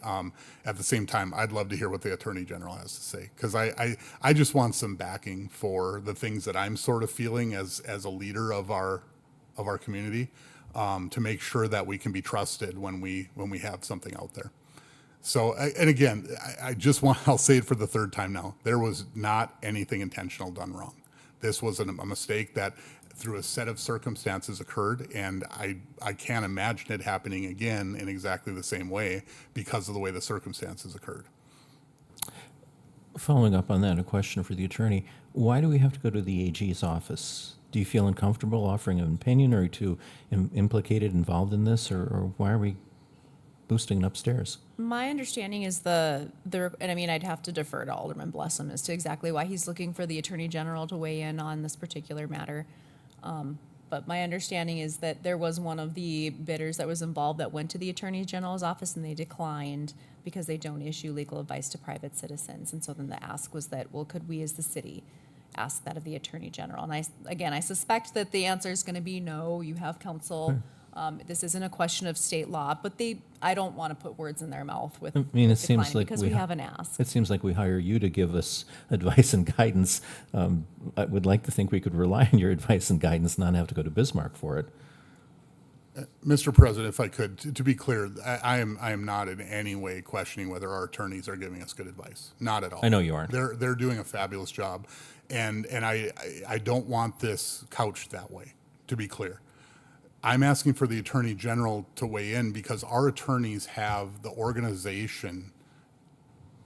At the same time, I'd love to hear what the Attorney General has to say, because I just want some backing for the things that I'm sort of feeling as a leader of our community, to make sure that we can be trusted when we have something out there. So, and again, I'll say it for the third time now. There was not anything intentional done wrong. This was a mistake that through a set of circumstances occurred, and I can't imagine it happening again in exactly the same way because of the way the circumstances occurred. Following up on that, a question for the attorney. Why do we have to go to the AG's office? Do you feel uncomfortable offering an opinion? Are you too implicated, involved in this, or why are we boosting it upstairs? My understanding is and I mean, I'd have to defer to Alderman Blessum as to exactly why he's looking for the Attorney General to weigh in on this particular matter. But my understanding is that there was one of the bidders that was involved that went to the Attorney General's office, and they declined because they don't issue legal advice to private citizens. And so then the ask was that, well, could we as the city ask that of the Attorney General? And I suspect that the answer is going to be no, you have counsel. This isn't a question of state law, but I don't want to put words in their mouth with I mean, it seems like because we haven't asked. It seems like we hire you to give us advice and guidance. I would like to think we could rely on your advice and guidance, not have to go to Bismarck for it. Mr. President, if I could, to be clear, I am not in any way questioning whether our attorneys are giving us good advice. Not at all. I know you aren't. They're doing a fabulous job, and I don't want this couched that way, to be clear. I'm asking for the Attorney General to weigh in because our attorneys have the organization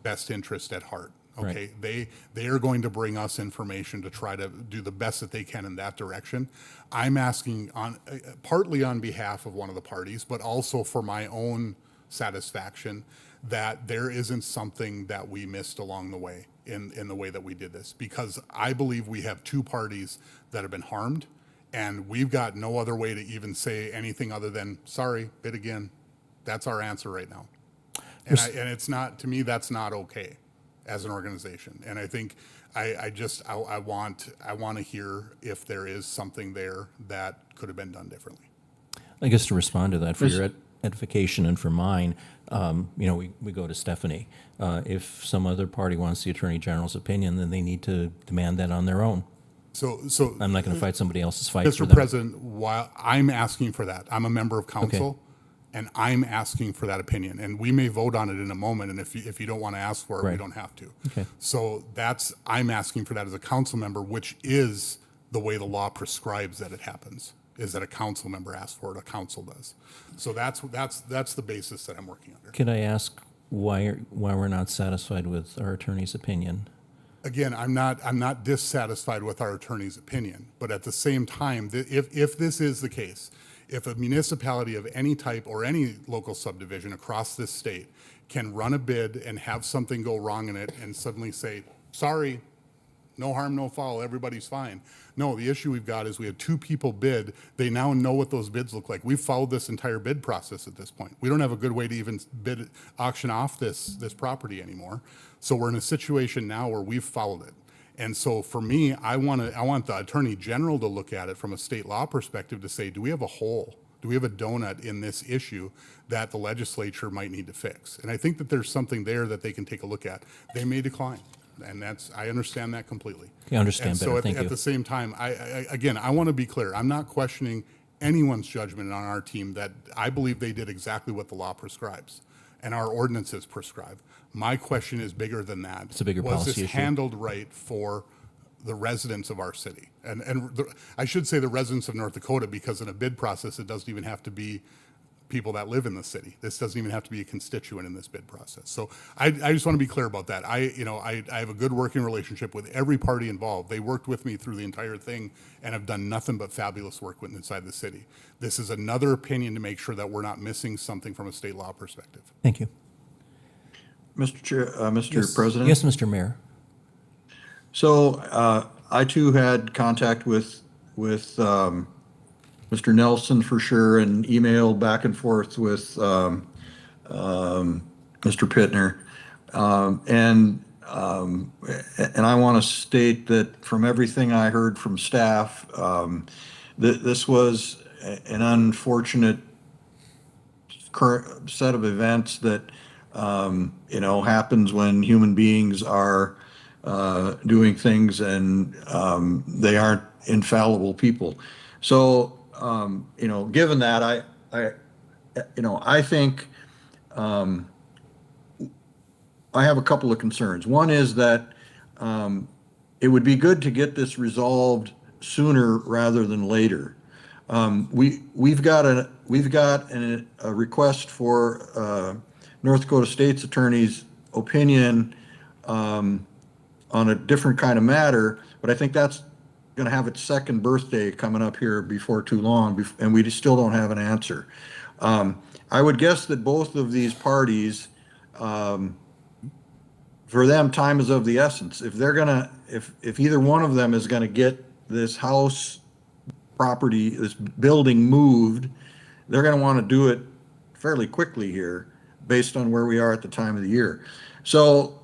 best interest at heart. Okay, right. They are going to bring us information to try to do the best that they can in that direction. I'm asking partly on behalf of one of the parties, but also for my own satisfaction, that there isn't something that we missed along the way in the way that we did this, because I believe we have two parties that have been harmed. And we've got no other way to even say anything other than, sorry, bid again. That's our answer right now. And it's not, to me, that's not okay as an organization. And I think I want to hear if there is something there that could have been done differently. I guess to respond to that, for your edification and for mine, we go to Stephanie. If some other party wants the Attorney General's opinion, then they need to demand that on their own. So I'm not going to fight somebody else's fight. Mr. President, while I'm asking for that, I'm a member of council, and I'm asking for that opinion. And we may vote on it in a moment, and if you don't want to ask for it, we don't have to. Okay. So I'm asking for that as a council member, which is the way the law prescribes that it happens, is that a council member asks for it, a council does. So that's the basis that I'm working under. Could I ask why we're not satisfied with our attorney's opinion? Again, I'm not dissatisfied with our attorney's opinion, but at the same time, if this is the case, if a municipality of any type or any local subdivision across this state can run a bid and have something go wrong in it and suddenly say, sorry, no harm, no foul, everybody's fine. No, the issue we've got is we had two people bid. They now know what those bids look like. We've followed this entire bid process at this point. We don't have a good way to even auction off this property anymore. So we're in a situation now where we've followed it. And so for me, I want the Attorney General to look at it from a state law perspective to say, do we have a hole? Do we have a donut in this issue that the legislature might need to fix? And I think that there's something there that they can take a look at. They may decline. And I understand that completely. I understand and better. So Thank you. At the same time, I want to be clear. I'm not questioning anyone's judgment on our team that I believe they did exactly what the law prescribes and our ordinances prescribe. My question is bigger than that. It's a bigger policy issue. Was this handled right for the residents of our city? I should say the residents of North Dakota, because in a bid process, it doesn't even have to be people that live in the city. This doesn't even have to be a constituent in this bid process. So I just want to be clear about that. I have a good working relationship with every party involved. They worked with me through the entire thing and have done nothing but fabulous work inside the city. This is another opinion to make sure that we're not missing something from a state law perspective. Thank you. Mr. Chair, Mr. President? Yes, Mr. Mayor. So I too had contact with Mr. Nelson for sure, and emailed back and forth with Mr. Pittner. And I want to state that from everything I heard from staff, this was an unfortunate current set of events that happens when human beings are doing things, and they aren't infallible people. So given that, I think I have a couple of concerns. One is that it would be good to get this resolved sooner rather than later. We've got a request for North Dakota State's Attorney's opinion on a different kind of matter, but I think that's going to have its second birthday coming up here before too long, and we still don't have an answer. I would guess that both of these parties, for them, time is of the essence. If they're gonna, if either one of them is going to get this house property, this building moved, they're going to want to do it fairly quickly here, based on where we are at the time of the year. So,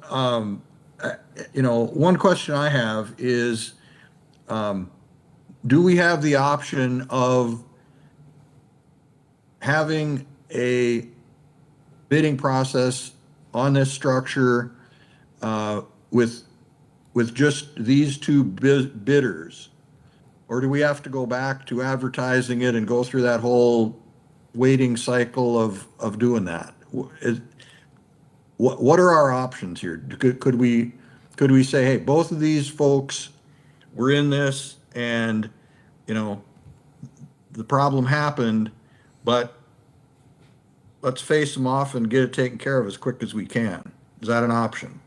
one question I have is, do we have the option of having a bidding process on this structure with just these two bidders? Or do we have to go back to advertising it and go through that whole waiting cycle of doing that? What are our options here? Could we say, hey, both of these folks were in this, and the problem happened, but let's face them off and get it taken care of as quick as we can? Is that an option?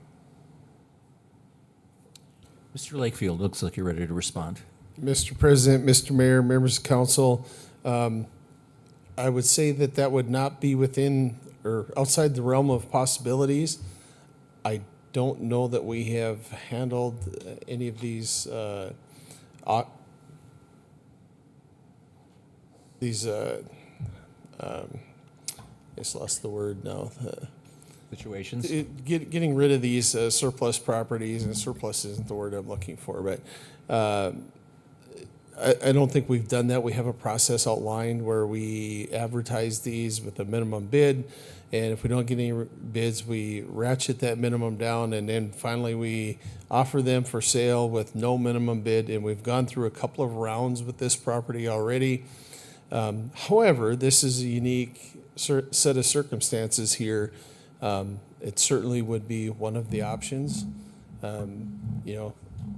Mr. Lakefield, looks like you're ready to respond. Mr. President, Mr. Mayor, members of council, I would say that would not be within or outside the realm of possibilities. I don't know that we have handled any of these I just lost the word now. Situations? Getting rid of these surplus properties, and surplus isn't the word I'm looking for, but I don't think we've done that. We have a process outlined where we advertise these with a minimum bid, and if we don't get any bids, we ratchet that minimum down, and then finally we offer them for sale with no minimum bid, and we've gone through a couple of rounds with this property already. However, this is a unique set of circumstances here. It certainly would be one of the options.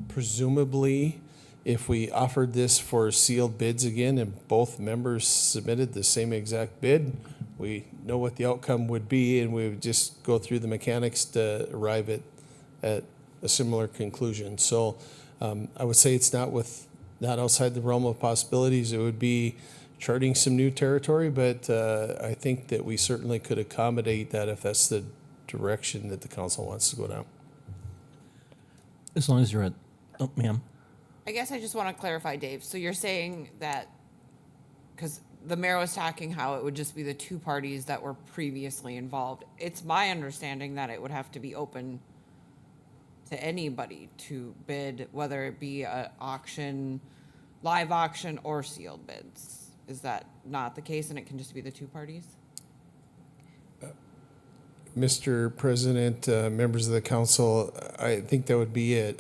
Presumably, if we offered this for sealed bids again and both members submitted the same exact bid, we know what the outcome would be, and we would just go through the mechanics to arrive at a similar conclusion. So I would say it's not outside the realm of possibilities. It would be charting some new territory, but I think that we certainly could accommodate that if that's the direction that the council wants to go down. As long as you're ma'am. I guess I just want to clarify, Dave. So you're saying that, because the mayor was talking how it would just be the two parties that were previously involved. It's my understanding that it would have to be open to anybody to bid, whether it be an auction, live auction, or sealed bids. Is that not the case, and it can just be the two parties? Mr. President, members of the council, I think that would be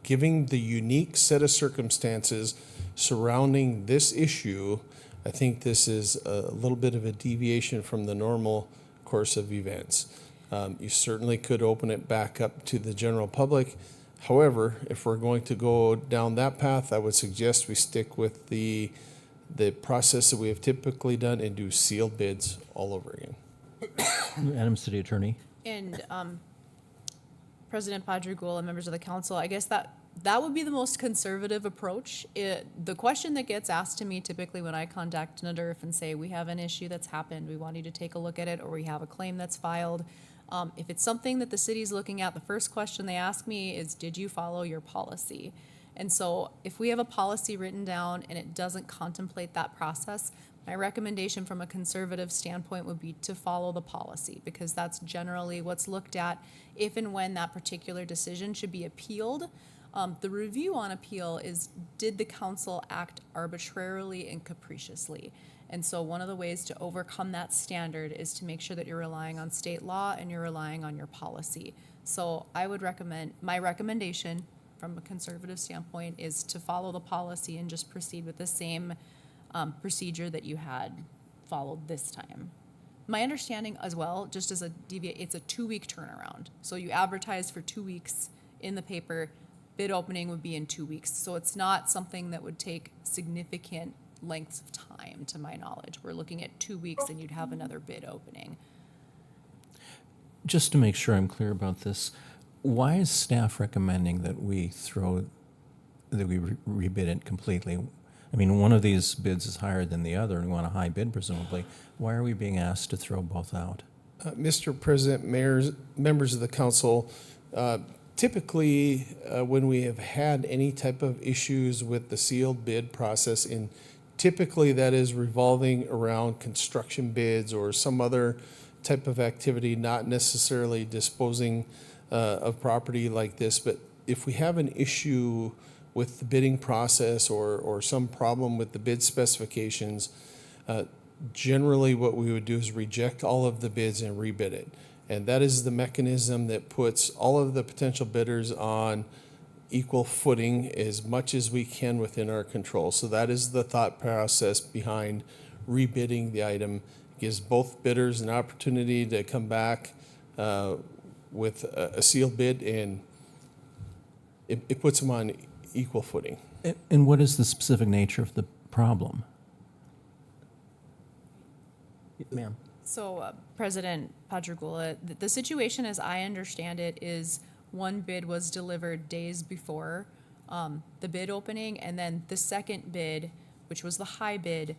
giving the unique set of circumstances surrounding this issue. I think this is a little bit of a deviation from the normal course of events. You certainly could open it back up to the general public. However, if we're going to go down that path, I would suggest we stick with the the process that we have typically done and do sealed bids all over again. Madam City Attorney? And President Padrigula, members of the council, I guess that would be the most conservative approach. The question that gets asked to me typically when I contact NDRF and say, we have an issue that's happened, we want you to take a look at it, or we have a claim that's filed. If it's something that the city's looking at, the first question they ask me is, did you follow your policy? And so if we have a policy written down and it doesn't contemplate that process, my recommendation from a conservative standpoint would be to follow the policy, because that's generally what's looked at if and when that particular decision should be appealed. The review on appeal is, did the council act arbitrarily and capriciously? And so one of the ways to overcome that standard is to make sure that you're relying on state law and you're relying on your policy. So I would recommend, my recommendation from a conservative standpoint is to follow the policy and just proceed with the same procedure that you had followed this time. My understanding as well, just as a deviate, it's a 2-week turnaround. So you advertise for 2 weeks in the paper, bid opening would be in 2 weeks. So it's not something that would take significant lengths of time, to my knowledge. We're looking at 2 weeks and you'd have another bid opening. Just to make sure I'm clear about this, why is staff recommending that we rebid it completely? I mean, one of these bids is higher than the other, and we want a high bid presumably. Why are we being asked to throw both out? Mr. President, mayors, members of the council, typically when we have had any type of issues with the sealed bid process, and typically that is revolving around construction bids or some other type of activity, not necessarily disposing of property like this, but if we have an issue with the bidding process or some problem with the bid specifications, generally what we would do is reject all of the bids and rebid it. And that is the mechanism that puts all of the potential bidders on equal footing as much as we can within our control. So that is the thought process behind rebidding the item. Gives both bidders an opportunity to come back with a sealed bid, and it puts them on equal footing. And what is the specific nature of the problem? Ma'am. So, President Padrigula, the situation as I understand it is one bid was delivered days before the bid opening, and then the second bid, which was the high bid,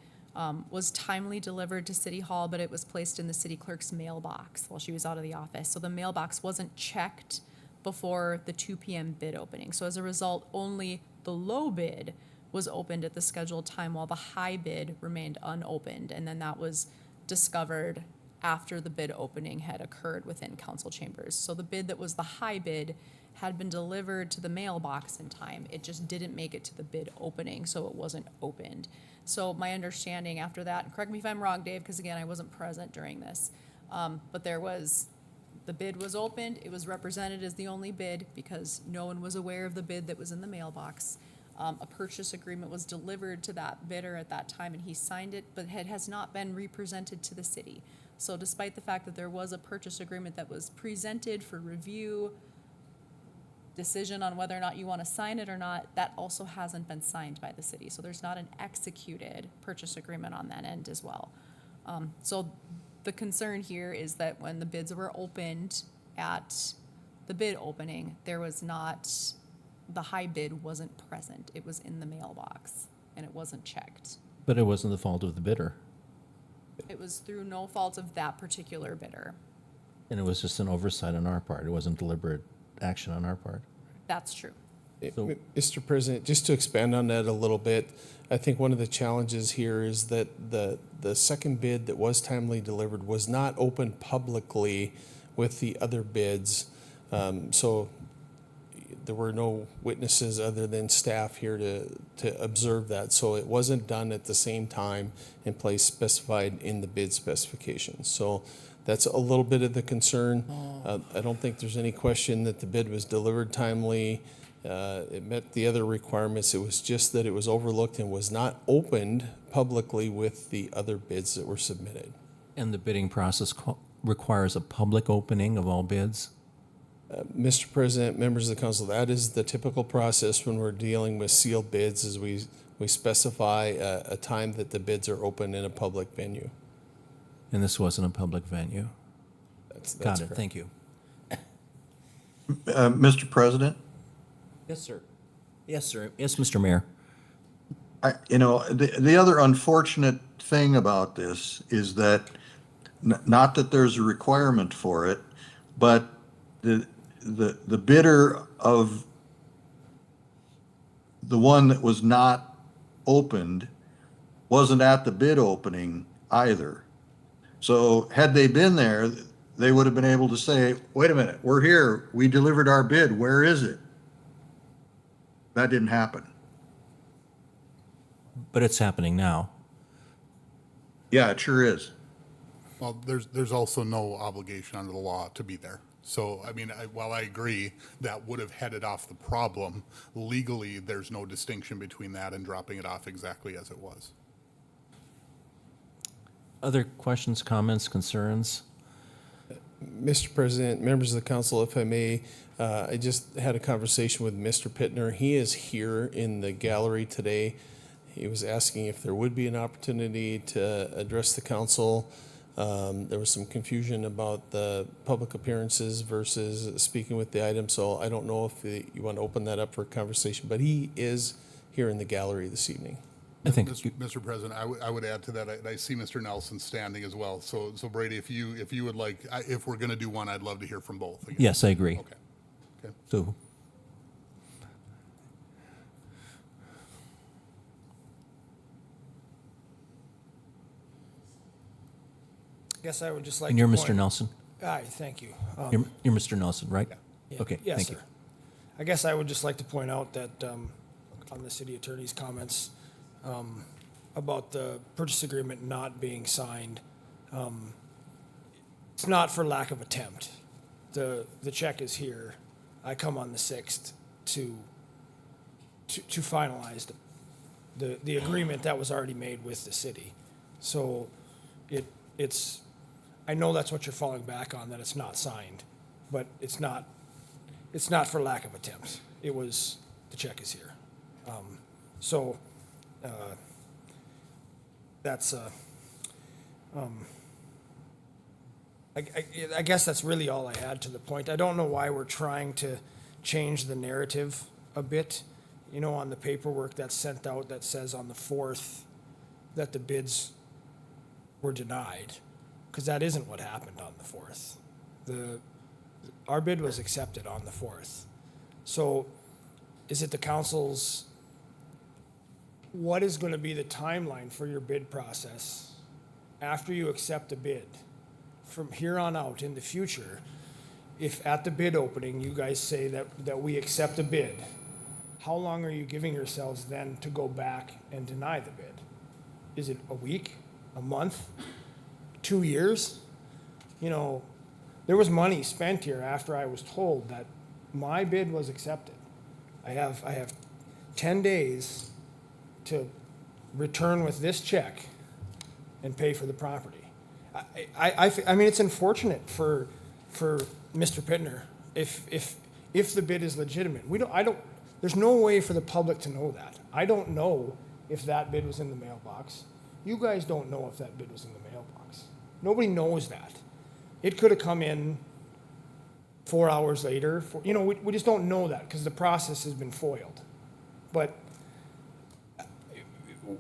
was timely delivered to City Hall, but it was placed in the city clerk's mailbox while she was out of the office. So the mailbox wasn't checked before the 2 p.m. bid opening. So as a result, only the low bid was opened at the scheduled time while the high bid remained unopened. And then that was discovered after the bid opening had occurred within council chambers. So the bid that was the high bid had been delivered to the mailbox in time. It just didn't make it to the bid opening, so it wasn't opened. So my understanding after that, and correct me if I'm wrong, Dave, because again, I wasn't present during this, but the bid was opened, it was represented as the only bid because no one was aware of the bid that was in the mailbox. A purchase agreement was delivered to that bidder at that time and he signed it, but it has not been represented to the city. So despite the fact that there was a purchase agreement that was presented for review, decision on whether or not you want to sign it or not, that also hasn't been signed by the city. So there's not an executed purchase agreement on that end as well. So the concern here is that when the bids were opened at the bid opening, there was not, the high bid wasn't present. It was in the mailbox and it wasn't checked. But it wasn't the fault of the bidder. It was through no fault of that particular bidder. And it was just an oversight on our part. It wasn't deliberate action on our part. That's true. Mr. President, just to expand on that a little bit, I think one of the challenges here is that the second bid that was timely delivered was not open publicly with the other bids. So there were no witnesses other than staff here to observe that. So it wasn't done at the same time and place specified in the bid specifications. So that's a little bit of the concern. I don't think there's any question that the bid was delivered timely. It met the other requirements. It was just that it was overlooked and was not opened publicly with the other bids that were submitted. And the bidding process requires a public opening of all bids? Mr. President, members of the council, that is the typical process when we're dealing with sealed bids, is we specify a time that the bids are open in a public venue. And this wasn't a public venue. That's Got it, correct. thank you. Mr. President, Yes, sir. Yes, sir. Yes, Mr. Mayor. the other unfortunate thing about this is that, not that there's a requirement for it, but the bidder of the one that was not opened wasn't at the bid opening either. So had they been there, they would have been able to say, wait a minute, we're here, we delivered our bid, where is it? That didn't happen. But it's happening now. Yeah, it sure is. Well, there's also no obligation under the law to be there. So, I mean, while I agree that would have headed off the problem, legally, there's no distinction between that and dropping it off exactly as it was. Other questions, comments, concerns? Mr. President, members of the council, if I may, I just had a conversation with Mr. Pittner. He is here in the gallery today. He was asking if there would be an opportunity to address the council. There was some confusion about the public appearances versus speaking with the item, so I don't know if you want to open that up for conversation, but he is here in the gallery this evening. I think Mr. President, I would add to that. I see Mr. Nelson standing as well. So Brady, if you would like, if we're going to do one, I'd love to hear from both. Again. Yes, I agree. Okay. So, Guess I would just like and you're to Mr. point- Nelson? Aye, thank you. You're Mr. Nelson, right? Yeah. Okay, Yes, thank sir. you. I guess I would just like to point out that on the city attorney's comments about the purchase agreement not being signed, it's not for lack of attempt. The check is here. I come on the 6th to finalize the agreement that was already made with the city. So it's, I know that's what you're falling back on, that it's not signed, but it's not for lack of attempt. It was, the check is here. That's, I guess that's really all I had to the point. I don't know why we're trying to change the narrative a bit. You know, on the paperwork that's sent out that says on the 4th that the bids were denied, because that isn't what happened on the 4th. Our bid was accepted on the 4th. So is it the council's, what is going to be the timeline for your bid process after you accept a bid? From here on out in the future, if at the bid opening you guys say that we accept a bid, how long are you giving yourselves then to go back and deny the bid? Is it a week, a month, 2 years? You know, there was money spent here after I was told that my bid was accepted. I have 10 days to return with this check and pay for the property. I mean, it's unfortunate for Mr. Pittner if the bid is legitimate. There's no way for the public to know that. I don't know if that bid was in the mailbox. You guys don't know if that bid was in the mailbox. Nobody knows that. It could have come in 4 hours later. We just don't know that because the process has been foiled. But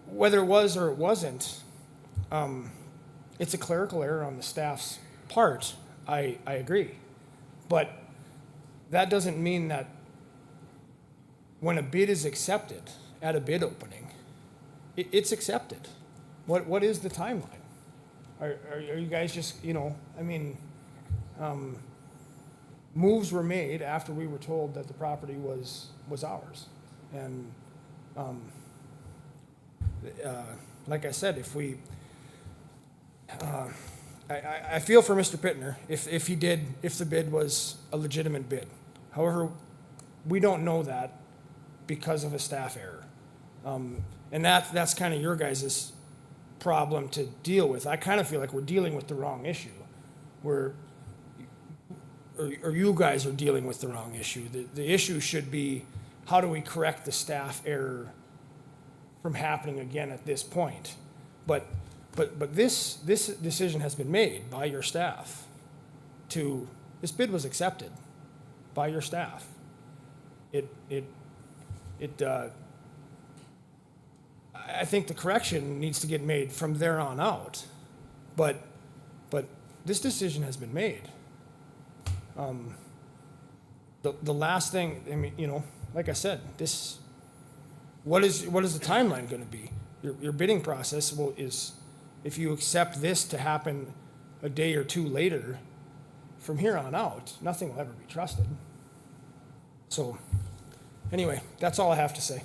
whether it was or it wasn't, it's a clerical error on the staff's part. I agree. But that doesn't mean that when a bid is accepted at a bid opening, it's accepted. What is the timeline? Are you guys just, moves were made after we were told that the property was ours. And like I said, if we, I feel for Mr. Pittner if the bid was a legitimate bid. However, we don't know that because of a staff error. And that's kind of your guys' problem to deal with. I kind of feel like we're dealing with the wrong issue. or you guys are dealing with the wrong issue. The issue should be, how do we correct the staff error from happening again at this point? But this decision has been made by your staff this bid was accepted by your staff. I think the correction needs to get made from there on out, but this decision has been made. The last thing, I mean, you know, like I said, what is the timeline going to be? Your bidding process is, if you accept this to happen a day or two later, from here on out, nothing will ever be trusted. So, anyway, that's all I have to say.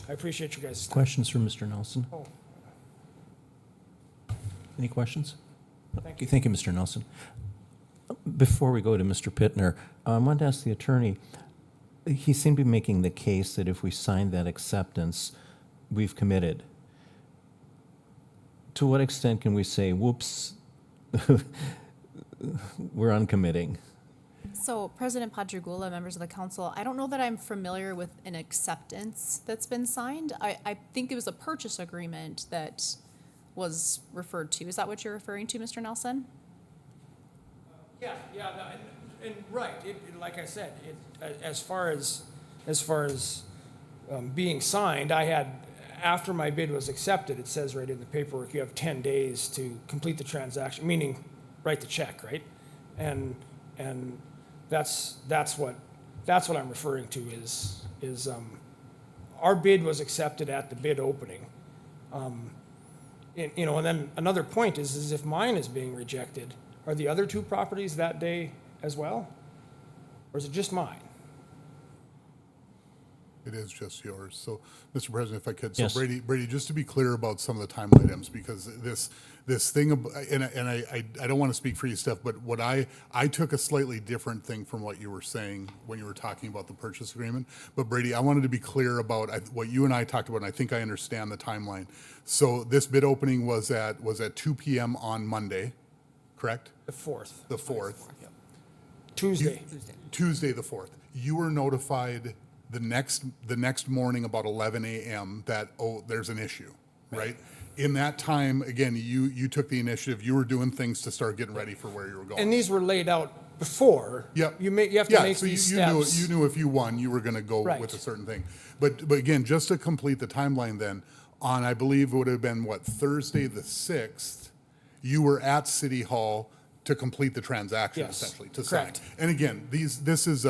I appreciate you guys' time. Questions for Mr. Nelson? Oh. Any questions? Thank you. Thank you, Mr. Nelson. Before we go to Mr. Pittner, I wanted to ask the attorney, he seemed to be making the case that if we sign that acceptance, we've committed. To what extent can we say, whoops, we're uncommitting? So President Padrigula, members of the council, I don't know that I'm familiar with an acceptance that's been signed. I think it was a purchase agreement that was referred to. Is that what you're referring to, Mr. Nelson? Yeah, and right. Like I said, as far as being signed, I had, after my bid was accepted, it says right in the paperwork, you have 10 days to complete the transaction, meaning write the check, right? And that's what I'm referring to is our bid was accepted at the bid opening. And then another point is if mine is being rejected, are the other two properties that day as well? Or is it just mine? It is just yours. So, Mr. President, if I could, Yes. so Brady, just to be clear about some of the time items, because this thing, and I don't want to speak for you, Steph, but what I took a slightly different thing from what you were saying when you were talking about the purchase agreement. But Brady, I wanted to be clear about what you and I talked about, and I think I understand the timeline. So this bid opening was at 2 p.m. on Monday, correct? The 4th. The 4th. Tuesday. Tuesday the 4th. You were notified the next morning about 11 a.m. that, there's an issue, right? In that time, again, you took the initiative. You were doing things to start getting ready for where you were going. And these were laid out before. Yep. You have to make so these you steps. You knew if you won, you were going to go Right. with a certain thing. But again, just to complete the timeline then, on, I believe it would have been, Thursday the 6th, you were at City Hall to complete the transaction, Yes, essentially, to correct. sign. And again, this is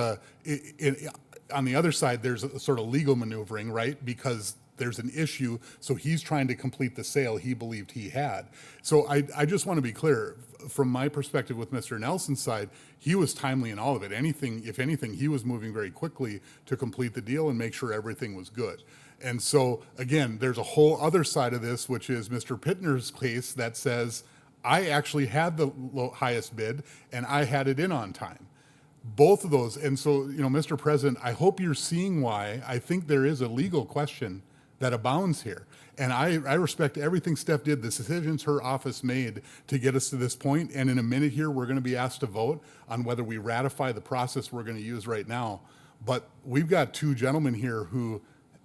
on the other side, there's a sort of legal maneuvering, right? Because there's an issue, so he's trying to complete the sale he believed he had. So I just want to be clear, from my perspective with Mr. Nelson's side, he was timely in all of it. If anything, he was moving very quickly to complete the deal and make sure everything was good. And so, again, there's a whole other side of this, which is Mr. Pittner's case that says, I actually had the highest bid and I had it in on time. Both of those, and so, Mr. President, I hope you're seeing why I think there is a legal question that abounds here. And I respect everything Steph did, the decisions her office made to get us to this point. And in a minute here, we're going to be asked to vote on whether we ratify the process we're going to use right now. But we've got two gentlemen here who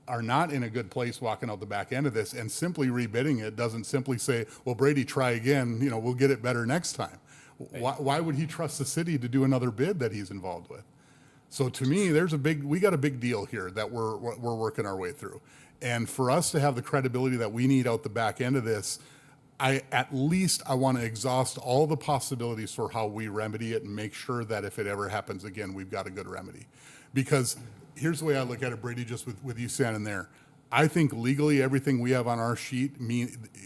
are not in a good place walking out the back end of this, and simply rebidding it doesn't simply say, well, Brady, try again, we'll get it better next time. Why would he trust the city to do another bid that he's involved with? So to me, we got a big deal here that we're working our way through. And for us to have the credibility that we need out the back end of this, I want to exhaust all the possibilities for how we remedy it and make sure that if it ever happens again, we've got a good remedy. Because here's the way I look at it, Brady, just with you standing there. I think legally everything we have on our sheet,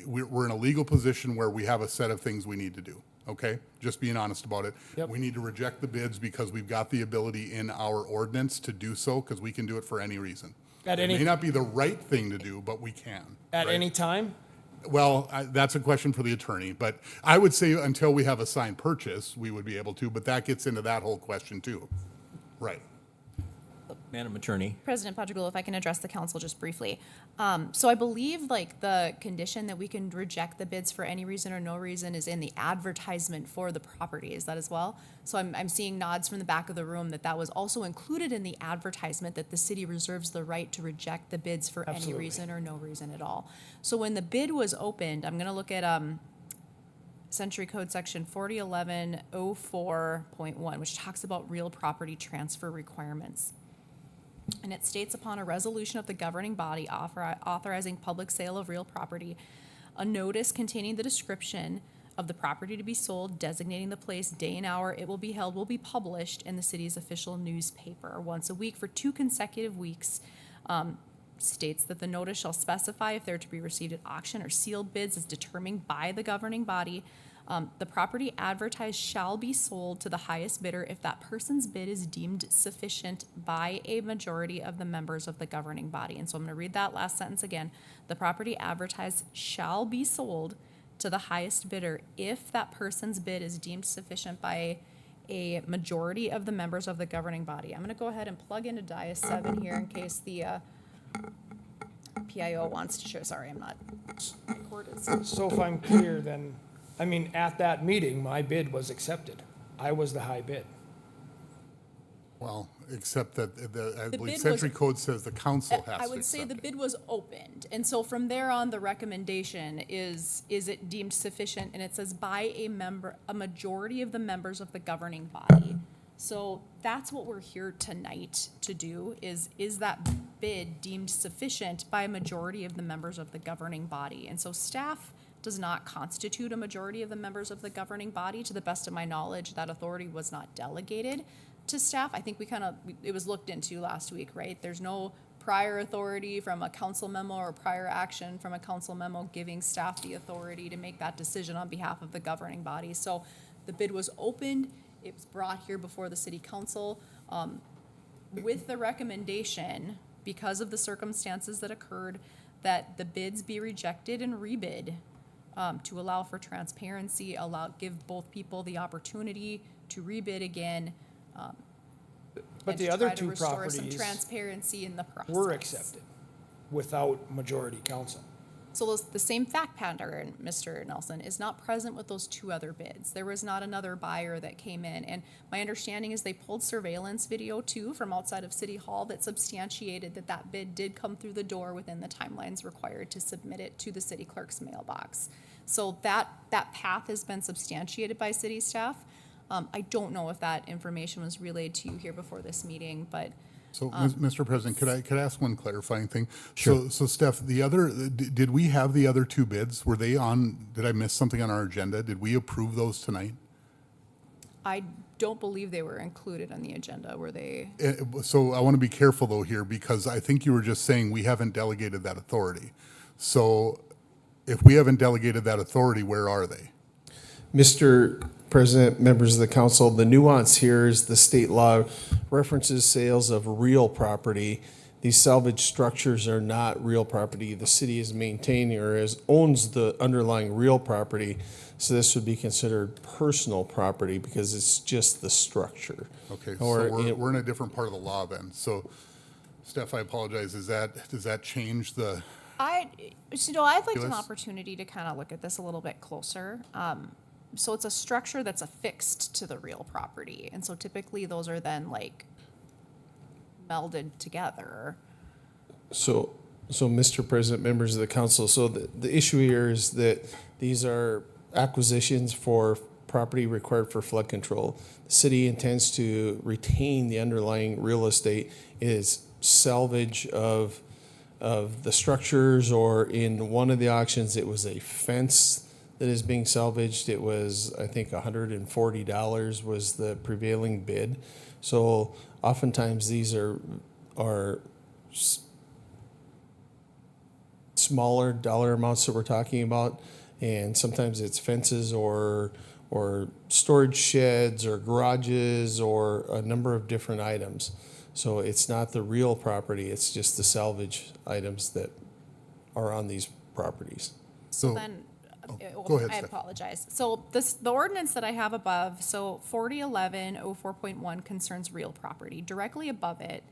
we're in a legal position where we have a set of things we need to do. Okay, just being honest about it. Yep. We need to reject the bids because we've got the ability in our ordinance to do so, because we can do it for any reason. It may not be the right thing to do, but we can. At right? any time? Well, that's a question for the attorney, but I would say until we have a signed purchase, we would be able to, but that gets into that whole question too. Right. Madam Attorney. President Patrick, if I can address the council just briefly. So I believe like the condition that we can reject the bids for any reason or no reason is in the advertisement for the property. Is that as well? So I'm seeing nods from the back of the room that was also included in the advertisement, that the city reserves the right to reject the bids for any reason or no reason at all. So when the bid was opened, I'm going to look at Century Code Section 4011-04.1, which talks about real property transfer requirements. And it states, upon a resolution of the governing body authorizing public sale of real property, a notice containing the description of the property to be sold, designating the place, day and hour it will be held, will be published in the city's official newspaper once a week for 2 consecutive weeks. States that the notice shall specify if they're to be received at auction or sealed bids as determined by the governing body. The property advertised shall be sold to the highest bidder if that person's bid is deemed sufficient by a majority of the members of the governing body. And so I'm going to read that last sentence again. The property advertised shall be sold to the highest bidder if that person's bid is deemed sufficient by a majority of the members of the governing body. I'm going to go ahead and plug into Dias 7 here in case the PIO wants to show. Sorry, I'm not recorded. So if I'm clear, then, I mean, at that meeting, my bid was accepted. I was the high bid. Well, except that I believe bid Century was- Code says the council has to I would say accept the it. bid was opened, and so from there on, the recommendation is it deemed sufficient? And it says by a majority of the members of the governing body. So that's what we're here tonight to do, is that bid deemed sufficient by a majority of the members of the governing body? And so staff does not constitute a majority of the members of the governing body. To the best of my knowledge, that authority was not delegated to staff. I think it was looked into last week, right? There's no prior authority from a council memo or prior action from a council memo giving staff the authority to make that decision on behalf of the governing body. So the bid was opened, it was brought here before the city council with the recommendation, because of the circumstances that occurred, that the bids be rejected and rebid to allow for transparency, give both people the opportunity to rebid again. But and the to other try to two restore some properties transparency in the process. were accepted without majority council. So the same fact pattern, Mr. Nelson, is not present with those 2 other bids. There was not another buyer that came in. And my understanding is they pulled surveillance video too from outside of City Hall that substantiated that bid did come through the door within the timelines required to submit it to the city clerk's mailbox. So that path has been substantiated by city staff. I don't know if that information was relayed to you here before this meeting, but So, Mr. President, could I ask one clarifying thing? Sure. So Steph, did we have the other 2 bids? Were they on, did I miss something on our agenda? Did we approve those tonight? I don't believe they were included on the agenda, were they? So I want to be careful though here, because I think you were just saying we haven't delegated that authority. So if we haven't delegated that authority, where are they? Mr. President, members of the council, the nuance here is the state law references sales of real property. These salvage structures are not real property. The city is maintaining or owns the underlying real property. So this would be considered personal property because it's just the structure. Okay, so Or we're in a different part of the law then. So Steph, I apologize. Does that change the? I'd like an Phyllis? opportunity to kind of look at this a little bit closer. So it's a structure that's affixed to the real property. And so typically those are then like melded together. So, Mr. President, members of the council, so the issue here is that these are acquisitions for property required for flood control. The city intends to retain the underlying real estate. It is salvage of the structures, or in one of the auctions, it was a fence that is being salvaged. It was, I think, $140 was the prevailing bid. So oftentimes these are smaller dollar amounts that we're talking about, and sometimes it's fences or storage sheds or garages or a number of different items. So it's not the real property, it's just the salvage items that are on these properties. So then, go ahead, I Steph. apologize. So the ordinance that I have above, so 4011-04.1 concerns real property. Directly above it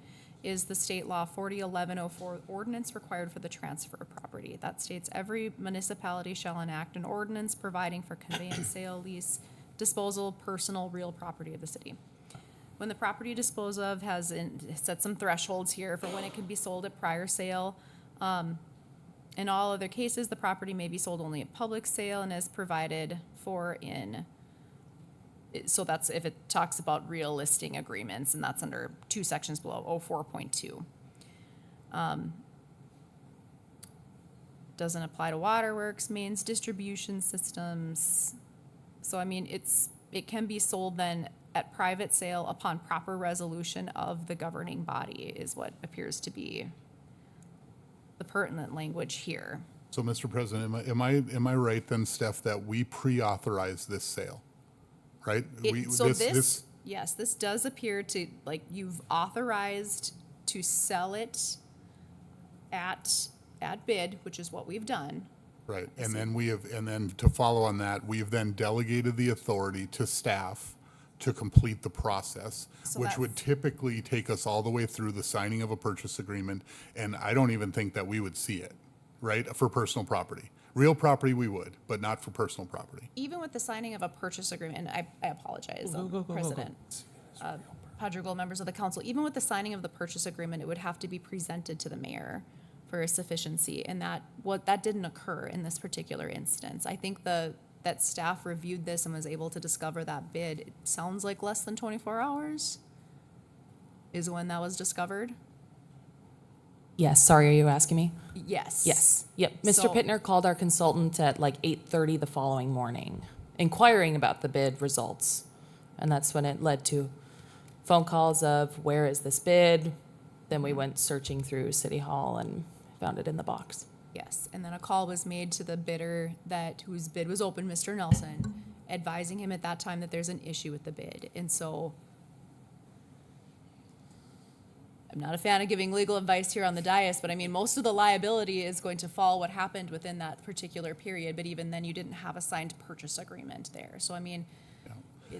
is the state law 401104 ordinance required for the transfer of property. That states every municipality shall enact an ordinance providing for conveyance, sale, lease, disposal, personal, real property of the city. When the property disposed of has set some thresholds here for when it can be sold at prior sale. In all other cases, the property may be sold only at public sale and is provided for so that's if it talks about real listing agreements, and that's under 2 sections below, 04.2. Doesn't apply to waterworks, mains, distribution systems. So I mean, it can be sold then at private sale upon proper resolution of the governing body is what appears to be the pertinent language here. So, Mr. President, am I right then, Steph, that we pre-authorized this sale, right? Yes, this does appear to, like, you've authorized to sell it at bid, which is what we've done. Right, and then to follow on that, we've then delegated the authority to staff to complete the process, So which would that's- typically take us all the way through the signing of a purchase agreement, and I don't even think that we would see it, right, for personal property. Real property we would, but not for personal property. Even with the signing of a purchase agreement, and I apologize, President, Padre, members of the council, even with the signing of the purchase agreement, it would have to be presented to the mayor for a sufficiency, and that didn't occur in this particular instance. I think that staff reviewed this and was able to discover that bid, it sounds like less than 24 hours is when that was discovered. Yes, sorry, are you asking me? Yes. Yes, yep. Mr. So- Pittner called our consultant at like 8:30 the following morning, inquiring about the bid results. And that's when it led to phone calls of, where is this bid? Then we went searching through City Hall and found it in the box. Yes, and then a call was made to the bidder whose bid was open, Mr. Nelson, advising him at that time that there's an issue with the bid. And so I'm not a fan of giving legal advice here on the dais, but I mean, most of the liability is going to fall what happened within that particular period, but even then you didn't have a signed purchase agreement there. So I mean,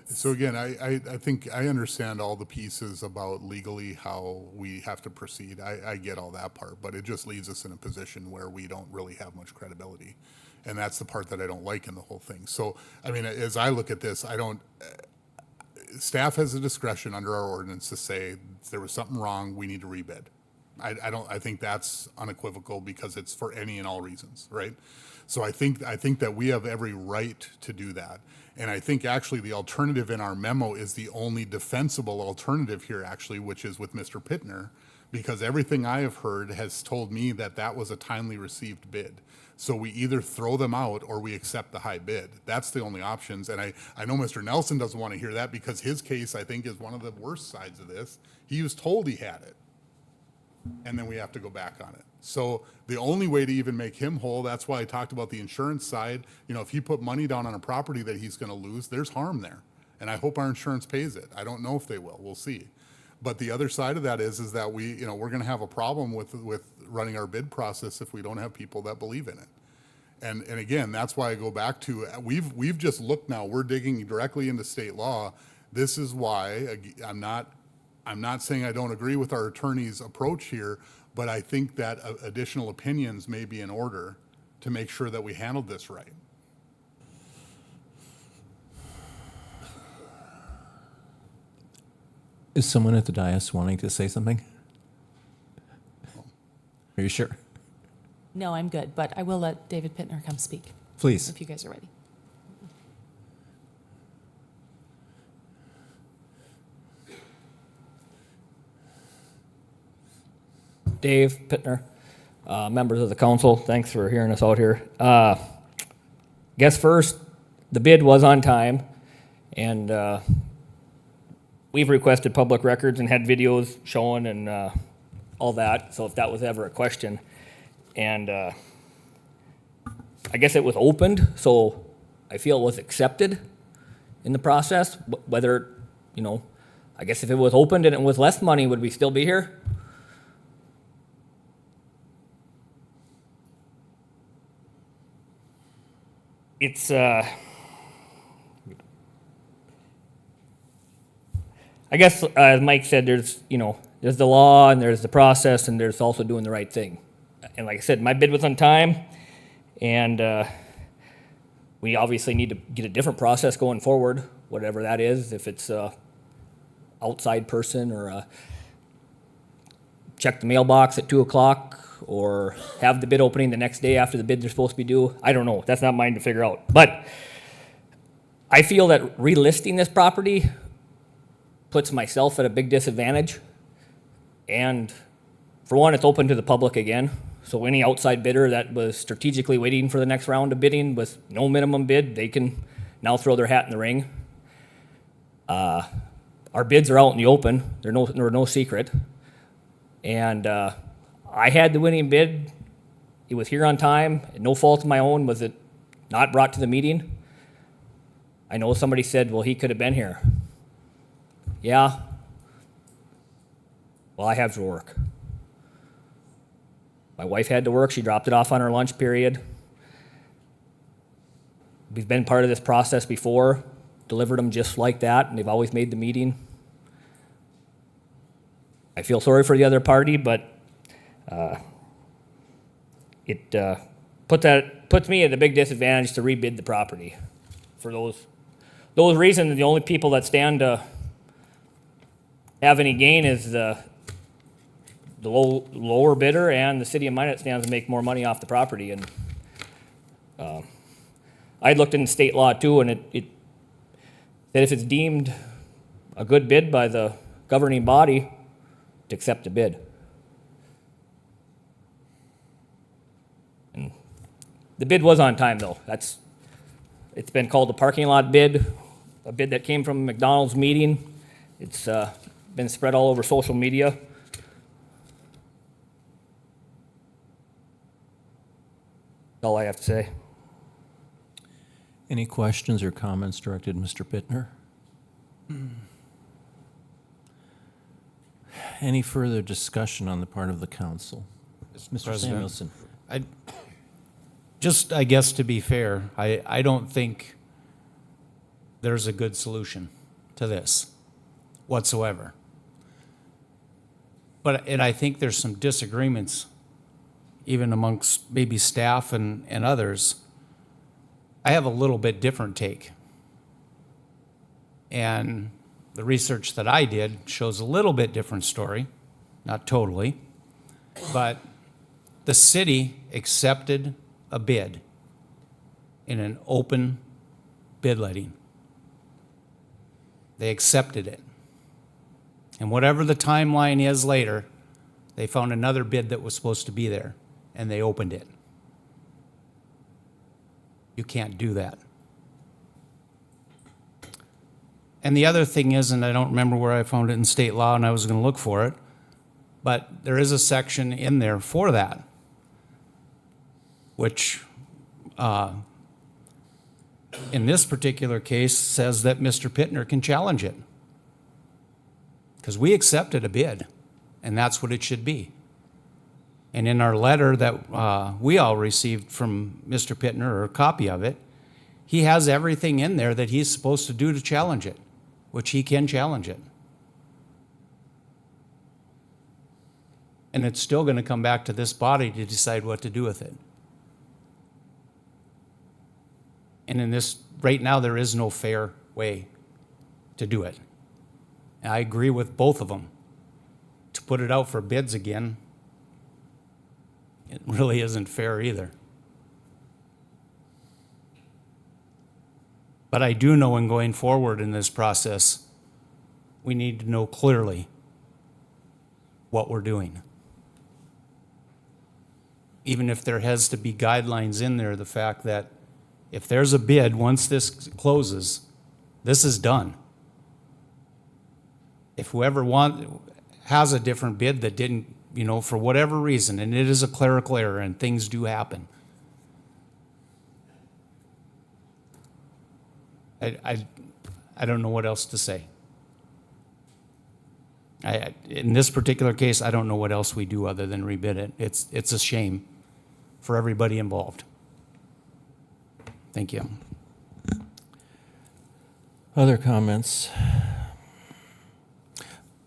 So again, I think I understand all the pieces about legally how we have to proceed. I get all that part, but it just leaves us in a position where we don't really have much credibility. And that's the part that I don't like in the whole thing. So, I mean, as I look at this, staff has the discretion under our ordinance to say, there was something wrong, we need to rebid. I think that's unequivocal because it's for any and all reasons, right? So I think that we have every right to do that. And I think actually the alternative in our memo is the only defensible alternative here actually, which is with Mr. Pittner, because everything I have heard has told me that that was a timely received bid. So we either throw them out or we accept the high bid. That's the only options. And I know Mr. Nelson doesn't want to hear that because his case, I think, is one of the worst sides of this. He was told he had it, and then we have to go back on it. So the only way to even make him whole, that's why I talked about the insurance side. You know, if he put money down on a property that he's going to lose, there's harm there. And I hope our insurance pays it. I don't know if they will. We'll see. But the other side of that is that we're going to have a problem with running our bid process if we don't have people that believe in it. And again, that's why I go back to, we've just looked now, we're digging directly into state law. This is why I'm not saying I don't agree with our attorney's approach here, but I think that additional opinions may be in order to make sure that we handled this right. Is someone at the dais wanting to say something? Are you sure? No, I'm good, but I will let David Pittner come speak. Please. If you guys are ready. Dave Pittner, members of the council, thanks for hearing us out here. Guess first, the bid was on time, and we've requested public records and had videos showing and all that, so if that was ever a question. And I guess it was opened, so I feel it was accepted in the process. Whether, I guess if it was opened and it was less money, would we still be here? It's, I guess, as Mike said, there's the law and there's the process and there's also doing the right thing. And like I said, my bid was on time, and we obviously need to get a different process going forward, whatever that is, if it's a outside person or check the mailbox at 2 o'clock or have the bid opening the next day after the bids are supposed to be due. I don't know. That's not mine to figure out. But I feel that relisting this property puts myself at a big disadvantage. And for one, it's open to the public again. So any outside bidder that was strategically waiting for the next round of bidding with no minimum bid, they can now throw their hat in the ring. Our bids are out in the open. They're no secret. And I had the winning bid. It was here on time. At no fault of my own was it not brought to the meeting. I know somebody said, well, he could have been here. Yeah. Well, I have to work. My wife had to work. She dropped it off on her lunch period. We've been part of this process before, delivered them just like that, and they've always made the meeting. I feel sorry for the other party, but it puts me at a big disadvantage to rebid the property. For those reasons, the only people that stand to have any gain is the lower bidder, and the city of Minot stands to make more money off the property. And I looked into state law too, and it said if it's deemed a good bid by the governing body, to accept the bid. And the bid was on time though. It's been called a parking lot bid, a bid that came from a McDonald's meeting. It's been spread all over social media. That's all I have to say. Any questions or comments directed to Mr. Bittner? Any further discussion on the part of the council? Mr. President, Samuelson. I guess to be fair, I don't think there's a good solution to this whatsoever. And I think there's some disagreements even amongst maybe staff and others. I have a little bit different take. And the research that I did shows a little bit different story, not totally, but the city accepted a bid in an open bid letting. They accepted it. And whatever the timeline is later, they found another bid that was supposed to be there, and they opened it. You can't do that. And the other thing is, and I don't remember where I found it in state law, and I was going to look for it, but there is a section in there for that, which in this particular case says that Mr. Pittner can challenge it. Because we accepted a bid, and that's what it should be. And in our letter that we all received from Mr. Pittner, or a copy of it, he has everything in there that he's supposed to do to challenge it, which he can challenge it. And it's still going to come back to this body to decide what to do with it. And in this, right now, there is no fair way to do it. And I agree with both of them. To put it out for bids again, it really isn't fair either. But I do know in going forward in this process, we need to know clearly what we're doing. Even if there has to be guidelines in there, the fact that if there's a bid, once this closes, this is done. If whoever has a different bid that didn't, for whatever reason, and it is a clerical error and things do happen, I don't know what else to say. In this particular case, I don't know what else we do other than rebid it. It's a shame for everybody involved. Thank you. Other comments?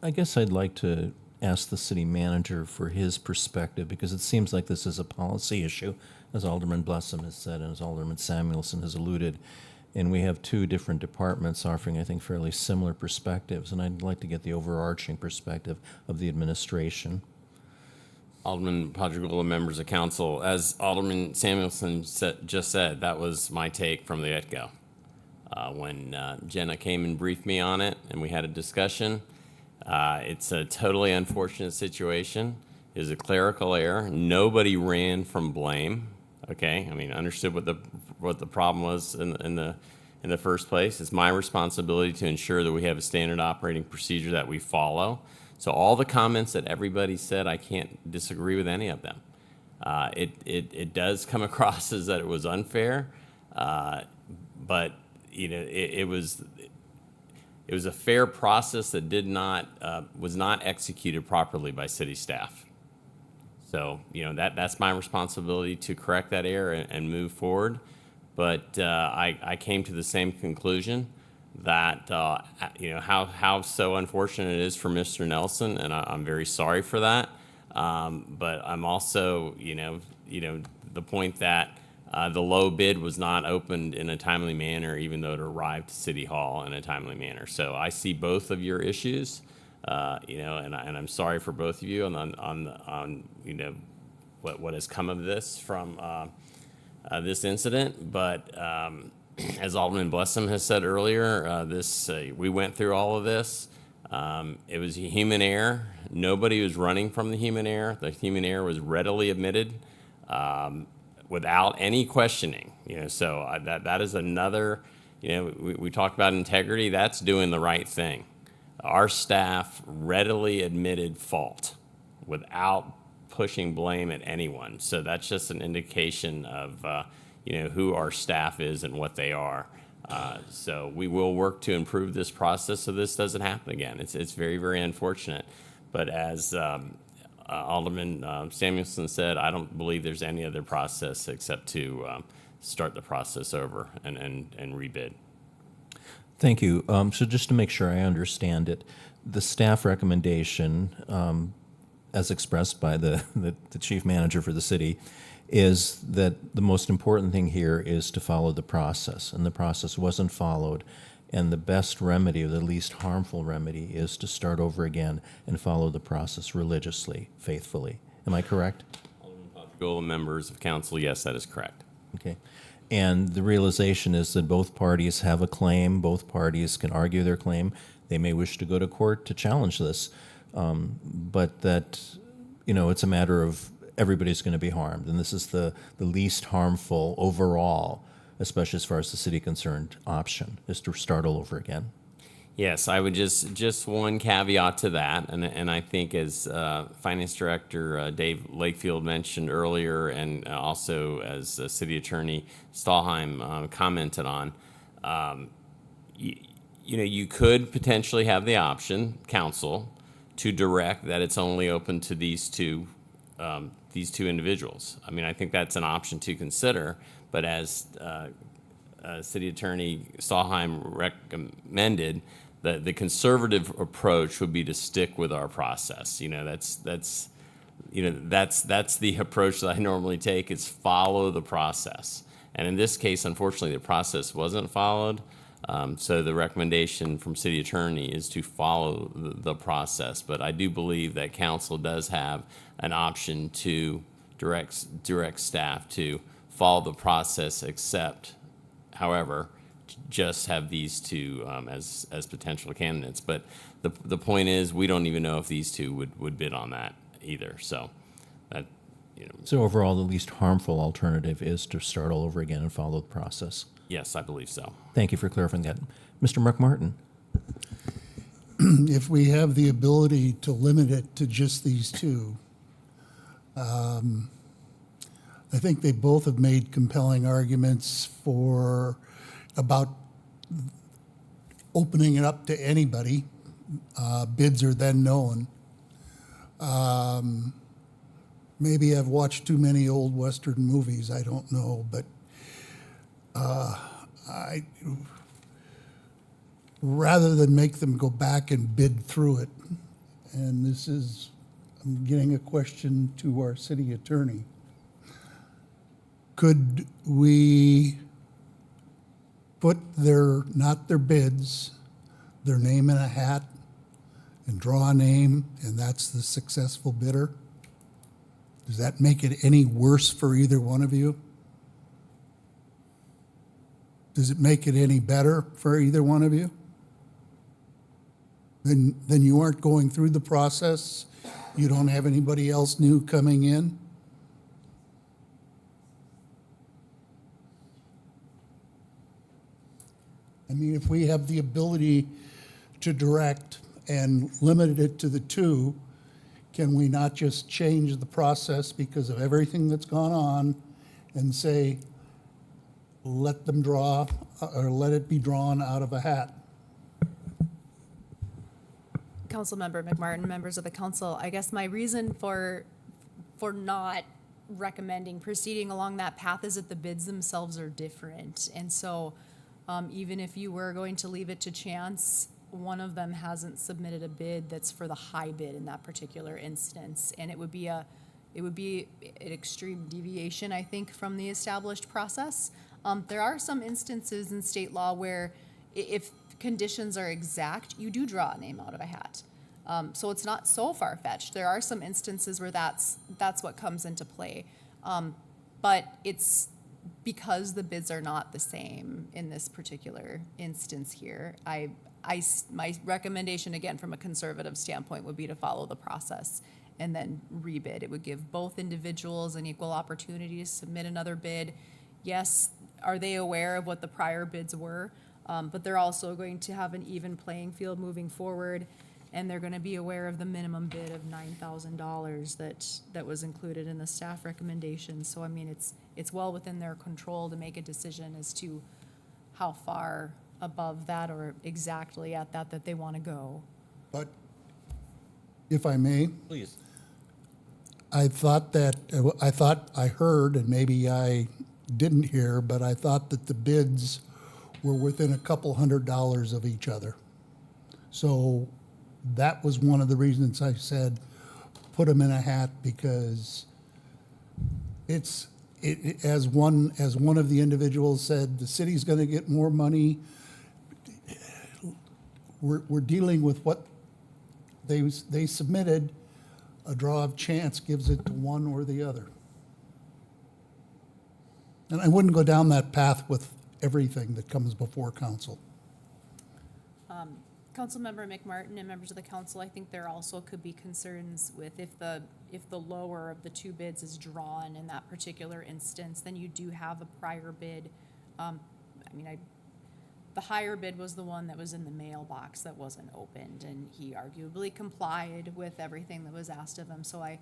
I guess I'd like to ask the city manager for his perspective, because it seems like this is a policy issue, as Alderman Blessam has said and as Alderman Samuelson has alluded. And we have two different departments offering, I think, fairly similar perspectives. And I'd like to get the overarching perspective of the administration. Alderman Padrigula, members of council, as Alderman Samuelson just said, that was my take from the get-go. When Jenna came and briefed me on it and we had a discussion, it's a totally unfortunate situation. It was a clerical error. Nobody ran from blame. Okay, I mean, understood what the problem was in the first place. It's my responsibility to ensure that we have a standard operating procedure that we follow. So all the comments that everybody said, I can't disagree with any of them. It does come across as that it was unfair, but it was a fair process that was not executed properly by city staff. So that's my responsibility to correct that error and move forward. But I came to the same conclusion that how so unfortunate it is for Mr. Nelson, and I'm very sorry for that. But I'm also the point that the low bid was not opened in a timely manner, even though it arrived to City Hall in a timely manner. So I see both of your issues, and I'm sorry for both of you on what has come of this from this incident. But as Alderman Blessam has said earlier, we went through all of this. It was a human error. Nobody was running from the human error. The human error was readily admitted without any questioning. So that is another. We talked about integrity. That's doing the right thing. Our staff readily admitted fault without pushing blame at anyone. So that's just an indication of who our staff is and what they are. So we will work to improve this process so this doesn't happen again. It's very, very unfortunate. But as Alderman Samuelson said, I don't believe there's any other process except to start the process over and rebid. Thank you. So just to make sure I understand it, the staff recommendation, as expressed by the chief manager for the city, is that the most important thing here is to follow the process, and the process wasn't followed. And the best remedy, or the least harmful remedy, is to start over again and follow the process religiously, faithfully. Am I correct? Alderman members of council, yes, that is correct. Okay. And the realization is that both parties have a claim. Both parties can argue their claim. They may wish to go to court to challenge this, but that it's a matter of everybody's going to be harmed, and this is the least harmful overall, especially as far as the city concerned, option is to start all over again. Yes, I would just one caveat to that, and I think as Finance Director Dave Lakefield mentioned earlier, and also as City Attorney Stahlheim commented on, you could potentially have the option, council, to direct that it's only open to these two individuals. I mean, I think that's an option to consider, but as City Attorney Stahlheim recommended, the conservative approach would be to stick with our process. That's the approach that I normally take, is follow the process. And in this case, unfortunately, the process wasn't followed. So the recommendation from City Attorney is to follow the process. But I do believe that council does have an option to direct staff to follow the process, except, however, just have these two as potential candidates. But the point is, we don't even know if these two would bid on that either. So that, So overall, the least harmful alternative is to start all over again and follow the process. Yes, I believe so. Thank you for clarifying that. Mr. Mark Martin. If we have the ability to limit it to just these two, I think they both have made compelling arguments about opening it up to anybody. Bids are then known. Maybe I've watched too many old Western movies, I don't know, but rather than make them go back and bid through it, and this is, I'm getting a question to our city attorney. Could we put not their bids, their name in a hat and draw a name, and that's the successful bidder? Does that make it any worse for either one of you? Does it make it any better for either one of you? Then you aren't going through the process? You don't have anybody else new coming in? I mean, if we have the ability to direct and limit it to the two, can we not just change the process because of everything that's gone on and say, let them draw, or let it be drawn out of a hat? Councilmember McMartin, members of the council, I guess my reason for not recommending proceeding along that path is that the bids themselves are different. And so even if you were going to leave it to chance, one of them hasn't submitted a bid that's for the high bid in that particular instance. And it would be an extreme deviation, I think, from the established process. There are some instances in state law where if conditions are exact, you do draw a name out of a hat. So it's not so far-fetched. There are some instances where that's what comes into play. But it's because the bids are not the same in this particular instance here. My recommendation, again, from a conservative standpoint, would be to follow the process and then rebid. It would give both individuals an equal opportunity to submit another bid. Yes, are they aware of what the prior bids were? But they're also going to have an even playing field moving forward, and they're going to be aware of the minimum bid of $9,000 that was included in the staff recommendation. So I mean, it's well within their control to make a decision as to how far above that or exactly at that they want to go. But if I may, Please. I thought I heard, and maybe I didn't hear, but I thought that the bids were within a couple $100 of each other. So that was one of the reasons I said, put them in a hat, because as one of the individuals said, the city's going to get more money. We're dealing with what they submitted. A draw of chance gives it to one or the other. And I wouldn't go down that path with everything that comes before council. Councilmember McMartin and members of the council, I think there also could be concerns with if the lower of the two bids is drawn in that particular instance, then you do have a prior bid. The higher bid was the one that was in the mailbox that wasn't opened, and he arguably complied with everything that was asked of him. So I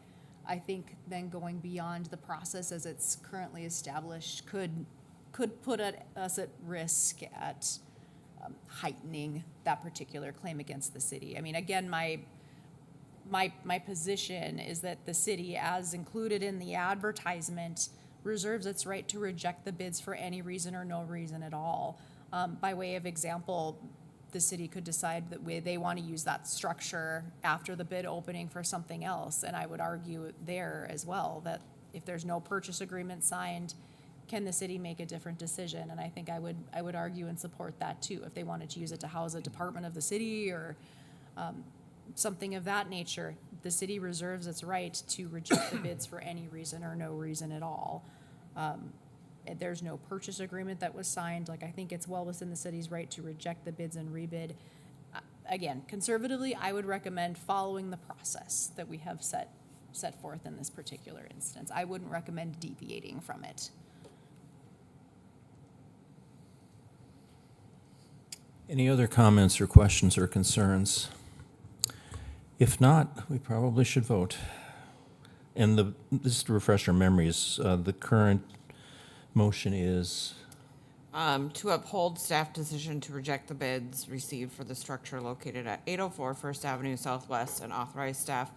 think then going beyond the process as it's currently established could put us at risk at heightening that particular claim against the city. I mean, again, my position is that the city, as included in the advertisement, reserves its right to reject the bids for any reason or no reason at all. By way of example, the city could decide that they want to use that structure after the bid opening for something else. And I would argue there as well that if there's no purchase agreement signed, can the city make a different decision? And I think I would argue and support that too. If they wanted to use it to house a department of the city or something of that nature, the city reserves its right to reject the bids for any reason or no reason at all. There's no purchase agreement that was signed. I think it's well within the city's right to reject the bids and rebid. Again, conservatively, I would recommend following the process that we have set forth in this particular instance. I wouldn't recommend deviating from it. Any other comments or questions or concerns? If not, we probably should vote. And just to refresh our memories, the current motion is? To uphold staff decision to reject the bids received for the structure located at 804 First Avenue Southwest and authorize staff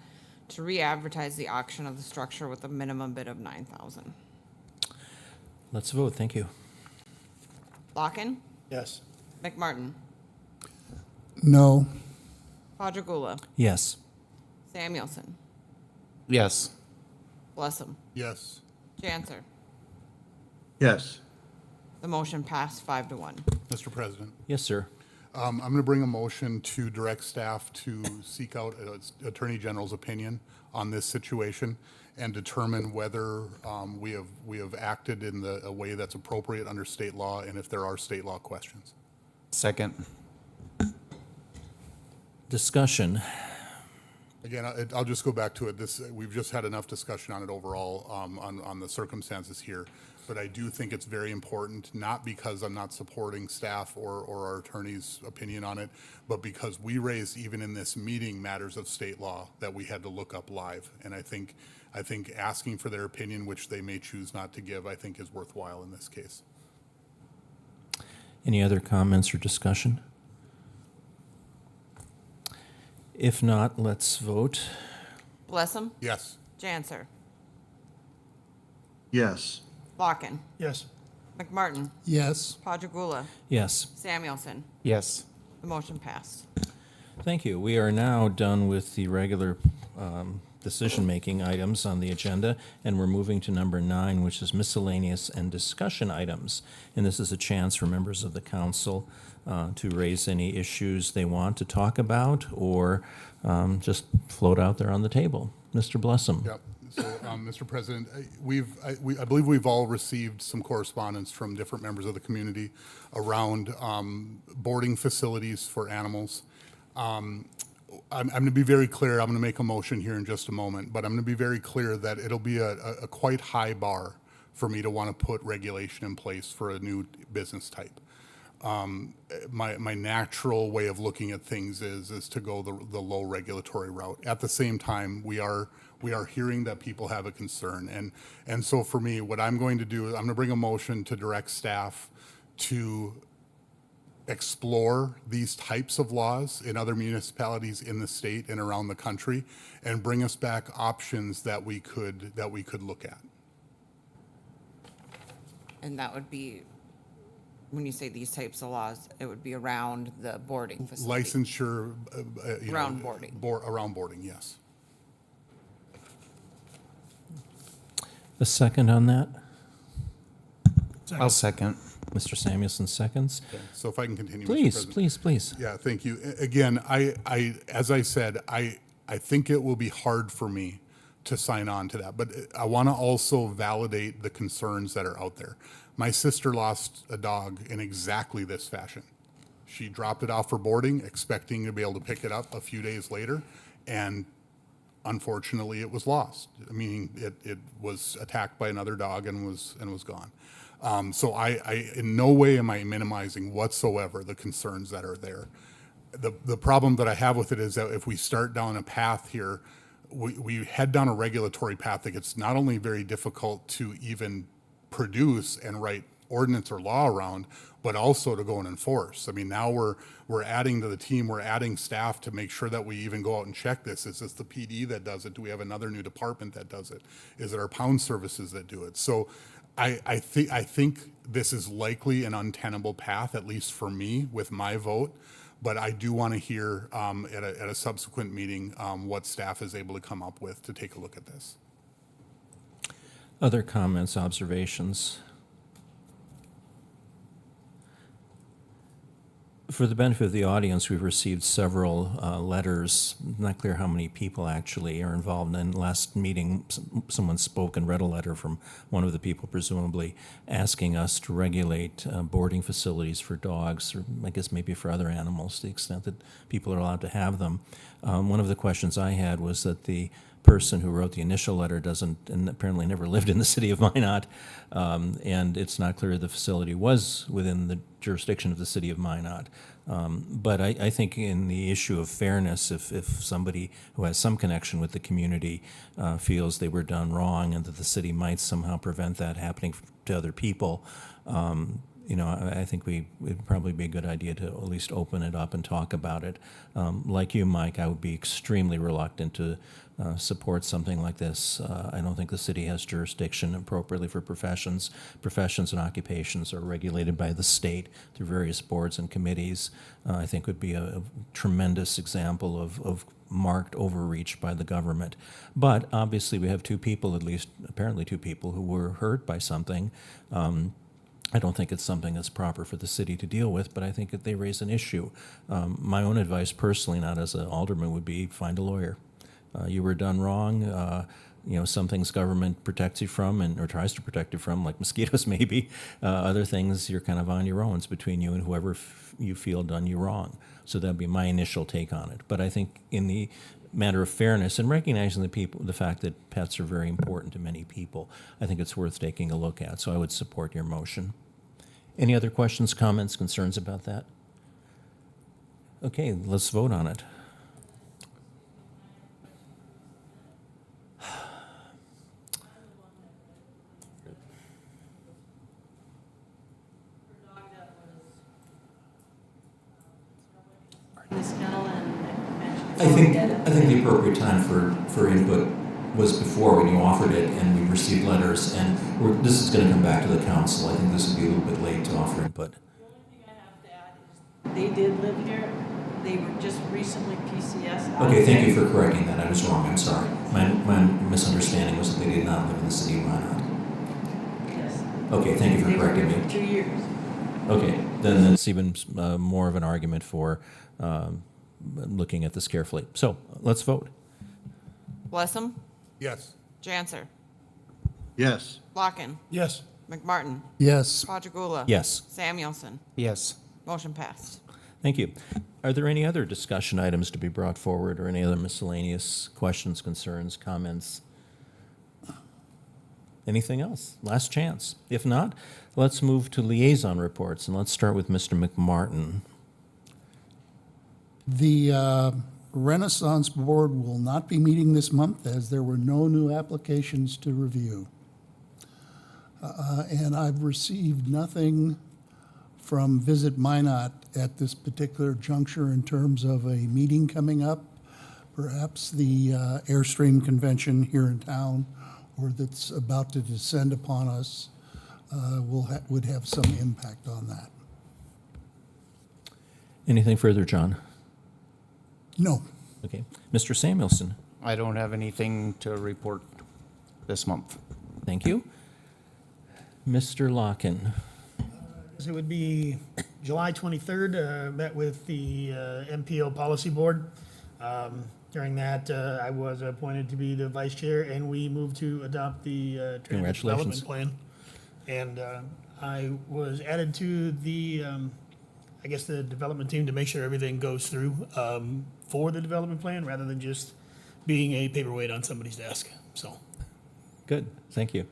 to re-advertise the auction of the structure with a minimum bid of $9,000. Let's vote. Thank you. Locken, Yes. McMartin, No. Padragula, Yes. Samuelson, Yes. Blessam, Yes. Janser. Yes. The motion passed 5-1. Mr. President, Yes, sir. I'm going to bring a motion to direct staff to seek out Attorney General's opinion on this situation and determine whether we have acted in a way that's appropriate under state law and if there are state law questions. Second. Discussion. Again, I'll just go back to it. We've just had enough discussion on it overall, on the circumstances here. But I do think it's very important, not because I'm not supporting staff or our attorney's opinion on it, but because we raised, even in this meeting, matters of state law that we had to look up live. And I think asking for their opinion, which they may choose not to give, I think is worthwhile in this case. Any other comments or discussion? If not, let's vote. Blessam, Yes. Janser, Yes. Locken, Yes. McMartin, Yes. Padragula, Yes. Samuelson. Yes. The motion passed. Thank you. We are now done with the regular decision-making items on the agenda, and we're moving to number 9, which is miscellaneous and discussion items. And this is a chance for members of the council to raise any issues they want to talk about or just float out there on the table. Mr. Blessam. Yep. So, Mr. President, I believe we've all received some correspondence from different members of the community around boarding facilities for animals. I'm going to be very clear. I'm going to make a motion here in just a moment, but I'm going to be very clear that it'll be a quite high bar for me to want to put regulation in place for a new business type. My natural way of looking at things is to go the low regulatory route. At the same time, we are hearing that people have a concern, and so for me, what I'm going to do is I'm going to bring a motion to direct staff to explore these types of laws in other municipalities in the state and around the country, and bring us back options that we could look at. And that would be, when you say these types of laws, it would be around the boarding facility. Licensure, Around boarding. Around boarding, yes. A second on that? I'll second. Mr. Samuelson seconds. So if I can continue, Mr. Please, President. please. Yeah, thank you. Again, as I said, I think it will be hard for me to sign on to that, but I want to also validate the concerns that are out there. My sister lost a dog in exactly this fashion. She dropped it off for boarding, expecting to be able to pick it up a few days later, and unfortunately it was lost, meaning it was attacked by another dog and was gone. So I in no way am I minimizing whatsoever the concerns that are there. The problem that I have with it is that if we start down a path here, we head down a regulatory path that gets not only very difficult to even produce and write ordinance or law around, but also to go and enforce. I mean, now we're adding to the team, we're adding staff to make sure that we even go out and check this. Is this the PD that does it? Do we have another new department that does it? Is it our pound services that do it? So I think this is likely an untenable path, at least for me, with my vote. But I do want to hear at a subsequent meeting what staff is able to come up with to take a look at this. Other comments, observations? For the benefit of the audience, we've received several letters. Not clear how many people actually are involved. In the last meeting, someone spoke and read a letter from one of the people, presumably asking us to regulate boarding facilities for dogs, or I guess maybe for other animals, to the extent that people are allowed to have them. One of the questions I had was that the person who wrote the initial letter doesn't, and apparently never lived in the city of Minot, and it's not clear the facility was within the jurisdiction of the city of Minot. But I think in the issue of fairness, if somebody who has some connection with the community feels they were done wrong and that the city might somehow prevent that happening to other people, I think it'd probably be a good idea to at least open it up and talk about it. Like you, Mike, I would be extremely reluctant to support something like this. I don't think the city has jurisdiction appropriately for professions. Professions and occupations are regulated by the state through various boards and committees. I think would be a tremendous example of marked overreach by the government. But obviously, we have two people, at least apparently two people, who were hurt by something. I don't think it's something that's proper for the city to deal with, but I think that they raise an issue. My own advice personally, not as an alderman, would be find a lawyer. You were done wrong. Some things government protects you from or tries to protect you from, like mosquitoes maybe. Other things you're kind of on your own. It's between you and whoever you feel done you wrong. So that'd be my initial take on it. But I think in the matter of fairness and recognizing the fact that pets are very important to many people, I think it's worth taking a look at. So I would support your motion. Any other questions, comments, concerns about that? Okay, let's vote on it. I think the appropriate time for input was before, when you offered it and we received letters, and this is going to come back to the council. I think this would be a little bit late to offer input. The only thing I have to add is they did live here. They were just recently PCS. Okay, thank you for correcting that. I was wrong. I'm sorry. My misunderstanding was that they did not live in the city of Minot. Yes. Okay, thank you for They were correcting here me. for 2 years. Okay, then it's even more of an argument for looking at this carefully. So let's vote. Blessum, Yes. Janser, Yes. Locken, Yes. McMartin, Yes. Quadrigula. Yes. Samuelson. Yes. Motion passed. Thank you. Are there any other discussion items to be brought forward or any other miscellaneous questions, concerns, comments? Anything else? Last chance. If not, let's move to liaison reports, and let's start with Mr. McMartin. The Renaissance Board will not be meeting this month as there were no new applications to review. And I've received nothing from Visit Minot at this particular juncture in terms of a meeting coming up. Perhaps the Airstream Convention here in town, or that's about to descend upon us, would have some impact on that. Anything further, John? No. Okay. Mr. Samuelson? I don't have anything to report this month. Thank you. Mr. Locken? It would be July 23rd, met with the MPO Policy Board. During that, I was appointed to be the vice chair, and we moved to adopt the transit Congratulations. development plan. And I was added to the, I guess, the development team to make sure everything goes through for the development plan, rather than just being a paperweight on somebody's desk. So, Good. Thank you.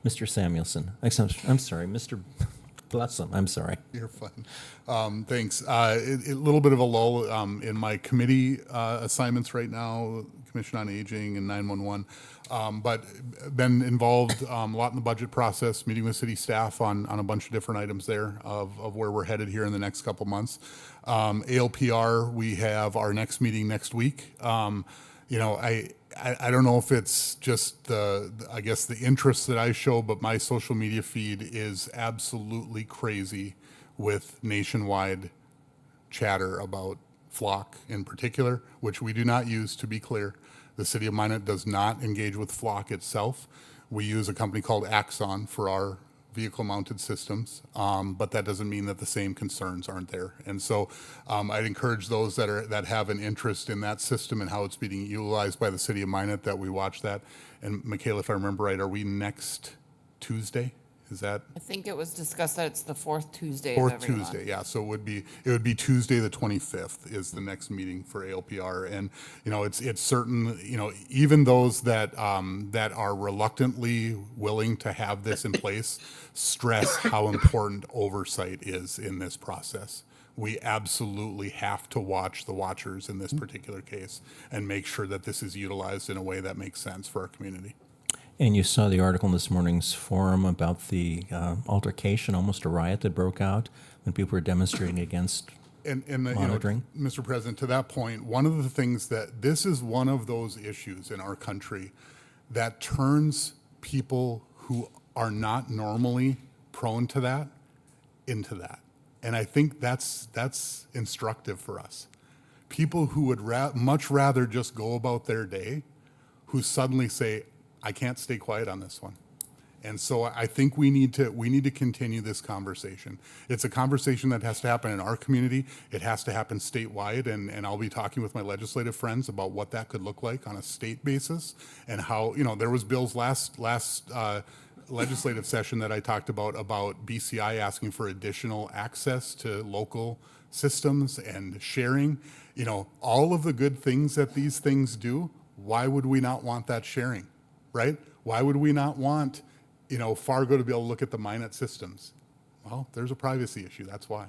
Mr. Samuelson? I'm sorry, Mr. Blessum. I'm sorry. You're fine. Thanks. A little bit of a lull in my committee assignments right now, Commission on Aging and 911, but been involved a lot in the budget process, meeting with city staff on a bunch of different items there of where we're headed here in the next couple months. ALPR, we have our next meeting next week. I don't know if it's just I guess the interest that I show, but my social media feed is absolutely crazy with nationwide chatter about Flock in particular, which we do not use, to be clear. The city of Minot does not engage with Flock itself. We use a company called Axon for our vehicle-mounted systems, but that doesn't mean that the same concerns aren't there. And so I'd encourage those that have an interest in that system and how it's being utilized by the city of Minot that we watch that. And Michaela, if I remember right, are we next Tuesday? Is that? I think it was discussed that it's the fourth Tuesday of every month. Tuesday, yeah. So it would be Tuesday the 25th is the next meeting for ALPR, and it's certain even those that are reluctantly willing to have this in place stress how important oversight is in this process. We absolutely have to watch the watchers in this particular case and make sure that this is utilized in a way that makes sense for our community. And you saw the article in this morning's forum about the altercation, almost a riot that broke out when people were demonstrating against monitoring. Mr. President, to that point, one of the things that this is one of those issues in our country that turns people who are not normally prone to that into that. And I think that's instructive for us, People who would much rather just go about their day, who suddenly say, I can't stay quiet on this one. And so I think we need to continue this conversation. It's a conversation that has to happen in our community. It has to happen statewide, and I'll be talking with my legislative friends about what that could look like on a state basis, and how, there was bills last legislative session that I talked about BCI asking for additional access to local systems and sharing. All of the good things that these things do, why would we not want that sharing, right? Why would we not want Fargo to be able to look at the Minot systems? Well, there's a privacy issue, that's why.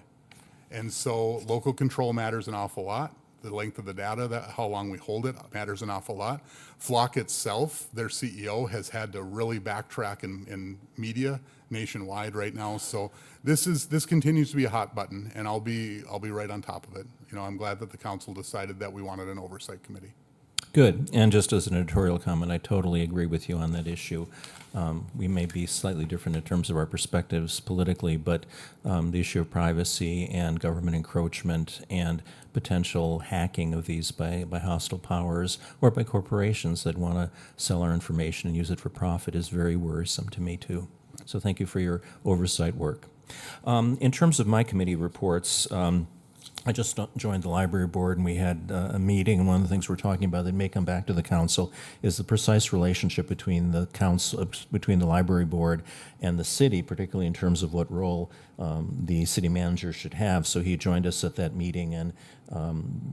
And so local control matters an awful lot. The length of the data, how long we hold it, matters an awful lot. Flock itself, their CEO has had to really backtrack in media nationwide right now. So this continues to be a hot button, and I'll be right on top of it. I'm glad that the council decided that we wanted an oversight committee. Good. And just as an editorial comment, I totally agree with you on that issue. We may be slightly different in terms of our perspectives politically, but the issue of privacy and government encroachment and potential hacking of these by hostile powers or by corporations that want to sell our information and use it for profit is very worrisome to me, too. So thank you for your oversight work. In terms of my committee reports, I just joined the library board, and we had a meeting, and one of the things we're talking about that may come back to the council is the precise relationship between the between the library board and the city, particularly in terms of what role the city manager should have. So he joined us at that meeting, and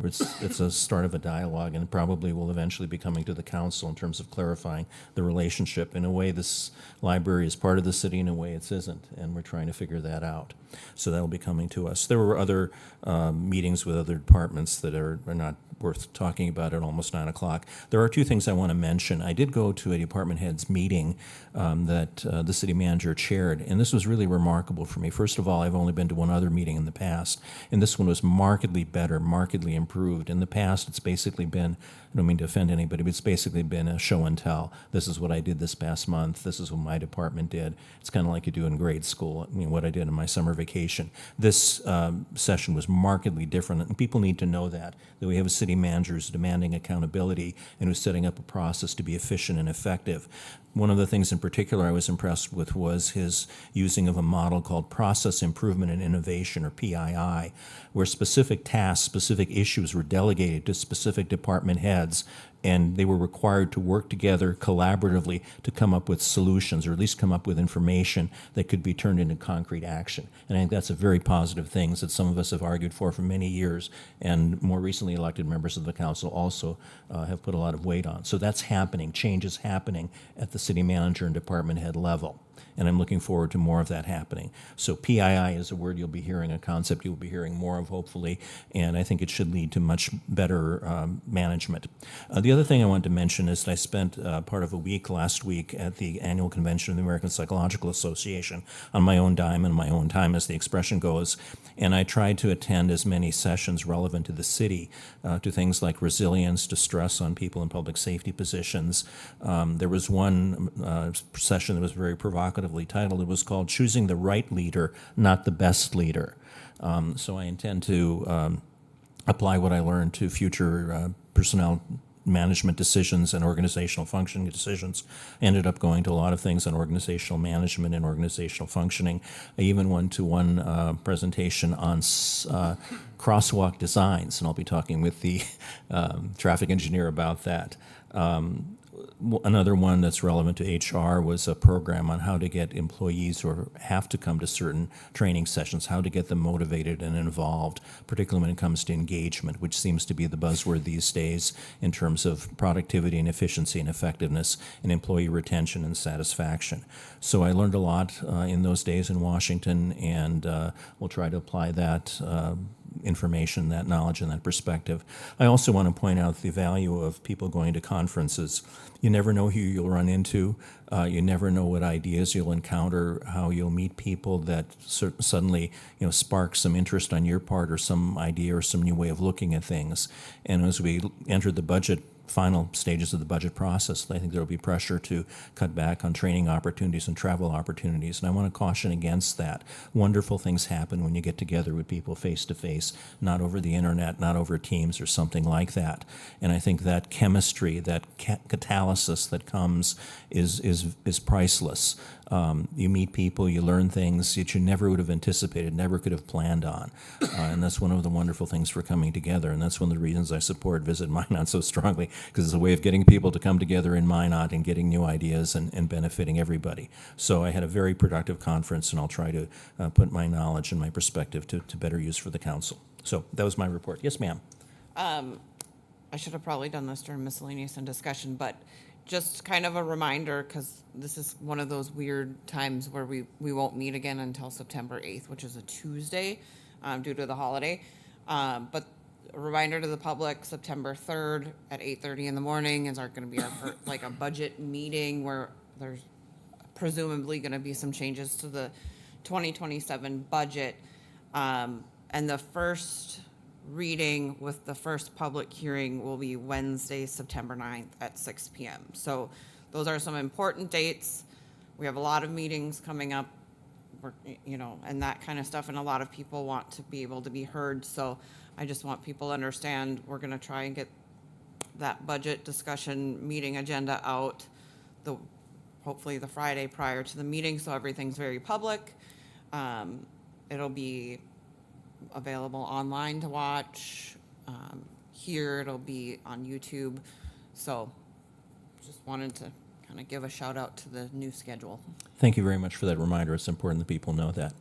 it's a start of a dialogue, and probably will eventually be coming to the council in terms of clarifying the relationship. In a way, this library is part of the city, in a way it isn't, and we're trying to figure that out. So that'll be coming to us. There were other meetings with other departments that are not worth talking about at almost 9 o'clock. There are two things I want to mention. I did go to a department heads meeting that the city manager chaired, and this was really remarkable for me. First of all, I've only been to one other meeting in the past, and this one was markedly better, markedly improved. In the past, it's basically been, I don't mean to offend anybody, but it's basically been a show and tell. This is what I did this past month. This is what my department did. It's kind of like you do in grade school, what I did in my summer vacation. This session was markedly different, and people need to know that we have a city manager who's demanding accountability and who's setting up a process to be efficient and effective. One of the things in particular I was impressed with was his using of a model called Process Improvement and Innovation, or PII, where specific tasks, specific issues were delegated to specific department heads, and they were required to work together collaboratively to come up with solutions, or at least come up with information that could be turned into concrete action. And I think that's a very positive thing that some of us have argued for many years, and more recently elected members of the council also have put a lot of weight on. So that's happening. Change is happening at the city manager and department head level, and I'm looking forward to more of that happening. So PII is a word you'll be hearing, a concept you'll be hearing more of, hopefully, and I think it should lead to much better management. The other thing I wanted to mention is that I spent part of a week last week at the annual convention of the American Psychological Association on my own dime and my own time, as the expression goes, and I tried to attend as many sessions relevant to the city, to things like resilience, to stress on people in public safety positions. There was one session that was very provocatively titled. It was called Choosing the Right Leader, Not the Best Leader. So I intend to apply what I learned to future personnel management decisions and organizational functioning decisions. I ended up going to a lot of things on organizational management and organizational functioning. I even went to one presentation on crosswalk designs, and I'll be talking with the traffic engineer about that. Another one that's relevant to HR was a program on how to get employees who have to come to certain training sessions, how to get them motivated and involved, particularly when it comes to engagement, which seems to be the buzzword these days in terms of productivity and efficiency and effectiveness and employee retention and satisfaction. So I learned a lot in those days in Washington, and we'll try to apply that information, that knowledge, and that perspective. I also want to point out the value of people going to conferences. You never know who you'll run into. You never know what ideas you'll encounter, how you'll meet people that suddenly spark some interest on your part, or some idea or some new way of looking at things. And as we entered the budget final stages of the budget process. I think there will be pressure to cut back on training opportunities and travel opportunities, and I want to caution against that. Wonderful things happen when you get together with people face to face, not over the internet, not over Teams or something like that. And I think that chemistry, that catalysis that comes is priceless. You meet people, you learn things that you never would have anticipated, never could have planned on. And that's one of the wonderful things for coming together. And that's one of the reasons I support Visit Minot so strongly, because it's a way of getting people to come together in Minot and getting new ideas and benefiting everybody. So I had a very productive conference, and I'll try to put my knowledge and my perspective to better use for the council. So that was my report. Yes, ma'am. I should have probably done this during miscellaneous and discussion, but just kind of a reminder, because this is one of those weird times where we won't meet again until September 8th, which is a Tuesday, due to the holiday. But a reminder to the public, September 3rd at 8:30 in the morning is going to be like a budget meeting where there's presumably going to be some changes to the 2027 budget. And the first reading with the first public hearing will be Wednesday, September 9th at 6 p.m. So those are some important dates. We have a lot of meetings coming up, and that kind of stuff, and a lot of people want to be able to be heard. So I just want people to understand we're going to try and get that budget discussion meeting agenda out hopefully the Friday prior to the meeting, so everything's very public. It'll be available online to watch. Here it'll be on YouTube. So just wanted to kind of give a shout out to the new schedule. Thank you very much for that reminder. It's important that people know that.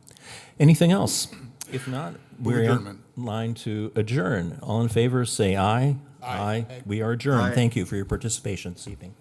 Anything else? If not, we're in line to adjourn. All in favor, say aye. Aye. We are adjourned. Aye. Thank you for your participation this evening.